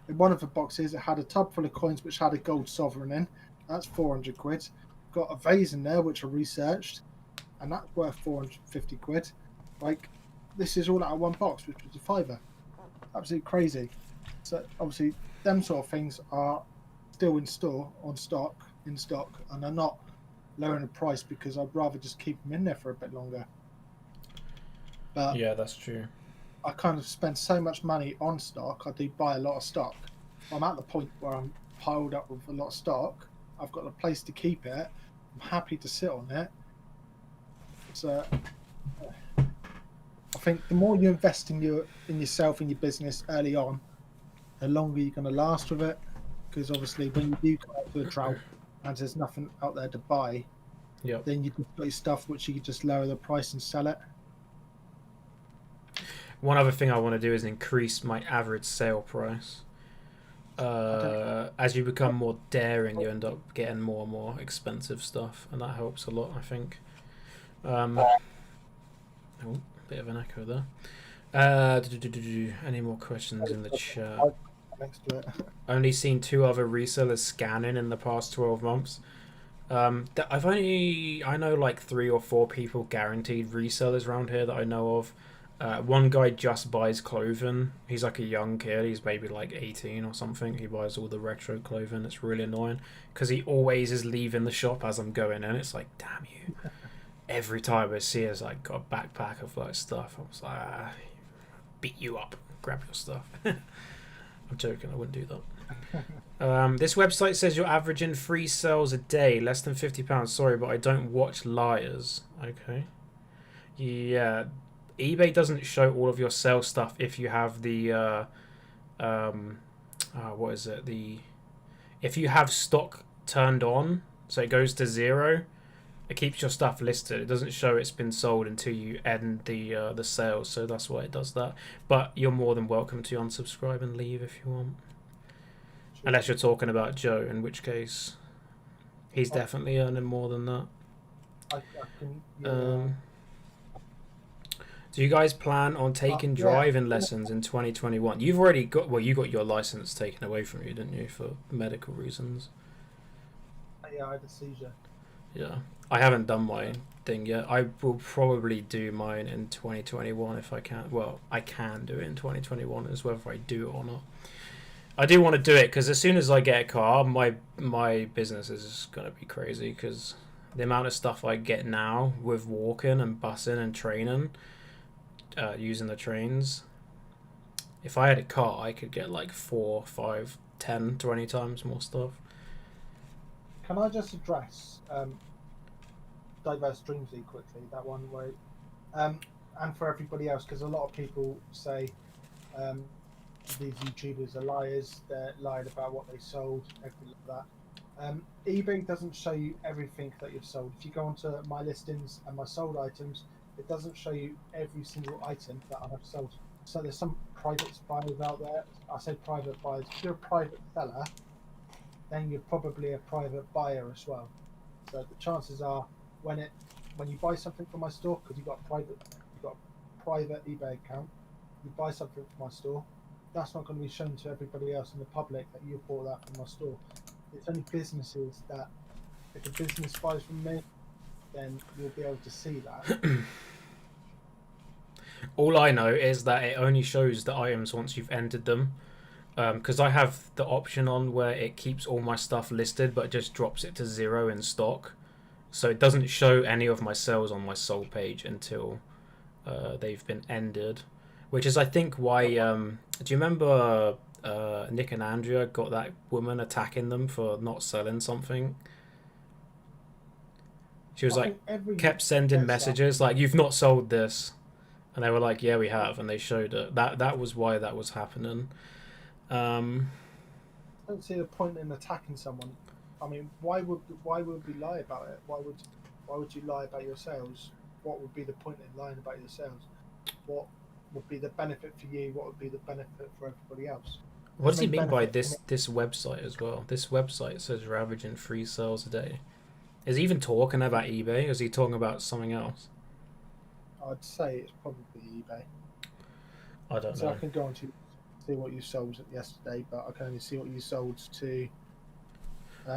In one of the boxes, it had a tub full of coins which had a gold sovereign in. That's 400 quid. Got a vase in there which I researched, and that's worth 450 quid. Like, this is all out of one box, which was a fiver. Absolutely crazy. So obviously, them sort of things are still in stock, and they're not lowering the price because I'd rather just keep them in there for a bit longer. But yeah, that's true. I kind of spend so much money on stock. I do buy a lot of stock. I'm at the point where I'm piled up with a lot of stock. I've got a place to keep it. I'm happy to sit on it. So I think the more you invest in yourself, in your business early on, the longer you're going to last with it. Because obviously, when you do come out to a drought and there's nothing out there to buy, yep, then you've got your stuff which you can just lower the price and sell it. One other thing I want to do is increase my average sale price. As you become more daring, you end up getting more and more expensive stuff, and that helps a lot, I think. Oh, bit of an echo there. Any more questions in the chat? Next to it. Only seen 2 other resellers scanning in the past 12 months. I know like 3 or 4 people guaranteed resellers around here that I know of. One guy just buys clothing. He's like a young kid. He's maybe like 18 or something. He buys all the retro clothing. It's really annoying because he always is leaving the shop as I'm going in. It's like, damn you. Every time I see us, like, got a backpack of like stuff. I was like, beat you up. Grab your stuff. I'm joking. I wouldn't do that. This website says you're averaging 3 sales a day, less than £50. Sorry, but I don't watch Liars. Okay. Yeah. eBay doesn't show all of your sales stuff if you have the what is it, if you have stock turned on, so it goes to 0, it keeps your stuff listed. It doesn't show it's been sold until you end the sales, so that's why it does that. But you're more than welcome to unsubscribe and leave if you want, unless you're talking about Joe, in which case he's definitely earning more than that. Do you guys plan on taking driving lessons in 2021? You've already got, well, you got your license taken away from you, didn't you, for medical reasons? Yeah, I had a seizure. Yeah, I haven't done my thing yet. I will probably do mine in 2021 if I can. Well, I can do it in 2021, as whether I do it or not. I do want to do it because as soon as I get a car, my business is going to be crazy because the amount of stuff I get now with walking and bussing and training, using the trains. If I had a car, I could get like 4, 5, 10, 20 times more stuff. Can I just address diverse dreams quickly? That one way, and for everybody else, because a lot of people say these YouTubers are liars. They're lying about what they sold, everything like that. eBay doesn't show you everything that you've sold. If you go onto my listings and my sold items, it doesn't show you every single item that I have sold. So there's some private buyers out there. I say private buyers. If you're a private seller, then you're probably a private buyer as well. So the chances are when you buy something from my store, because you've got a private eBay account, you buy something from my store, that's not going to be shown to everybody else in the public that you bought that from my store. It's only businesses that, if a business buys from me, then you'll be able to see that. All I know is that it only shows the items once you've entered them. Because I have the option on where it keeps all my stuff listed, but just drops it to 0 in stock. So it doesn't show any of my sales on my sold page until they've been ended. Which is, I think, why... do you remember Nick and Andrea got that woman attacking them for not selling something? She was kept sending messages like, "You've not sold this." And they were like, "Yeah, we have." And they showed it. That was why that was happening. I don't see the point in attacking someone. I mean, why would we lie about it? Why would you lie about your sales? What would be the point in lying about your sales? What would be the benefit for you? What would be the benefit for everybody else? What does he mean by this website as well? This website says you're averaging 3 sales a day. Is he even talking about eBay, or is he talking about something else? I'd say it's probably eBay. I don't know. So I can go on to see what you sold yesterday, but I can only see what you sold to.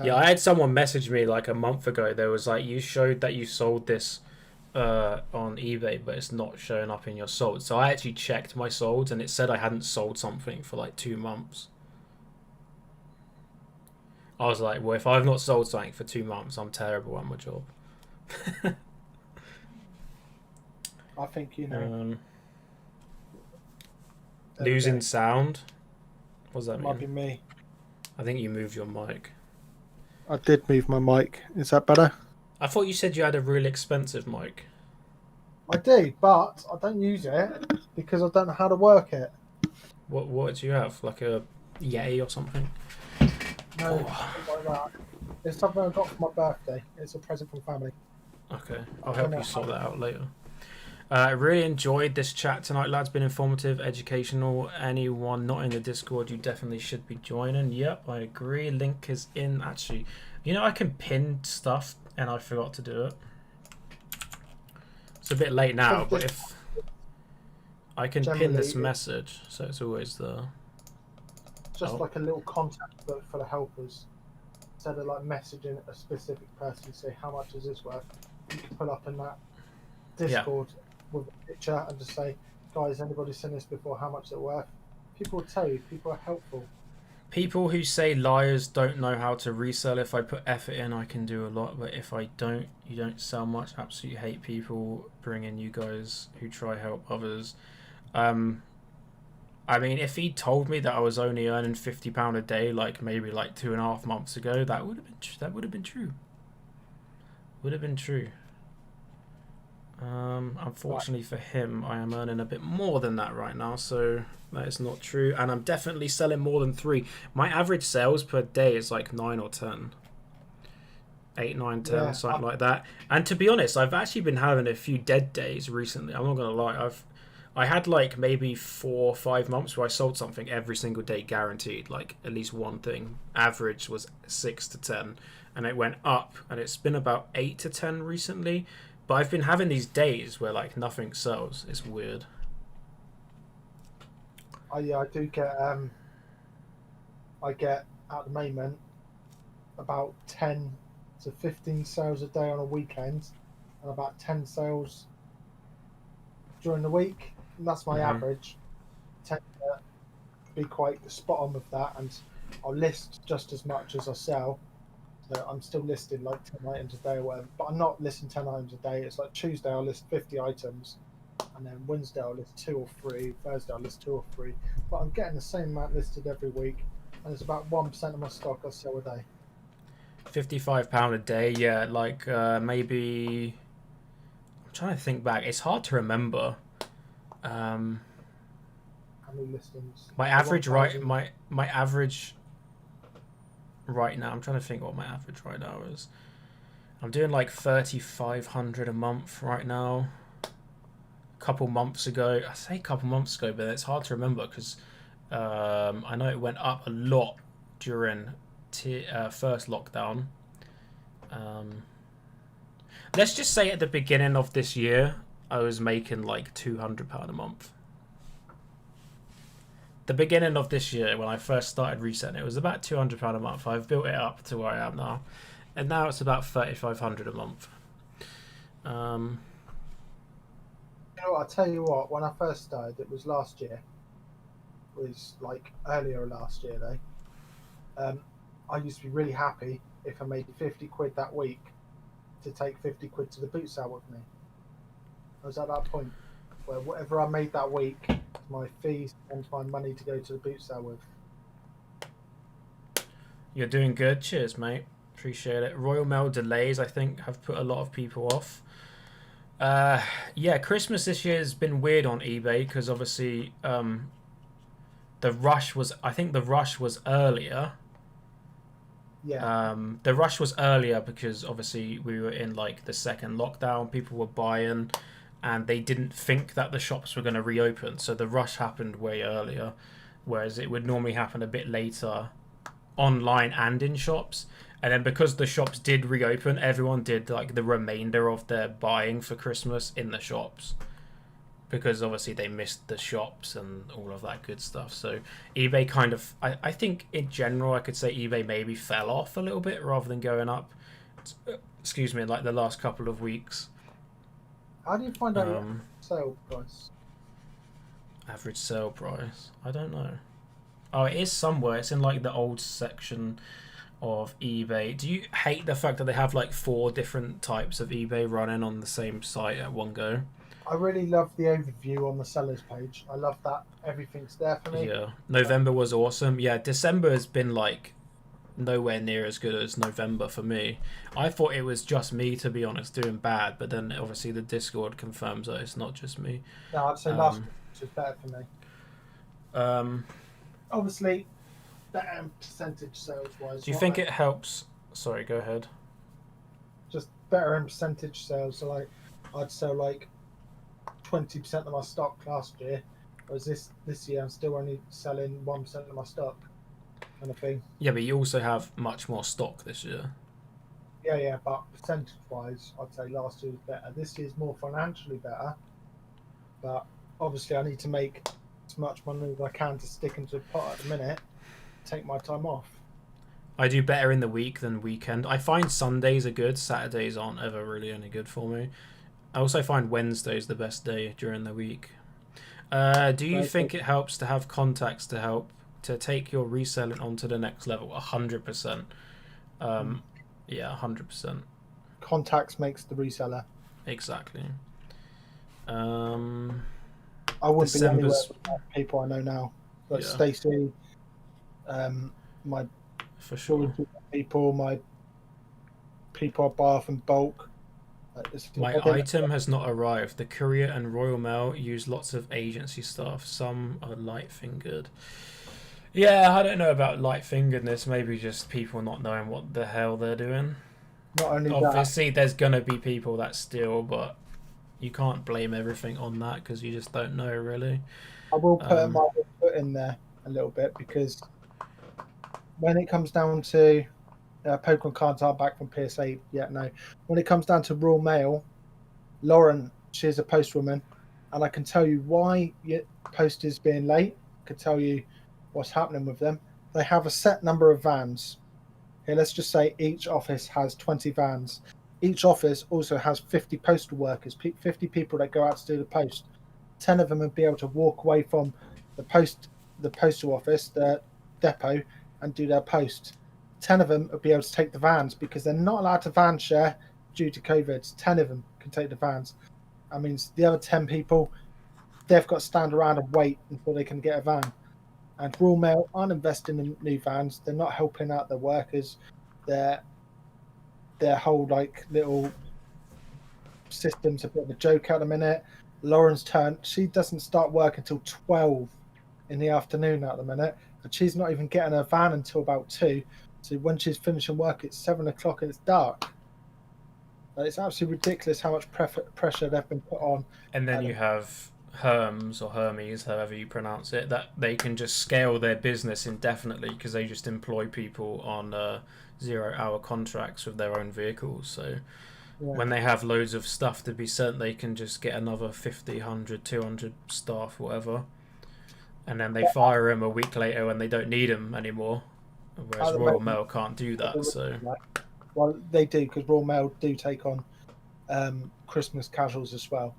Yeah, I had someone message me like a month ago. There was like, you showed that you sold this on eBay, but it's not showing up in your sold. So I actually checked my solds, and it said I hadn't sold something for like 2 months. I was like, well, if I've not sold something for 2 months, I'm terrible at my job. I think, you know... losing sound? What does that mean? Might be me. I think you moved your mic. I did move my mic. Is that better? I thought you said you had a really expensive mic. I do, but I don't use it because I don't know how to work it. What do you have? Like a Yeti or something? No, something like that. It's something I got for my birthday. It's a present from family. Okay, I'll help you sort that out later. I really enjoyed this chat tonight, lads. Been informative, educational. Anyone not in the Discord, you definitely should be joining. Yep, I agree. Link is in. Actually, you know, I can pin stuff, and I forgot to do it. It's a bit late now, but if I can pin this message, so it's always there. Just like a little contact book for the helpers. Instead of like messaging a specific person, say how much is this worth, you can put up in that Discord with a picture and just say, guys, anybody seen this before? How much is it worth? People will tell you. People are helpful. People who say liars don't know how to resell. If I put effort in, I can do a lot, but if I don't, you don't sell much. Absolutely hate people bringing you guys who try help others. I mean, if he told me that I was only earning £50 a day, like maybe like 2.5 months ago, that would have been true. Would have been true. Unfortunately for him, I am earning a bit more than that right now, so that is not true. And I'm definitely selling more than 3. My average sales per day is like 9 or 10. 8, 9, 10, something like that. And to be honest, I've actually been having a few dead days recently. I'm not gonna lie. I had like maybe 4 or 5 months where I sold something every single day, guaranteed, like at least one thing. Average was 6 to 10, and it went up, and it's been about 8 to 10 recently. But I've been having these days where like nothing sells. It's weird. Oh yeah, I do get. I get at the moment about 10 to 15 sales a day on a weekend, and about 10 sales during the week. And that's my average. I tend to be quite spot on with that, and I'll list just as much as I sell. So I'm still listing like 10 items a day or whatever, but I'm not listing 10 items a day. It's like Tuesday I'll list 50 items, and then Wednesday I'll list 2 or 3, Thursday I'll list 2 or 3. But I'm getting the same amount listed every week, and it's about 1% of my stock I sell a day. £55 a day, yeah, like maybe... I'm trying to think back. It's hard to remember. How many listings? My average, my average... right now, I'm trying to think what my average right now is. I'm doing like 3,500 a month right now. A couple months ago, I say a couple months ago, but it's hard to remember because I know it went up a lot during first lockdown. Let's just say at the beginning of this year, I was making like £200 a month. The beginning of this year, when I first started reselling, it was about £200 a month. I've built it up to where I am now, and now it's about £3,500 a month. You know what, I'll tell you what, when I first started, it was last year. It was like earlier last year though. I used to be really happy if I made 50 quid that week to take 50 quid to the boot sale with me. I was at that point where whatever I made that week, my fees and my money to go to the boot sale with. You're doing good. Cheers, mate. Appreciate it. Royal Mail delays, I think, have put a lot of people off. Yeah, Christmas this year has been weird on eBay because obviously the rush was, I think the rush was earlier. Yeah. The rush was earlier because obviously we were in like the second lockdown. People were buying and they didn't think that the shops were going to reopen. So the rush happened way earlier, whereas it would normally happen a bit later online and in shops. And then because the shops did reopen, everyone did like the remainder of their buying for Christmas in the shops, because obviously they missed the shops and all of that good stuff. So eBay kind of, I think in general, I could say eBay maybe fell off a little bit rather than going up. Excuse me, like the last couple of weeks. How do you find out your sale price? Average sale price? I don't know. Oh, it is somewhere. It's in like the old section of eBay. Do you hate the fact that they have like 4 different types of eBay running on the same site at one go? I really love the overview on the sellers page. I love that everything's there for me. Yeah, November was awesome. Yeah, December has been like nowhere near as good as November for me. I thought it was just me, to be honest, doing bad, but then obviously the Discord confirms that it's not just me. No, I'd say last week was better for me. Obviously, better percentage sales wise. Do you think it helps? Sorry, go ahead. Just better in percentage sales. So like, I'd sell like 20% of my stock last year, whereas this year I'm still only selling 1% of my stock, kind of thing. Yeah, but you also have much more stock this year. Yeah, but percentage wise, I'd say last year was better. This year's more financially better, but obviously I need to make as much money as I can to stick into the pot at the minute. Take my time off. I do better in the week than weekend. I find Sundays are good. Saturdays aren't ever really any good for me. I also find Wednesday's the best day during the week. Do you think it helps to have contacts to help to take your reselling onto the next level? 100%. Yeah, 100%. Contacts makes the reseller. Exactly. I wouldn't be anywhere without people I know now. Like Stacey, my for sure people, my people I buy off in bulk. My item has not arrived. The courier and Royal Mail use lots of agency staff. Some are light-fingered. Yeah, I don't know about light-fingeredness. Maybe just people not knowing what the hell they're doing. Not only obviously, there's gonna be people that steal, but you can't blame everything on that because you just don't know, really. I will put my foot in there a little bit, because when it comes down to Pokemon cards aren't back from PSA yet, no. When it comes down to Royal Mail, Lauren, she's a postwoman, and I can tell you why post is being late. I can tell you what's happening with them. They have a set number of vans. Okay, let's just say each office has 20 vans. Each office also has 50 postal workers, 50 people that go out to do the post. 10 of them would be able to walk away from the postal office, the depot, and do their post. 10 of them would be able to take the vans, because they're not allowed to van share due to COVID. 10 of them can take the vans. That means the other 10 people, they've got to stand around and wait until they can get a van. And Royal Mail aren't investing in new vans. They're not helping out their workers. Their whole like little system's a bit of a joke at the minute. Lauren's turn, she doesn't start work until 12 in the afternoon at the minute, and she's not even getting her van until about 2. So when she's finishing work, it's 7 o'clock and it's dark. It's absolutely ridiculous how much pressure they've been put on. And then you have Herms or Hermes, however you pronounce it, that they can just scale their business indefinitely because they just employ people on 0-hour contracts with their own vehicles. So when they have loads of stuff to be sent, they can just get another 50, 100, 200 staff, whatever. And then they fire them a week later when they don't need them anymore. Whereas Royal Mail can't do that. So, well, they do, because Royal Mail do take on Christmas casuals as well.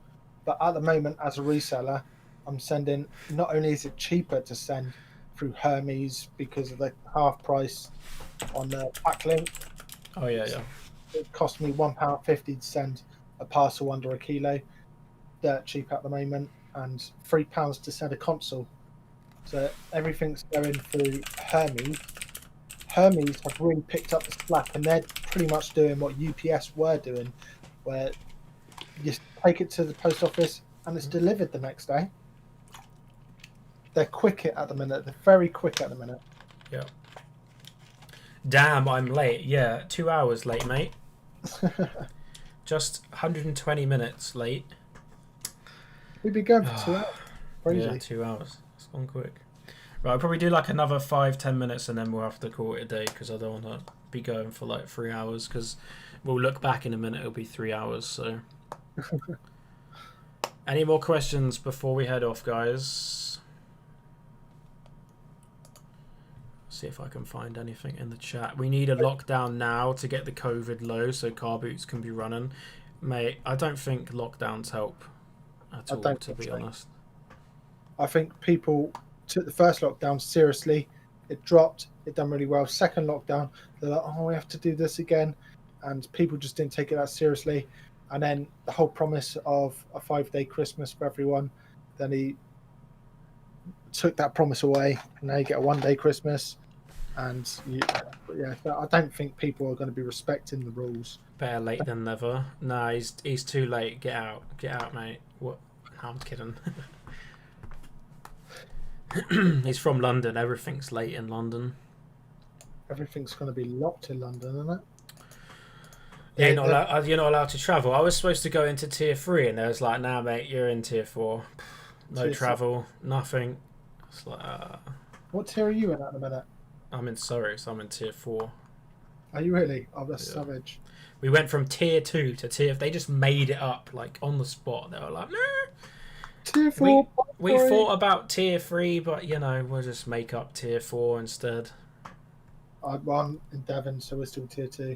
But at the moment, as a reseller, I'm sending. Not only is it cheaper to send through Hermes because of the half price on the backlink. Oh yeah. It cost me £1.50 to send a parcel under a kilo. Dirt cheap at the moment, and £3 to send a console. So everything's going through Hermes. Hermes have really picked up the slack, and they're pretty much doing what UPS were doing, where you take it to the post office and it's delivered the next day. They're quick at the minute. They're very quick at the minute. Yeah. Damn, I'm late. Yeah, 2 hours late, mate. Just 120 minutes late. We've been going for 2 hours. Crazy. Yeah, 2 hours. It's gone quick. Right, I'll probably do like another 5-10 minutes and then we'll have to call it a day because I don't want to be going for like 3 hours because we'll look back in a minute, it'll be 3 hours. So, any more questions before we head off, guys? See if I can find anything in the chat. We need a lockdown now to get the COVID low so car boots can be running. Mate, I don't think lockdowns help at all, to be honest. I think people took the first lockdown seriously. It dropped. It done really well. Second lockdown, they're like, oh, we have to do this again. And people just didn't take it that seriously. And then the whole promise of a 5-day Christmas for everyone, then he took that promise away. And now you get a 1-day Christmas. And I don't think people are going to be respecting the rules. Better late than never. Nah, he's too late. Get out, mate. What? No, I'm kidding. He's from London. Everything's late in London. Everything's going to be locked in London, isn't it? Yeah, you're not allowed to travel. I was supposed to go into tier 3, and they was like, "Nah, mate, you're in tier 4. No tier travel, 6. Nothing." It's like, what tier are you in at the minute? I'm in Surrey, so I'm in tier 4. Are you really? Oh, that's savage. We went from tier 2 to tier. They just made it up like on the spot. They were like, "Nah." Tier 4. We thought about tier 3, but we'll just make up tier 4 instead. I'm in Devon, so we're still tier 2.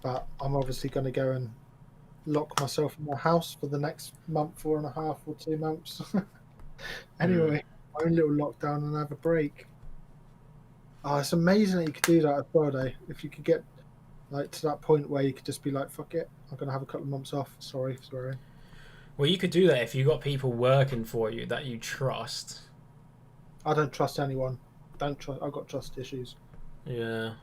But I'm obviously going to go and lock myself in my house for the next month, 4.5 or 2 months. Anyway, my own little lockdown and have a break. Oh, it's amazing that you could do that as well, though. If you could get like to that point where you could just be like, fuck it, I'm going to have a couple of months off. Sorry. Well, you could do that if you got people working for you that you trust. I don't trust anyone. I've got trust issues. Yeah.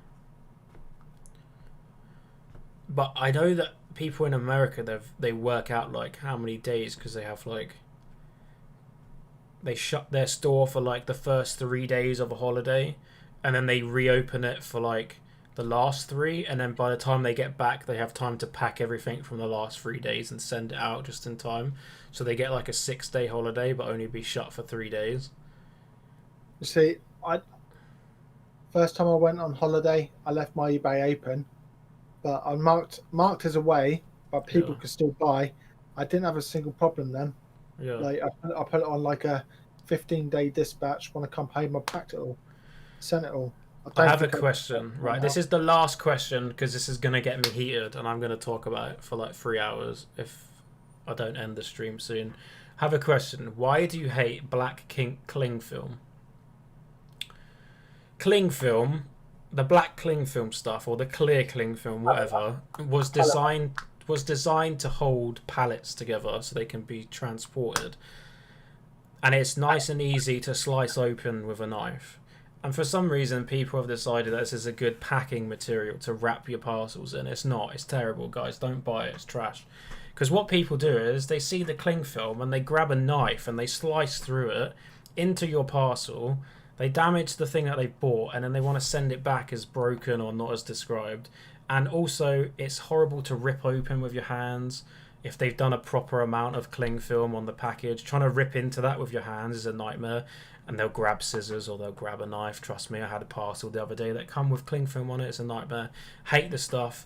But I know that people in America, they work out like how many days because they have like... They shut their store for like the first 3 days of a holiday and then they reopen it for like the last 3, and then by the time they get back they have time to pack everything from the last 3 days and send it out just in time, so they get like a 6-day holiday but only be shut for 3 days. You see, first time I went on holiday I left my eBay open, but I marked as away, but people could still buy. I didn't have a single problem then. Like I put it on like a 15-day dispatch. When I come home, I packed it all, sent it all. I have a question. Right, this is the last question because this is going to get me heated and I'm going to talk about it for like 3 hours if I don't end the stream soon. I have a question. Why do you hate black cling film? Cling film, the black cling film stuff or the clear cling film, whatever, was designed to hold pallets together so they can be transported. And it's nice and easy to slice open with a knife. And for some reason, people have decided that this is a good packing material to wrap your parcels in. It's not. It's terrible, guys. Don't buy it. It's trash. Because what people do is they see the cling film and they grab a knife and they slice through it into your parcel. They damage the thing that they bought and then they want to send it back as broken or not as described. And also, it's horrible to rip open with your hands. If they've done a proper amount of cling film on the package, trying to rip into that with your hands is a nightmare. And they'll grab scissors or they'll grab a knife. Trust me, I had a parcel the other day that come with cling film on it. It's a nightmare. Hate the stuff.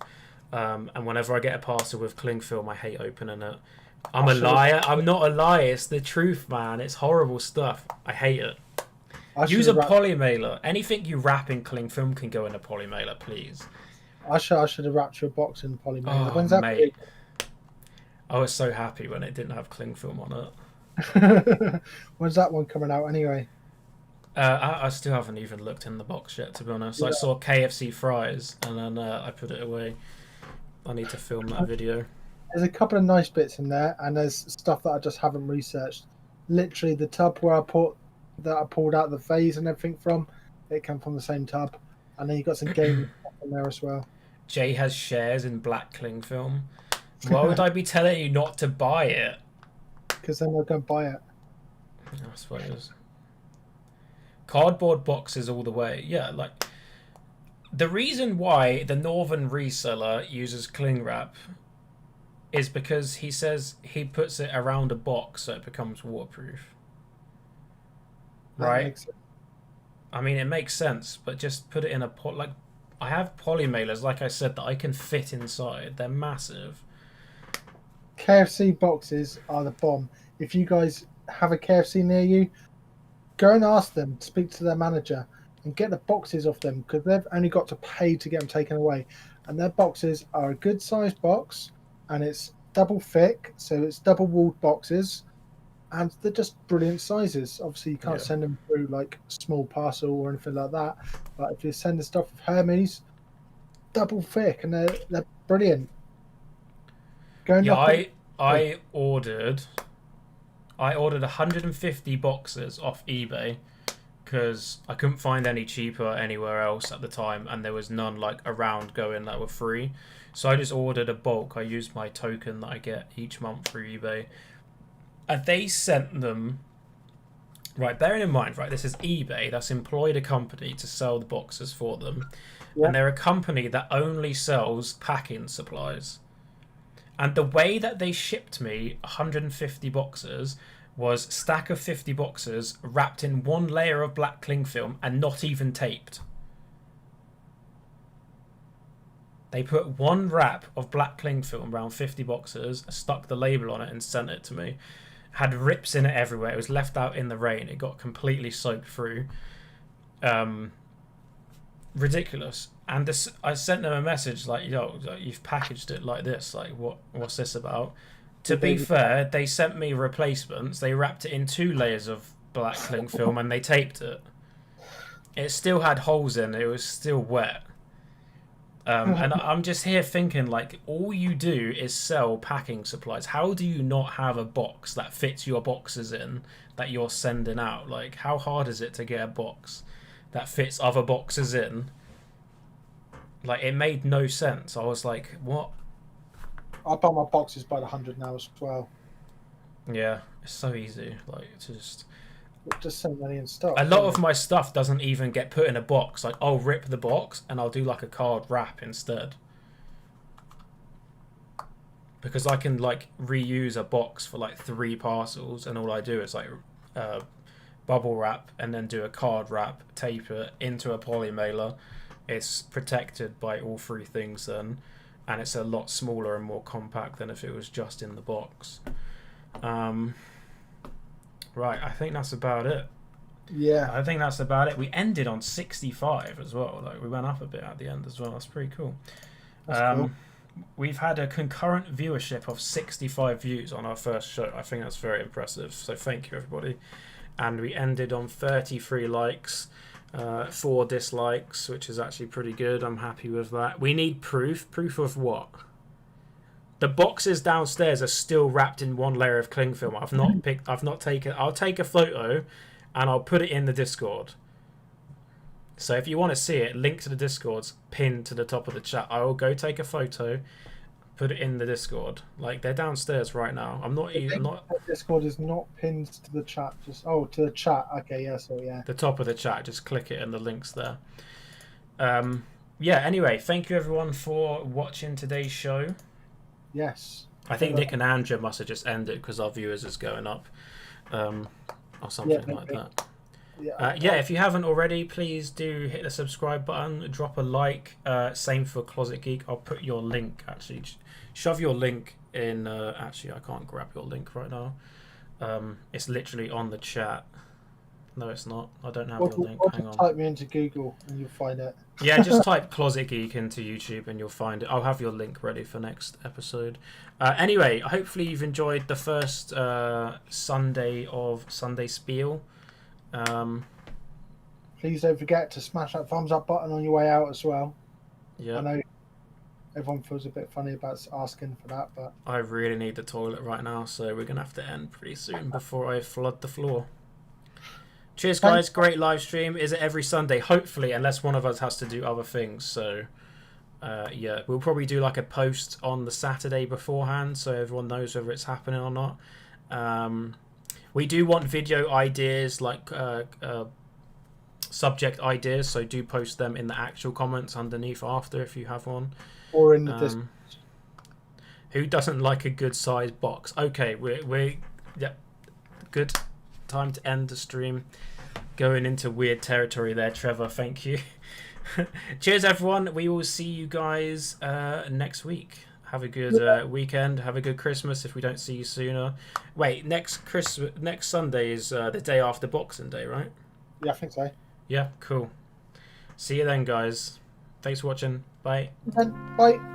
And whenever I get a parcel with cling film, I hate opening it. I'm a liar. I'm not a liar. It's the truth, man. It's horrible stuff. I hate it. Use a poly mailer. Anything you wrap in cling film can go in a poly mailer, please. I should have wrapped your box in poly mailer. Oh, When's that mate. I was so happy when it didn't have cling film on it. When's that one coming out anyway? I still haven't even looked in the box yet, to be honest. Yeah. I saw KFC fries and then I put it away. I need to film that video. There's a couple of nice bits in there, and there's stuff that I just haven't researched. Literally, the tub where I pulled out the vase and everything from, it came from the same tub. And then you got some gaming stuff in there as well. Jay has shares in black cling film. Why would I be telling you not to buy it? Because then they'll go and buy it. I suppose. Cardboard boxes all the way. Yeah, like the reason why the Northern Reseller uses cling wrap is because he says he puts it around a box so it becomes waterproof. Right? I mean, it makes sense, but just put it in a pot. Like, I have poly mailers, like I said, that I can fit inside. They're massive. KFC boxes are the bomb. If you guys have a KFC near you, go and ask them, speak to their manager, and get the boxes off them, because they've only got to pay to get them taken away. And their boxes are a good sized box, and it's double thick, so it's double walled boxes, and they're just brilliant sizes. Obviously, you can't send them through like small parcel or anything like that, but if you send the stuff with Hermes, double thick, and they're brilliant. I ordered 150 boxes off eBay because I couldn't find any cheaper anywhere else at the time, and there was none like around going that were free. So I just ordered a bulk. I used my token that I get each month through eBay, and they sent them. Right, bearing in mind, right, this is eBay that's employed a company to sell the boxes for them, and they're a company that only sells packing supplies. And the way that they shipped me 150 boxes was a stack of 50 boxes wrapped in one layer of black cling film and not even taped. They put one wrap of black cling film around 50 boxes, stuck the label on it and sent it to me. Had rips in it everywhere. It was left out in the rain. It got completely soaked through. Ridiculous. And this, I sent them a message like, yo, you've packaged it like this, like what's this about? To be fair, they sent me replacements. They wrapped it in 2 layers of black cling film and they taped it. It still had holes in it. It was still wet. And I'm just here thinking, like, all you do is sell packing supplies. How do you not have a box that fits your boxes in that you're sending out? Like, how hard is it to get a box that fits other boxes in? Like, it made no sense. I was like, what? I buy my boxes by the 100 now as well. Yeah, it's so easy. Like, it's just so many in stock. A lot of my stuff doesn't even get put in a box. Like, I'll rip the box and I'll do like a card wrap instead. Because I can like reuse a box for like 3 parcels, and all I do is like bubble wrap and then do a card wrap, tape it into a poly mailer. It's protected by all 3 things then, and it's a lot smaller and more compact than if it was just in the box. Right, I think that's about it. Yeah. I think that's about it. We ended on 65 as well. Like, we went up a bit at the end as well. That's pretty cool. That's cool. We've had a concurrent viewership of 65 views on our first show. I think that's very impressive. So thank you, everybody. And we ended on 33 likes, 4 dislikes, which is actually pretty good. I'm happy with that. We need proof. Proof of what? The boxes downstairs are still wrapped in one layer of cling film. I've not taken. I'll take a photo, and I'll put it in the Discord. So if you want to see it, link to the Discord's pinned to the top of the chat. I will go take a photo, put it in the Discord. Like, they're downstairs right now. I'm not. Discord is not pinned to the chat. Just to the chat. Okay, yeah. So yeah. The top of the chat. Just click it, and the link's there. yeah, anyway, thank you everyone for watching today's show. Yes. I think Nick and Andrew must have just ended because our viewers is going up, or something like that. Yeah, if you haven't already, please do hit the subscribe button, drop a like. Same for Closet Geek. I'll put your link, actually. Shove your link in. Actually, I can't grab your link right now. It's literally on the chat. No, it's not. I don't have your link. Hang on. Type me into Google and you'll find it. Yeah, just type Closet Geek into YouTube and you'll find it. I'll have your link ready for next episode. Anyway, hopefully you've enjoyed the first Sunday of Sunday Spiel. Please don't forget to smash that thumbs up button on your way out as well. Yeah. I know everyone feels a bit funny about asking for that, but I really need the toilet right now, so we're going to have to end pretty soon before I flood the floor. Cheers, guys. Great live stream. Is it every Sunday? Hopefully, unless one of us has to do other things. So, yeah, we'll probably do like a post on the Saturday beforehand so everyone knows whether it's happening or not. We do want video ideas, like subject ideas, so do post them in the actual comments underneath after if you have one. Or in the Discord. Who doesn't like a good sized box? Okay, we're yeah, good. Time to end the stream. Going into weird territory there, Trevor. Thank you. Cheers, everyone. We will see you guys next week. Have a good weekend. Have a good Christmas if we don't see you sooner. Wait, next Sunday is the day after Boxing Day, right? Yeah, I think so. Yeah, cool. See you then, guys. Thanks for watching. Bye. Okay, bye.